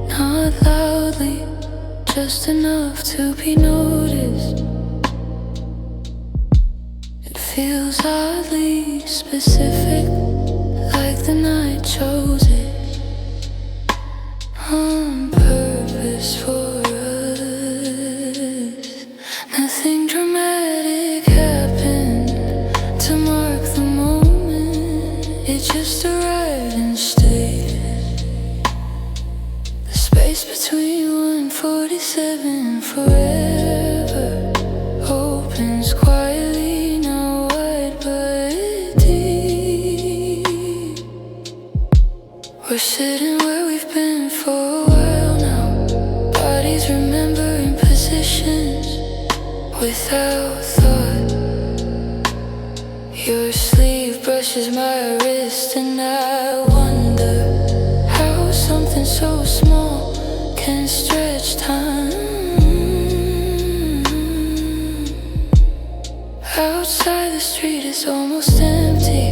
Not loudly, just enough to be noticed. It feels oddly specific, like the night chose it on purpose for us. Nothing dramatic happened to mark the moment. It just arrived and stayed. The space between 1:47 and forever opens quietly, now wide but deep. We're sitting where we've been for a while now. Bodies remembering positions without thought. Your sleeve brushes my wrist, and I wonder how something so small can stretch time. Outside the street is almost empty,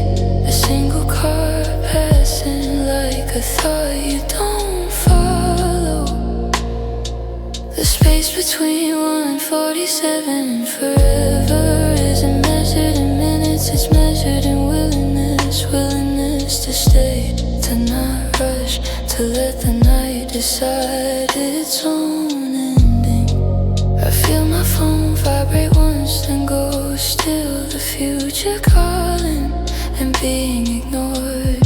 a single car passing like a thought you don't follow. The space between 1:47 and forever isn't measured in minutes, it's measured in willingness. Willingness to stay, to not rush, to let the night decide its own ending. I feel my phone vibrate once, then go still. The future calling and being ignored.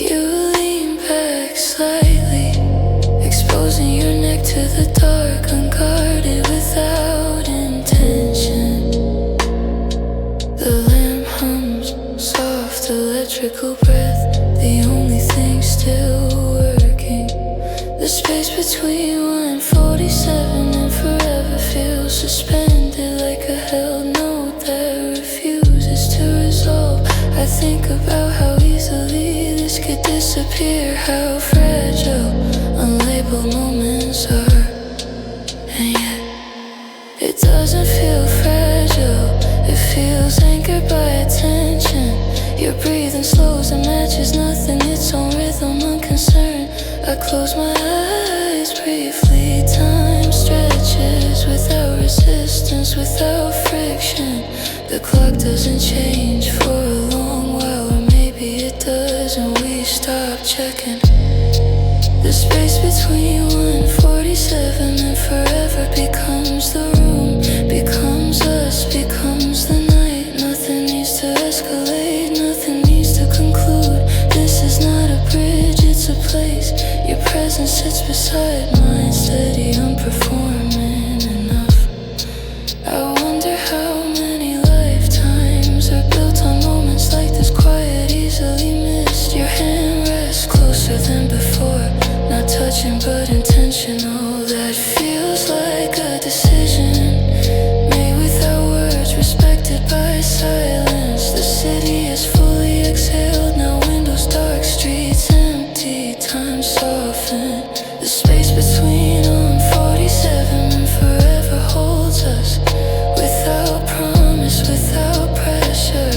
You lean back slightly, exposing your neck to the dark, unguarded without intention. The lamp hums, soft electrical breath, the only thing still working. The space between 1:47 and forever feels suspended, like a held note that refuses to resolve. I think about how easily this could disappear, how fragile unlabeled moments are. And yet, it doesn't feel fragile, it feels anchored by attention. Your breathing slows and matches nothing, its own rhythm unconcerned. I close my eyes briefly, time stretches without resistance, without friction. The clock doesn't change for a long while, or maybe it does and we stop checking. The space between 1:47 and forever becomes the room, becomes us, becomes the night. Nothing needs to escalate, nothing needs to conclude. This is not a bridge, it's a place. Your presence sits beside mine, steady, unperforming enough. I wonder how many lifetimes are built on moments like this, quiet, easily missed. Your hand rests closer than before, not touching but intentional. That feels like a decision made without words, respected by silence. The city is fully exhaled, now windows dark, streets empty, time softened. The space between 1:47 and forever holds us without promise, without pressure.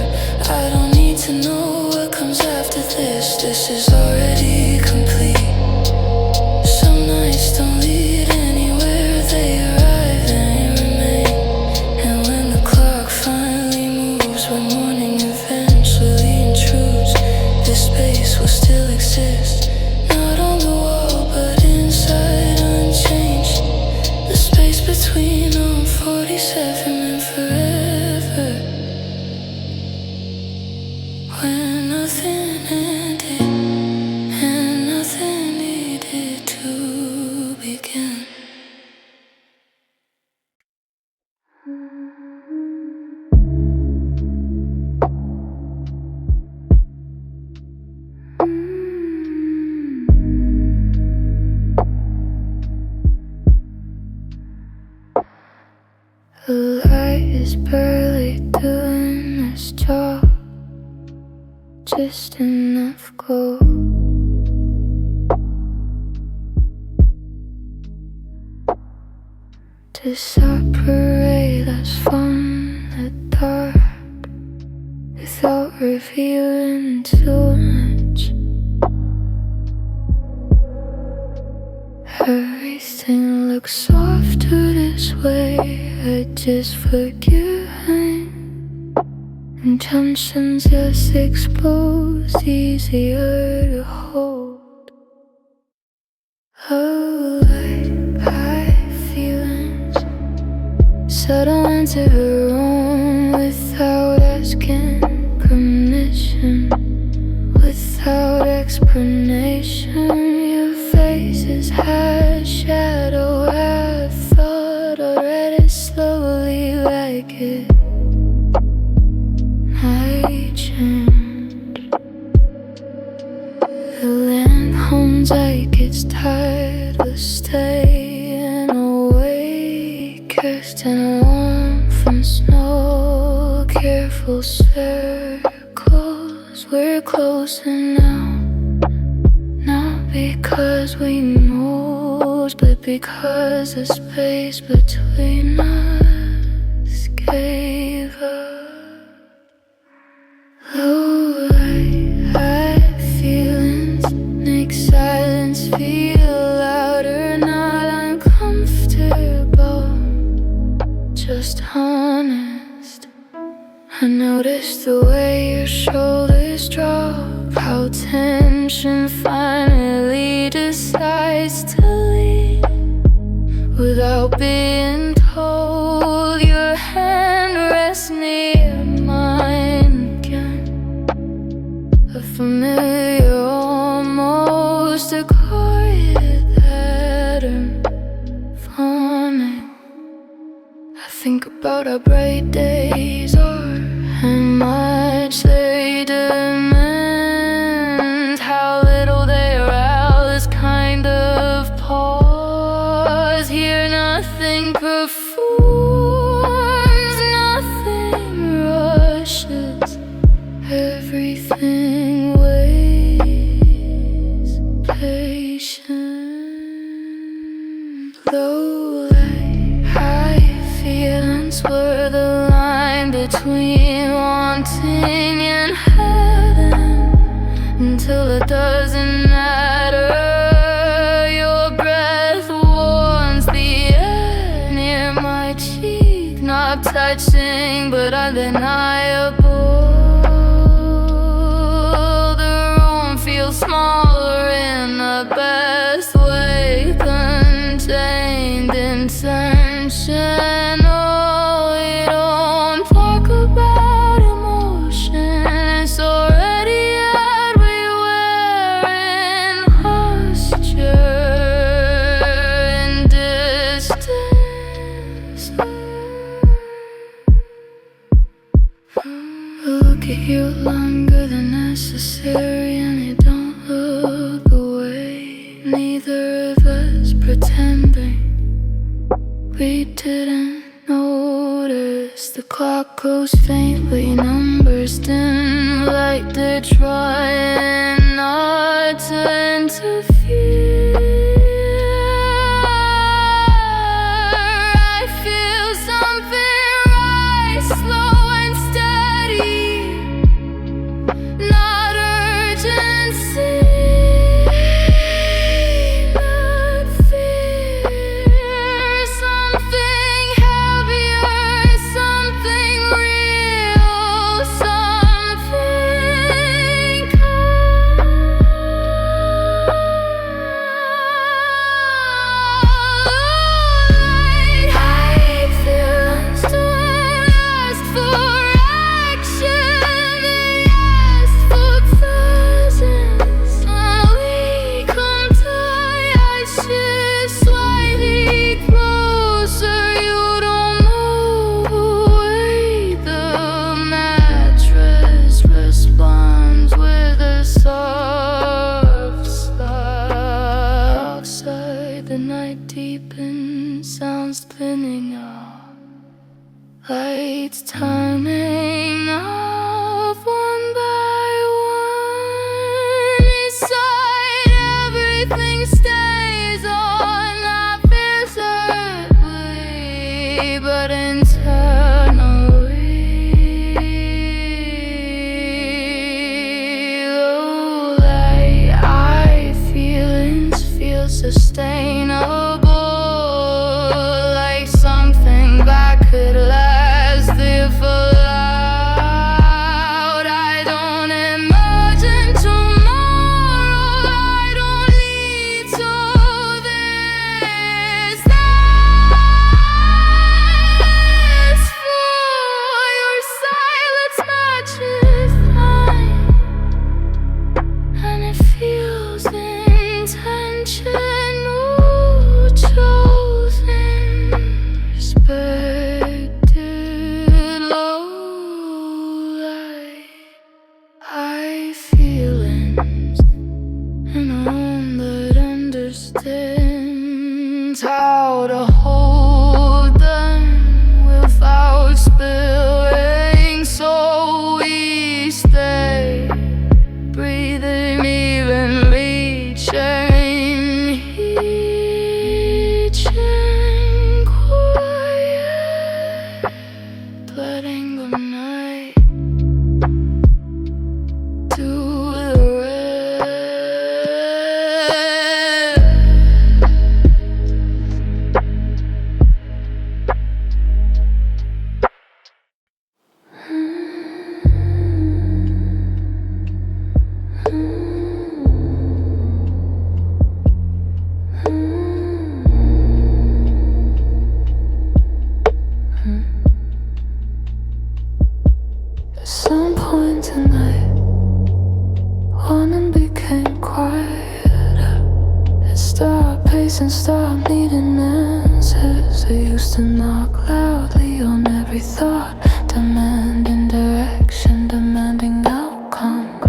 I don't need to know what comes after this, this is already complete. Some nights don't lead anywhere, they arrive and remain. And when the clock finally moves, when morning eventually intrudes, this space will still exist, not on the wall but inside, unchanged. The space between 1:47 and forever, when nothing ended and nothing needed to begin. The light is barely doing its job, just enough glow to separate us from the dark without revealing too much. everything looks softer this way. I just forgive and tensions just exposed, easier to hold. Oh, like high feelings settle into her own without asking permission, without explanation. Your face is half shadow, half thought. I read it slowly like it I chant. The land homes like it's tired of staying awake, cast in warmth and snow, careful circles. We're closer now, not because we moved, but because the space between us gave up. Low light, high feelings make silence feel louder, not uncomfortable, just honest. I noticed the way your shoulders drop, how tension finally decides to leave without being told. Your hand rests near mine again, a familiar, almost a quiet pattern forming. I think about how bright days are and much they demand, how little they arouse, kind of pause. Here nothing performs, nothing rushes, everything waits patient. Low light, high feelings were the line between wanting and having, until it doesn't matter. Your breath warms the air near my cheek, not touching but undeniable. The room feels smaller in the best way, contained in tension. Oh, we don't talk about emotion, it's already everywhere in posture and distance. Look at you longer than necessary, and you don't look away. Neither of us pretending we didn't notice. The clock goes faintly, numbers dim like they're trying not to interfere. I feel something rise, slow and steady, not urgency, not fear. Something heavier, something real, something light. High feelings don't ask for action, they ask for presence. When we come tight, I shift slightly closer. You don't move away. The mattress responds with a soft sigh. Outside, the night deepens, sounds thinning out, lights turning off one by one. Inside, everything stays on, not visibly, but internally. Low light, high feelings feel sustainable. unexpected low light, high feelings, and a home that understands how to hold them without spilling. So we stay breathing evenly, reaching quiet, letting the night do the At some point tonight, wanting became quieter. It stopped pacing, stopped needing answers. I used to knock loudly on every thought, demanding direction, demanding outcome.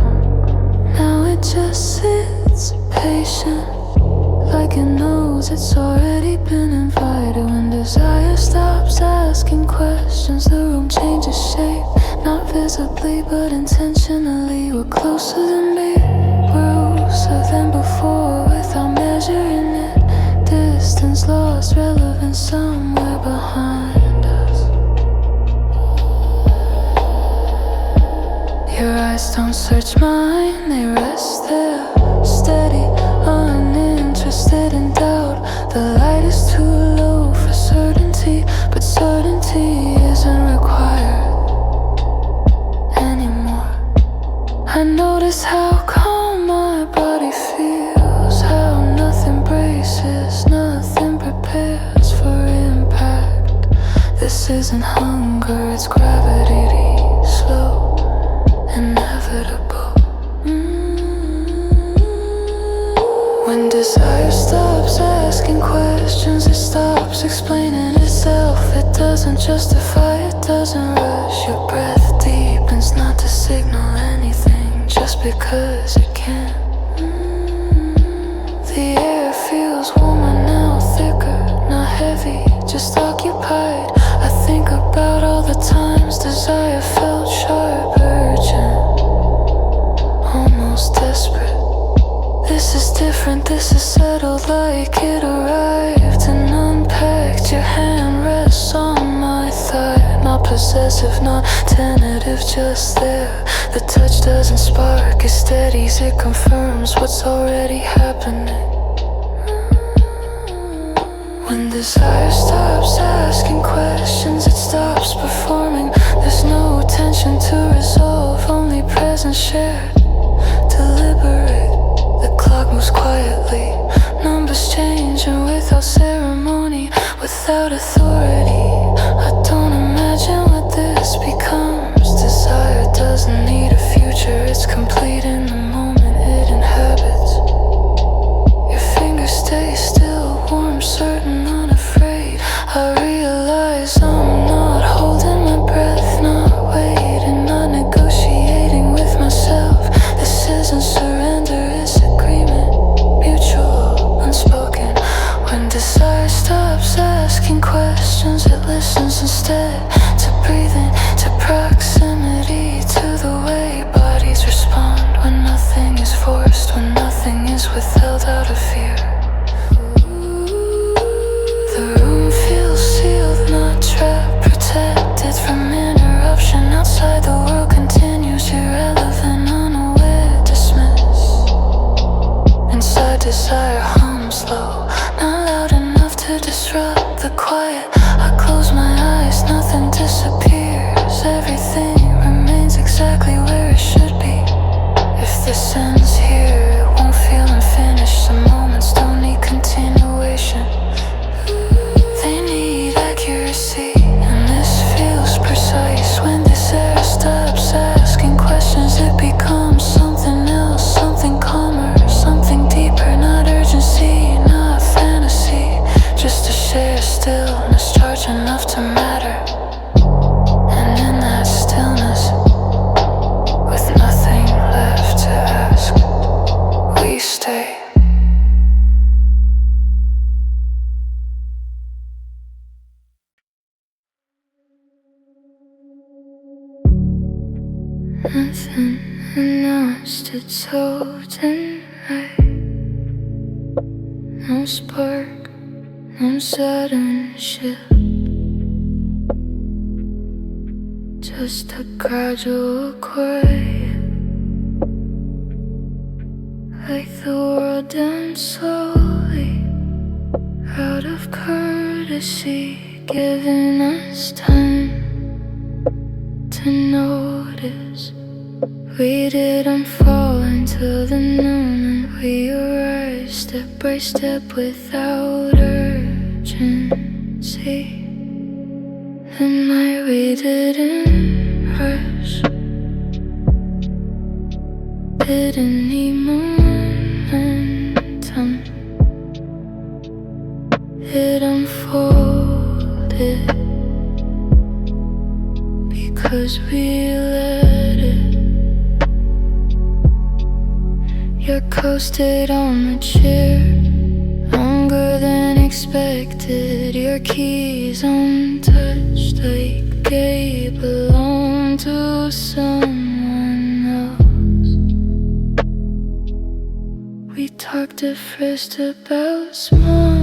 Now it just sits patient, like it knows it's already been invited. When desire stops asking questions, the room changes shape. Not visibly, but intentionally. We're closer than me, we're looser than before, without measuring it. Distance lost, relevance somewhere behind us. Your eyes don't search mine, they rest there, steady, uninterested in doubt. The light is too low for certainty, but certainty isn't required anymore. I notice how calm my body feels, how nothing braces, nothing prepares for impact. This isn't hunger, it's gravity, slow, inevitable. When desire stops asking questions, it stops explaining itself. It doesn't justify, it doesn't rush. Your breath deepens, not to signal anything, just because it can. The air feels warmer now, thicker, not heavy, just occupied. I think about all the times desire felt sharp, urgent, almost desperate. This is different, this is settled, like it arrived and unpacked. Your hand rests on my thigh, not possessive, not tentative, just there. The touch doesn't spark, it steadies, it confirms what's already happening. When desire stops asking questions, it stops performing. There's no tension to resolve, only presence shared, deliberate. The clock moves quietly, numbers change, and without ceremony, without authority. I don't imagine what this becomes. Desire doesn't need a future, it's complete in the moment it inhabits. Your fingers stay still, warm, certain, unafraid. I realize I'm not holding my breath, not waiting, not negotiating with myself. This isn't surrender, it's agreement, mutual, unspoken. When desire stops asking questions, it listens instead to breathing, to proximity, to the way bodies respond when nothing is forced, when nothing is withheld out of fear. The room feels sealed, not trapped, protected from interruption. Outside the world continues, irrelevant, unaware, dismissed. Inside desire hums low, not loud enough to disrupt the quiet. I close my eyes, nothing disappears. enough to matter. And in that stillness, with nothing left to ask, we stay. Nothing announced its holding right. No spark, no sudden shift. Just a gradual quiet, like the world done slowly, out of courtesy, giving us time to notice. We didn't fall until the noon, and we arrived step by step without urgency. The night we didn't rush, didn't need momentum. It unfolded because we let it. You're coasted on the chair, longer than expected. Your keys untouched, like they belong to someone else. We talked at first about small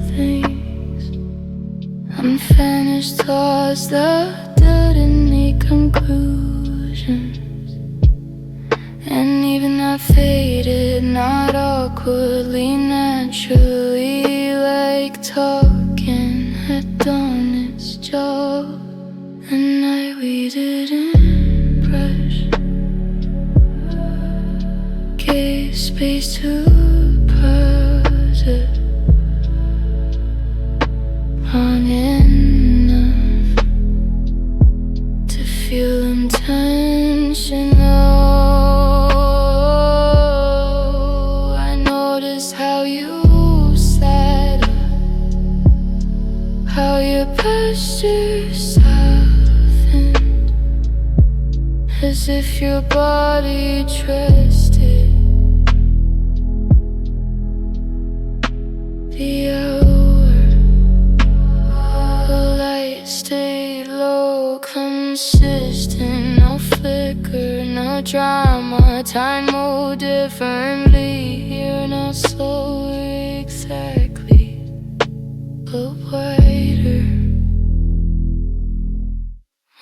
things, unfinished thoughts that didn't need conclusions. And even that faded, not awkwardly, naturally, like talking had done its job. The night we didn't brush, gave space to pause it long enough to feel intentional. How you sat up, how your posture softened, as if your body trusted the hour. The light stayed low, consistent, no flicker, no drama. Time moved differently here, not so exactly, but wider,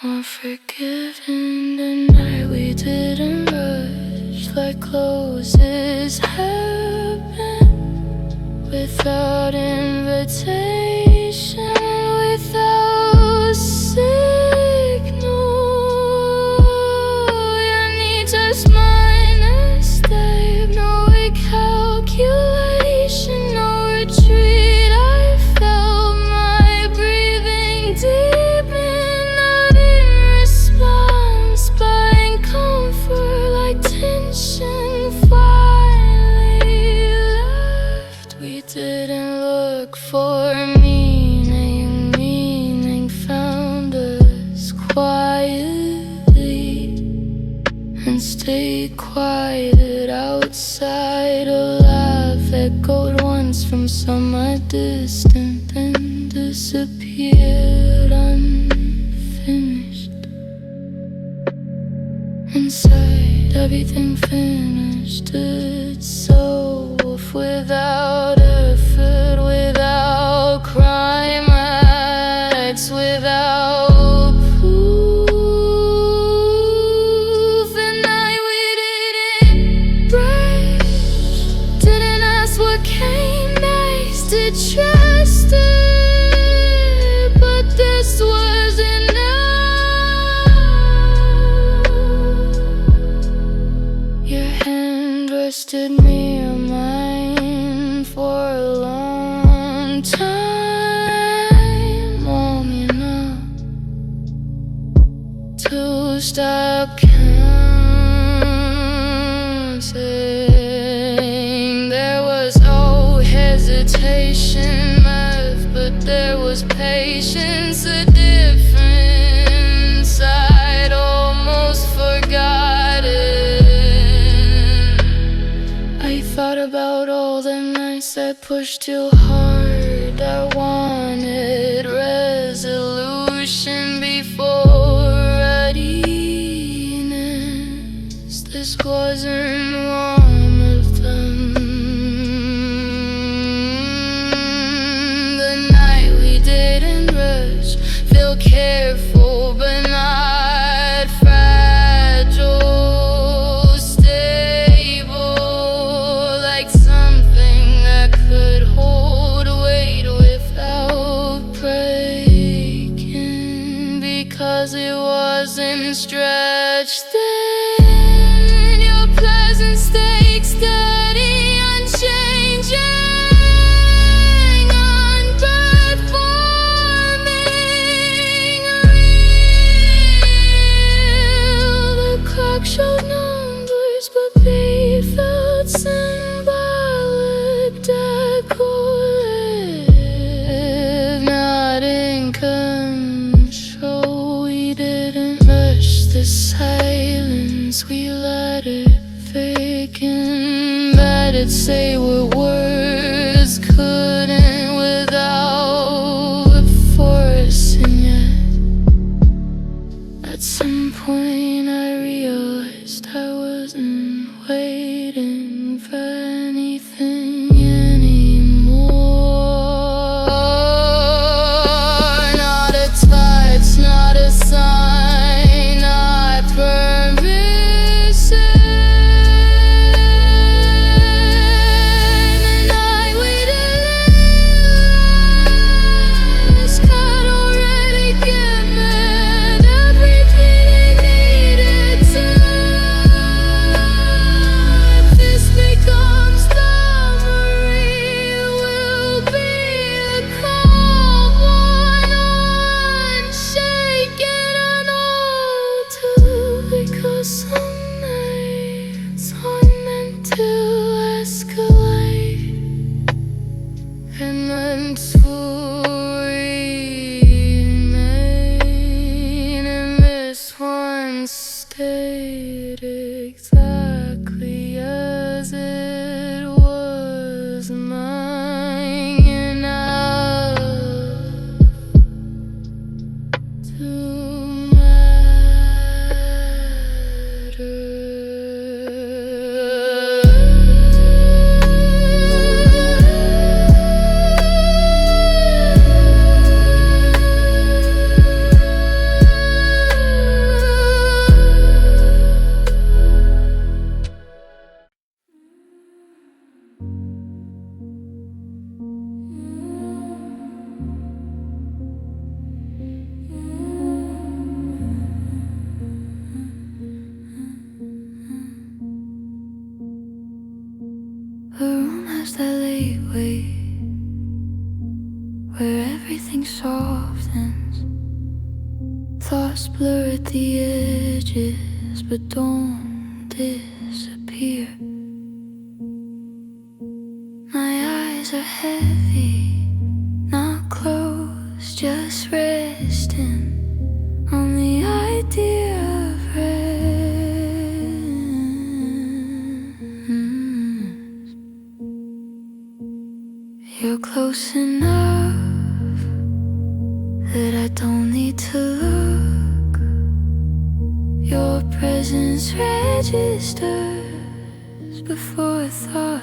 more forgiving. The night we didn't rush, like closes happen without invitation, without signal. Your need just minus step, no recalculation, no retreat. I felt my breathing deepen, not in response, but in comfort, like tension finally left. We didn't look for meaning found us quietly, and stayed quiet outside. A laugh echoed once from somewhere distant, then disappeared unfinished. Inside, everything finished itself without effort, without climax, without proof. And night we didn't rush, didn't ask what came next, did trust it, but this was enough. Your hand rested near mine for a long time, long enough to stop counting. There was no hesitation left, but there was was patience, a different side, almost forgotten. I thought about all the nights I pushed too hard. I wanted resolution before readiness. This wasn't one of them. The night we didn't rush, feel careful but not fragile, stable, like something that could hold weight without breaking, because it wasn't stretched thin. Your pleasant stayed steady, unchanging, unperforming, real. The clock showed numbers, but they felt symbolic, decorative, not in control. We didn't rush the silence, we let it vacant. Let it say what words couldn't without force. And yet, at some point I realized I wasn't waiting for anything anymore. Not a touch, not a sign, not permission. The night we didn't last had already given everything it needed to. If this becomes memory, will be a calm one, unshaken and all too. Because some nights aren't meant to escalate and meant to remain. And this one stayed exactly as it was, mine enough to a room has that late wait where everything softens. Thoughts blur at the edges but don't disappear. My eyes are heavy, not closed, just resting on the idea of rest. You're close enough that I don't need to look. Your presence registers before a thought.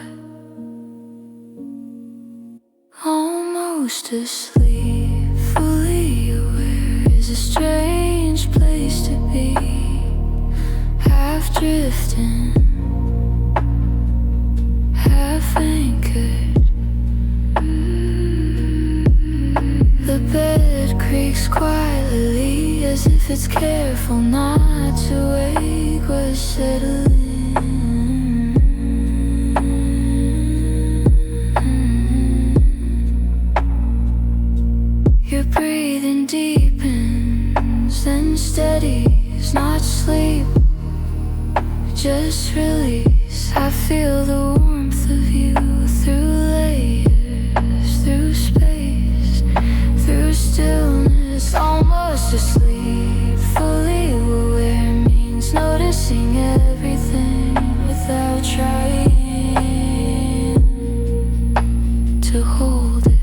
Almost asleep, fully aware is a strange place to be. Half drifting, half anchored. The bed creaks quietly as if it's careful not to wake what's settling. Your breathing deepens, then steadies, not sleep, just release. I feel the warmth of you through layers, through space, through conscious, almost asleep. Fully aware means noticing everything without trying to hold it.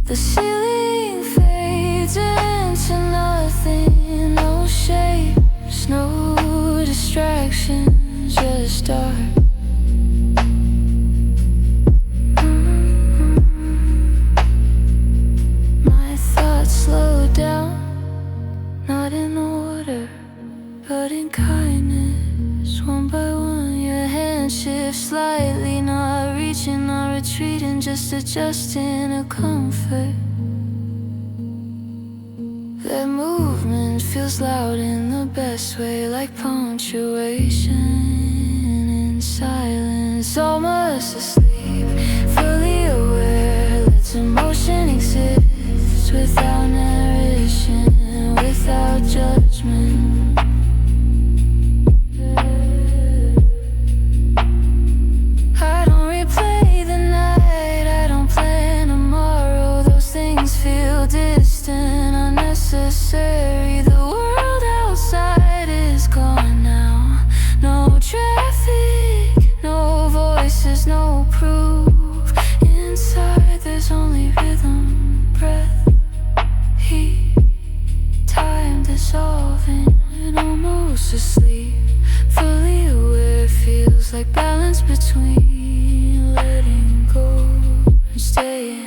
The ceiling fades into nothing, no shapes, no distractions, just dark. My thoughts slow down, not in order, but in kindness. One by one, your hand shifts slightly, not reaching, not retreating, just adjusting to comfort. That movement feels loud in the best way, like punctuation in silence. Almost asleep, fully aware, lets emotion exist without narration, without judgment. I don't replay the night, I don't plan tomorrow. Those things feel distant, unnecessary. The world outside is gone now. No traffic, no voices, no proof. Inside there's only rhythm, breath, heat, time dissolving, and almost asleep. Fully aware feels like balance between letting go and staying.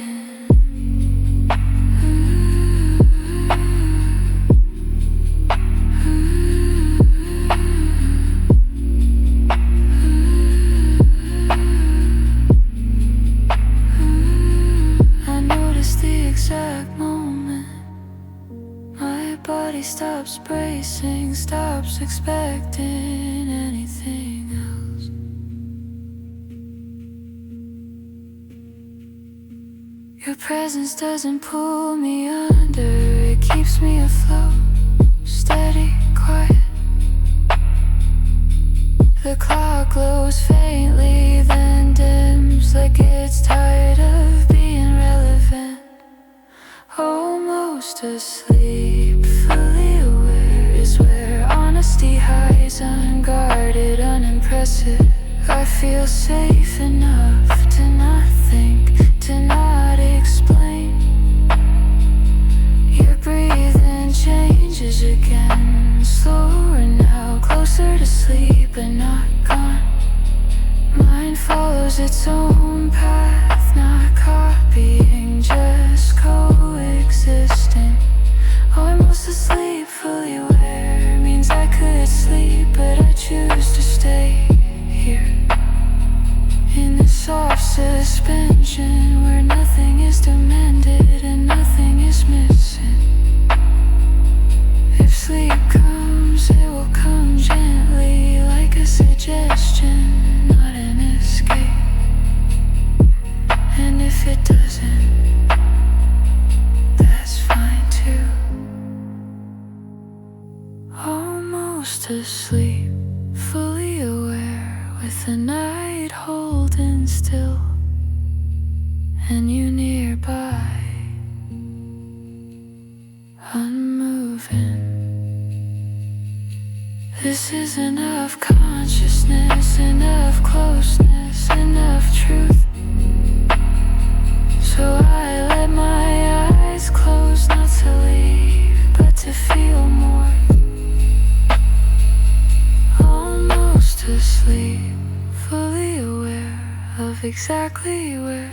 I notice the exact moment my body stops bracing, stops expecting anything else. Your presence doesn't pull me under, it keeps me afloat, steady, quiet. The clock glows faintly, then dims like it's tired of being relevant. Almost asleep, fully aware is where honesty hides, unguarded, unimpressive. I feel safe enough to not think, to not explain. Your breathing changes again, slower now, closer to sleep but not gone. Mine follows its own path, not copying, just coexisting. Almost asleep, fully aware means I could sleep, but I choose to stay here in this soft suspension where nothing is demanded and nothing is missing. If sleep comes, it will come gently, like a suggestion, not an escape. And if it doesn't, that's fine too. Almost asleep, fully aware, with the night holding still, and you nearby, unmoving. This is enough consciousness, enough closeness, enough truth. So I let my eyes close, not to leave, but to feel more. Almost asleep, fully aware of exactly where